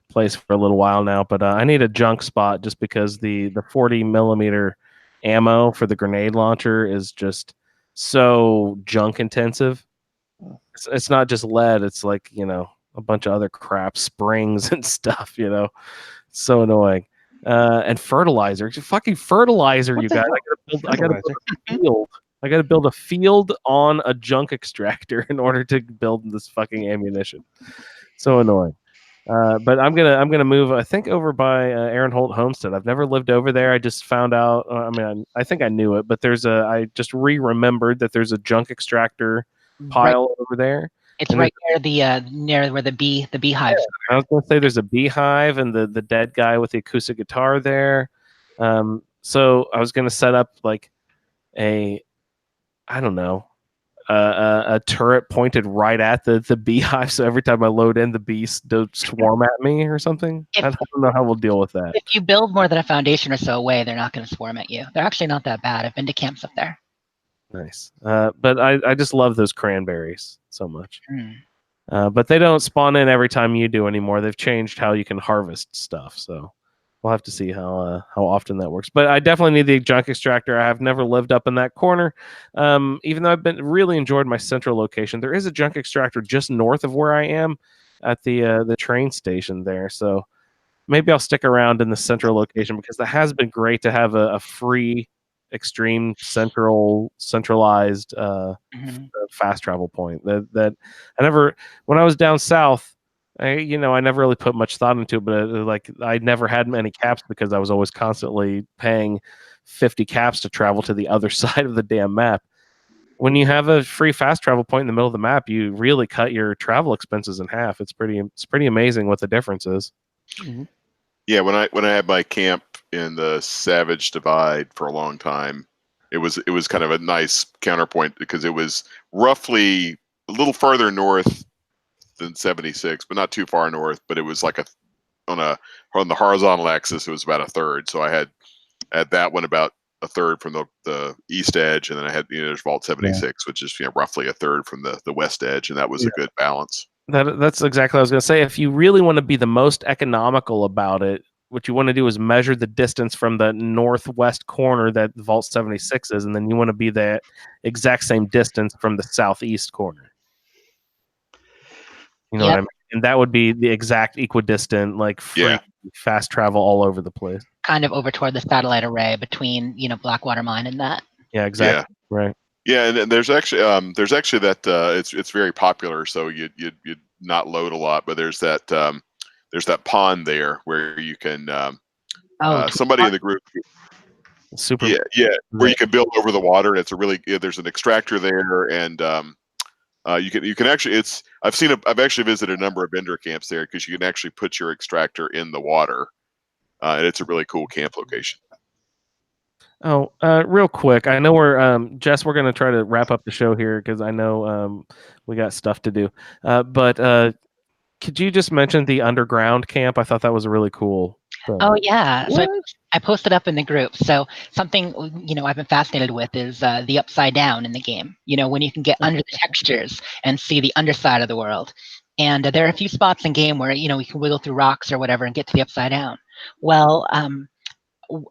place for a little while now, but I need a junk spot just because the 40 millimeter ammo for the grenade launcher is just so junk intensive. It's not just lead, it's like a bunch of other crap, springs and stuff. It's so annoying. And fertilizer, fucking fertilizer. You guys, I gotta build a field. I gotta build a field on a junk extractor in order to build this fucking ammunition. So annoying. But I'm gonna move. I think over by Aaron Holt Homestead. I've never lived over there. I just found out. I think I knew it, but I just remembered that there's a junk extractor pile over there. It's right near where the beehive. Yeah, I was gonna say there's a beehive and the dead guy with the acoustic guitar there. So I was gonna set up like a turret pointed right at the beehive, so every time I load in, the bees don't swarm at me or something. I don't know how we'll deal with that. If you build more than a foundation or so away, they're not going to swarm at you. They're actually not that bad. I've been to camps up there. Nice. But I just love those cranberries so much. Mm. But they don't spawn in every time you do anymore. They've changed how you can harvest stuff, so we'll have to see how often that works. But I definitely need the junk extractor. I have never lived up in that corner, even though I've been really enjoyed my central location. There is a junk extractor just north of where I am at the train station there, so maybe I'll stick around in the central location because that has been great to have a free, extreme centralized fast travel point. That I never, when I was down south, I never really put much thought into it, but like I never had many caps because I was always constantly paying 50 caps to travel to the other side of the damn map. When you have a free fast travel point in the middle of the map, you really cut your travel expenses in half. It's pretty amazing what the difference is. Mm-hmm. Yeah, when I had my camp in the Savage Divide for a long time, it was kind of a nice counterpoint because it was roughly a little farther north than 76, but not too far north. But it was like on the horizontal axis, it was about a third. So I had that one about a third from the east edge, and then I had there's Vault 76, which is roughly a third from the west edge, and that was a good balance. That's exactly what I was going to say. If you really want to be the most economical about it, what you want to do is measure the distance from the northwest corner that Vault 76 is, and then you want to be the exact same distance from the southeast corner. You know what I mean? And that would be the exact equidistant, like free fast travel all over the place. Kind of over toward the satellite array between, Blackwater Mine and that. Yeah, exactly. Yeah. Right. Yeah, and there's actually that it's very popular. So you'd not load a lot, but there's that pond there where you can somebody in the group. Super. Yeah, where you can build over the water, and it's there's an extractor there, and you can actually I've actually visited a number of vendor camps there because you can actually put your extractor in the water, and it's a really cool camp location. Oh, real quick, I know Jess, we're going to try to wrap up the show here because I know we got stuff to do. But could you just mention the underground camp? I thought that was a really cool thing. Oh, yeah. So I posted up in the group. So something, I've been fascinated with is the upside down in the game. When you can get under the textures and see the underside of the world. And there are a few spots in game where, you can wiggle through rocks or whatever and get to the upside down. Well,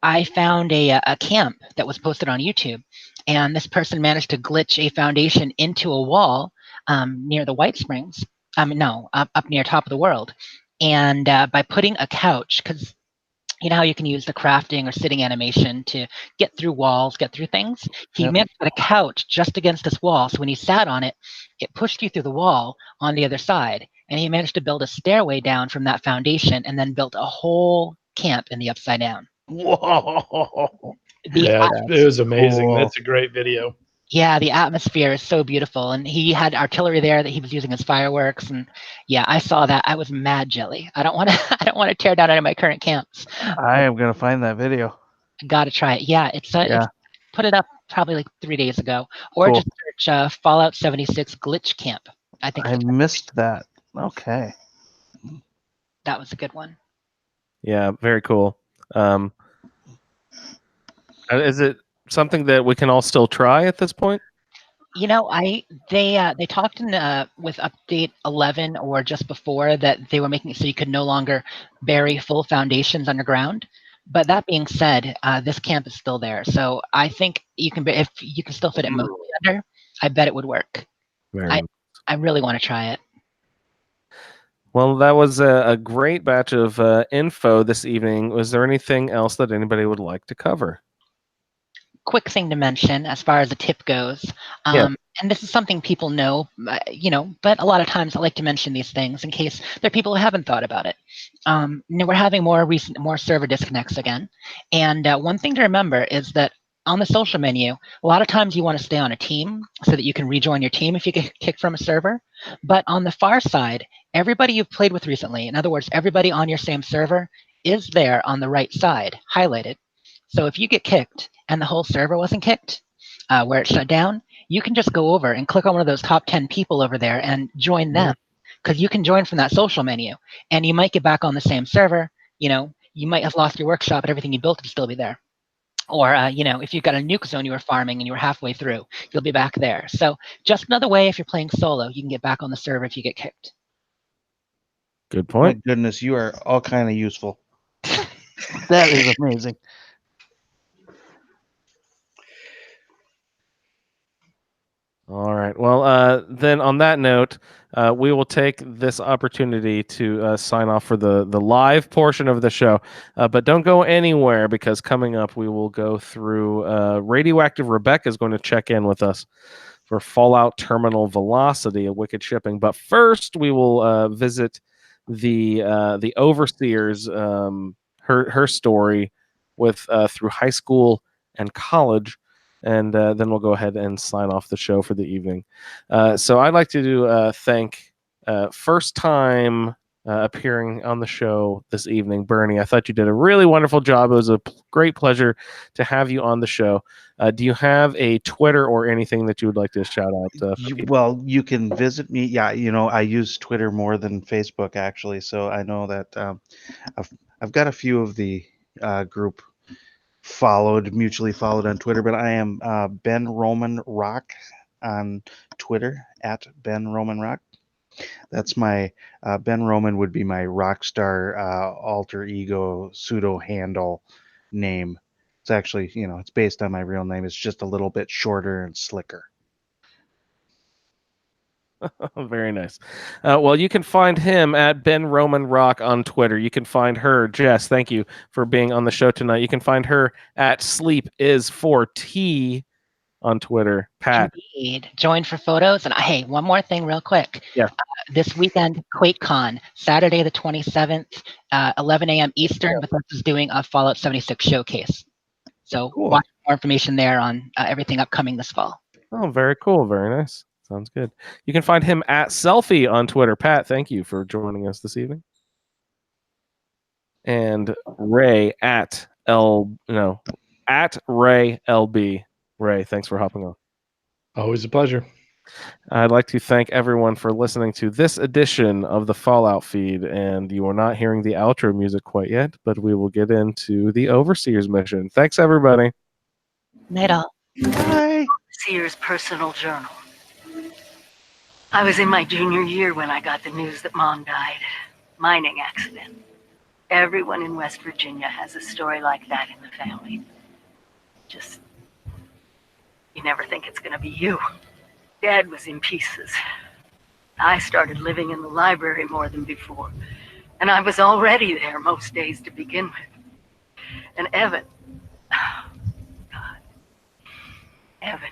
I found a camp that was posted on YouTube, and this person managed to glitch a foundation into a wall near the White Springs. Up near top of the world. And by putting a couch, because you know how you can use the crafting or sitting animation to get through walls, get through things? He managed to put a couch just against this wall, so when he sat on it, it pushed you through the wall on the other side. And he managed to build a stairway down from that foundation and then built a whole camp in the upside down. Whoa. It was amazing. Cool. That's a great video. Yeah, the atmosphere is so beautiful, and he had artillery there that he was using as fireworks, and yeah, I saw that. I was mad jelly. I don't want to tear down any of my current camps. I am gonna find that video. Got to try it. Yeah, it's put it up probably like 3 days ago, or just search Fallout 76 glitch camp. I think I missed that. Okay, that was a good one. Yeah, very cool. Is it something that we can all still try at this point? They talked in with update 11 or just before that they were making it so you could no longer bury full foundations underground. But that being said, this camp is still there, so I think if you can still fit it mostly under, I bet it would work. I really want to try it. Well, that was a great batch of info this evening. Was there anything else that anybody would like to cover? Quick thing to mention as far as the tip goes, and this is something people know, but a lot of times I like to mention these things in case there are people who haven't thought about it. We're having more server disconnects again, and one thing to remember is that on the social menu, a lot of times you want to stay on a team so that you can rejoin your team if you get kicked from a server. But on the far side, everybody you've played with recently, in other words, everybody on your same server, is there on the right side, highlighted. So if you get kicked and the whole server wasn't kicked, where it shut down, you can just go over and click on one of those top 10 people over there and join them, because you can join from that social menu, and you might get back on the same server. You might have lost your workshop, but everything you built would still be there. Or, if you've got a nuke zone you were farming and you were halfway through, you'll be back there. So just another way, if you're playing solo, you can get back on the server if you get kicked. Good point. My goodness, you are all kind of useful. That is amazing. All right. Well, then on that note, we will take this opportunity to sign off for the live portion of the show. But don't go anywhere, because coming up we will go through Radioactive Rebecca is going to check in with us for Fallout Terminal Velocity, a Wicked Shipping. But first, we will visit the Overseer's her story with through high school and college. And then we'll go ahead and sign off the show for the evening. So I'd like to thank first time appearing on the show this evening, Bernie. I thought you did a really wonderful job. It was a great pleasure to have you on the show. Do you have a Twitter or anything that you would like to shout out? Well, you can visit me. Yeah, I use Twitter more than Facebook, actually. So I know that I've got a few of the group mutually followed on Twitter, but I am Ben Roman Rock on Twitter, at Ben Roman Rock. That's my Ben Roman would be my Rockstar alter ego pseudo handle name. It's actually, it's based on my real name. It's just a little bit shorter and slicker. Very nice. Well, you can find him at Ben Roman Rock on Twitter. You can find her, Jess. Thank you for being on the show tonight. You can find her at Sleep is for T on Twitter. Pat. Indeed. Join for photos. And hey, one more thing real quick. Yeah. This weekend, QuakeCon, Saturday the 27th, 11 a.m. Eastern, Bethesda is doing a Fallout 76 showcase. So Cool. watch more information there on everything upcoming this fall. Oh, very cool. Very nice. Sounds good. You can find him at Selfie on Twitter. Pat, thank you for joining us this evening. And Ray at Ray LB. Ray, thanks for hopping on. Always a pleasure. I'd like to thank everyone for listening to this edition of the Fallout Feed. And you are not hearing the outro music quite yet, but we will get into the Overseer's mission. Thanks, everybody. Night all. Bye. Overseer's personal journal. I was in my junior year when I got the news that Mom died. Mining accident. Everyone in West Virginia has a story like that in the family. Just, you never think it's going to be you. Dad was in pieces. I started living in the library more than before, and I was already there most days to begin with. And Evan, oh, God, Evan.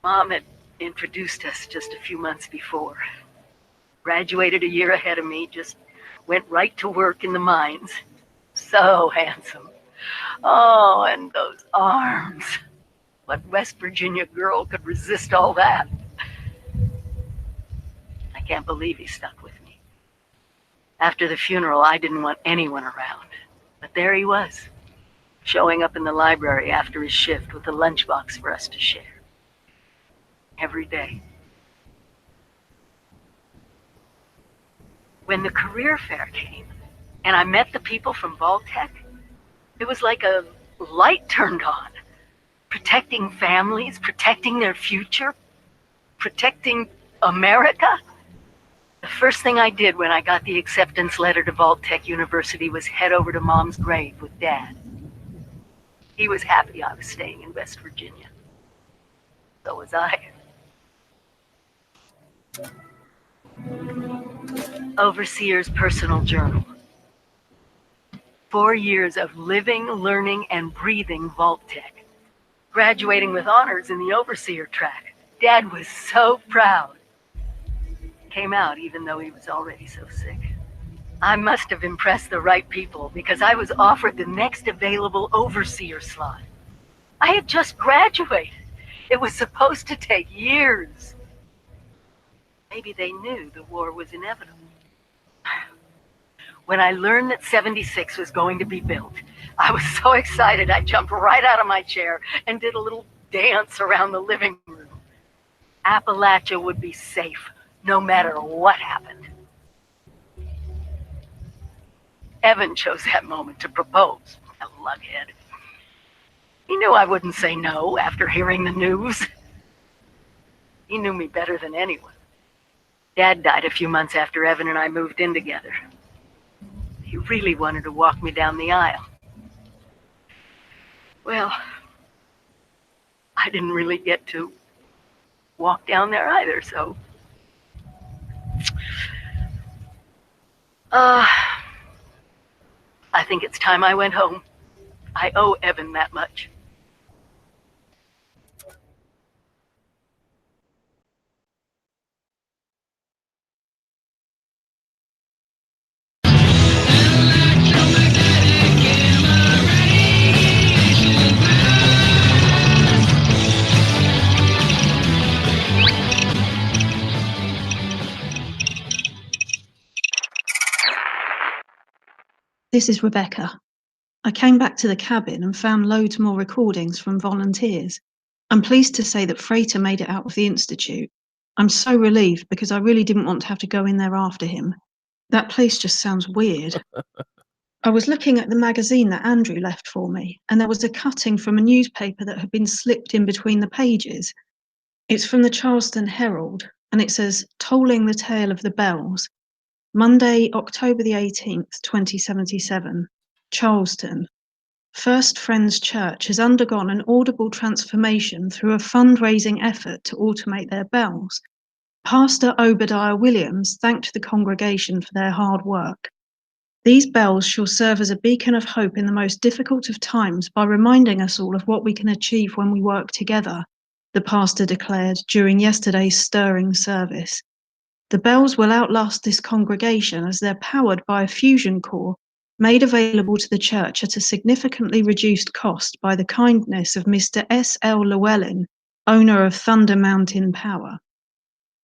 Mom had introduced us just a few months before. Graduated a year ahead of me, just went right to work in the mines. So handsome. Oh, and those arms. What West Virginia girl could resist all that? I can't believe he stuck with me. After the funeral, I didn't want anyone around. But there he was, showing up in the library after his shift with a lunchbox for us to share. Every day. When the career fair came, and I met the people from Vault-Tec, it was like a light turned on. Protecting families, protecting their future, protecting America. The first thing I did when I got the acceptance letter to Vault-Tec University was head over to Mom's grave with Dad. He was happy I was staying in West Virginia. So was I. Overseer's personal journal. 4 years of living, learning, and breathing Vault-Tec. Graduating with honors in the Overseer track. Dad was so proud. Came out even though he was already so sick. I must have impressed the right people because I was offered the next available Overseer slot. I had just graduated. It was supposed to take years. Maybe they knew the war was inevitable. When I learned that 76 was going to be built, I was so excited I jumped right out of my chair and did a little dance around the living room. Appalachia would be safe no matter what happened. Evan chose that moment to propose, a lughead. He knew I wouldn't say no after hearing the news. He knew me better than anyone. Dad died a few months after Evan and I moved in together. He really wanted to walk me down the aisle. Well, I didn't really get to walk down there either, so... I think it's time I went home. I owe Evan that much. This is Rebecca. I came back to the cabin and found loads more recordings from volunteers. I'm pleased to say that Freighter made it out of the Institute. I'm so relieved because I really didn't want to have to go in there after him. That place just sounds weird. I was looking at the magazine that Andrew left for me, and there was a cutting from a newspaper that had been slipped in between the pages. It's from the Charleston Herald, and it says, "Tolling the Tale of the Bells. Monday, October the 18th, 2077. Charleston. First Friends Church has undergone an audible transformation through a fundraising effort to automate their bells. Pastor Obadiah Williams thanked the congregation for their hard work. These bells shall serve as a beacon of hope in the most difficult of times by reminding us all of what we can achieve when we work together," the pastor declared during yesterday's stirring service. The bells will outlast this congregation as they're powered by a fusion core made available to the church at a significantly reduced cost by the kindness of Mr. S.L. Llewellyn, owner of Thunder Mountain Power.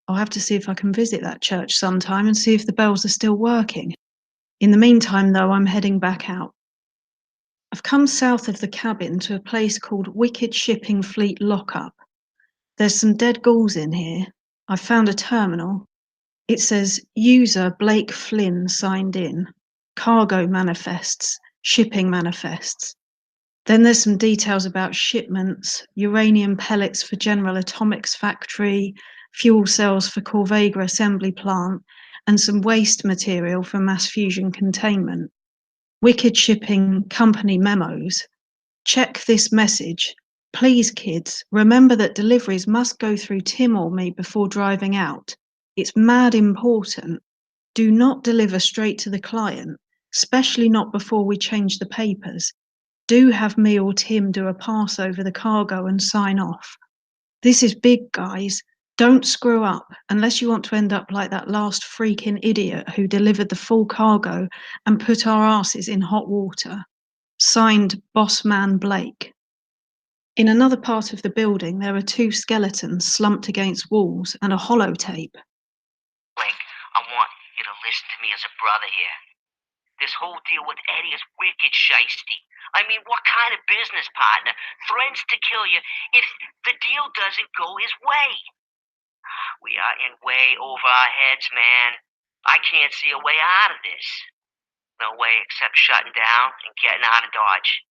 I'll have to see if I can visit that church sometime and see if the bells are still working. In the meantime, though, I'm heading back out. I've come south of the cabin to a place called Wicked Shipping Fleet Lockup. There's some dead ghouls in here. I've found a terminal. It says, "User Blake Flynn signed in. Cargo manifests, shipping manifests." Then there's some details about shipments, uranium pellets for General Atomics factory, fuel cells for Corvega assembly plant, and some waste material for mass fusion containment. Wicked Shipping Company memos. Check this message. Please, kids, remember that deliveries must go through Tim or me before driving out. It's mad important. Do not deliver straight to the client, especially not before we change the papers. Do have me or Tim do a pass over the cargo and sign off. This is big, guys. Don't screw up unless you want to end up like that last freaking idiot who delivered the full cargo and put our asses in hot water. Signed, Bossman Blake. In another part of the building, there are two skeletons slumped against walls and a holotape. Blake, I want you to listen to me as a brother here. This whole deal with Eddie is wicked shiesty. I mean, what kind of business partner threatens to kill you if the deal doesn't go his way? We are in way over our heads, man. I can't see a way out of this. No way except shutting down and getting out of Dodge.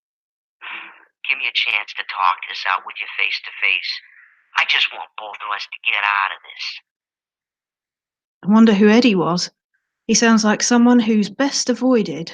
Give me a chance to talk this out with you face to face. I just want both of us to get out of this. I wonder who Eddie was. He sounds like someone who's best avoided.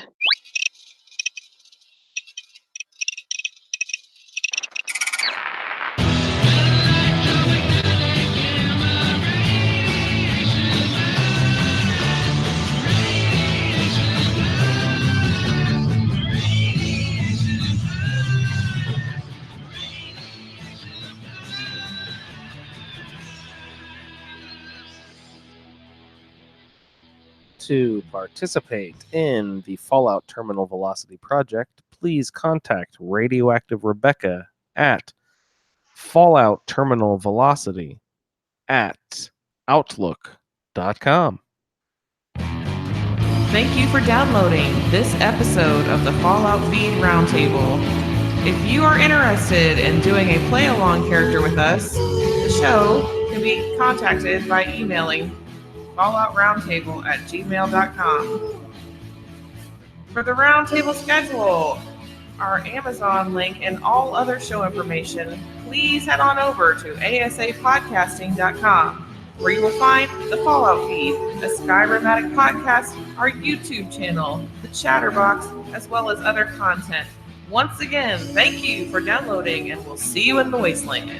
To participate in the Fallout Terminal Velocity project, please contact Radioactive Rebecca at falloutterminalvelocity@outlook.com. Thank you for downloading this episode of the Fallout Feed Roundtable. If you are interested in doing a play-along character with us, the show can be contacted by emailing falloutroundtable@gmail.com. For the roundtable schedule, our Amazon link, and all other show information, please head on over to asapodcasting.com, where you will find the Fallout Feed, a Skyrimatic podcast, our YouTube channel, the Chatterbox, as well as other content. Once again, thank you for downloading, and we'll see you in the wasteland.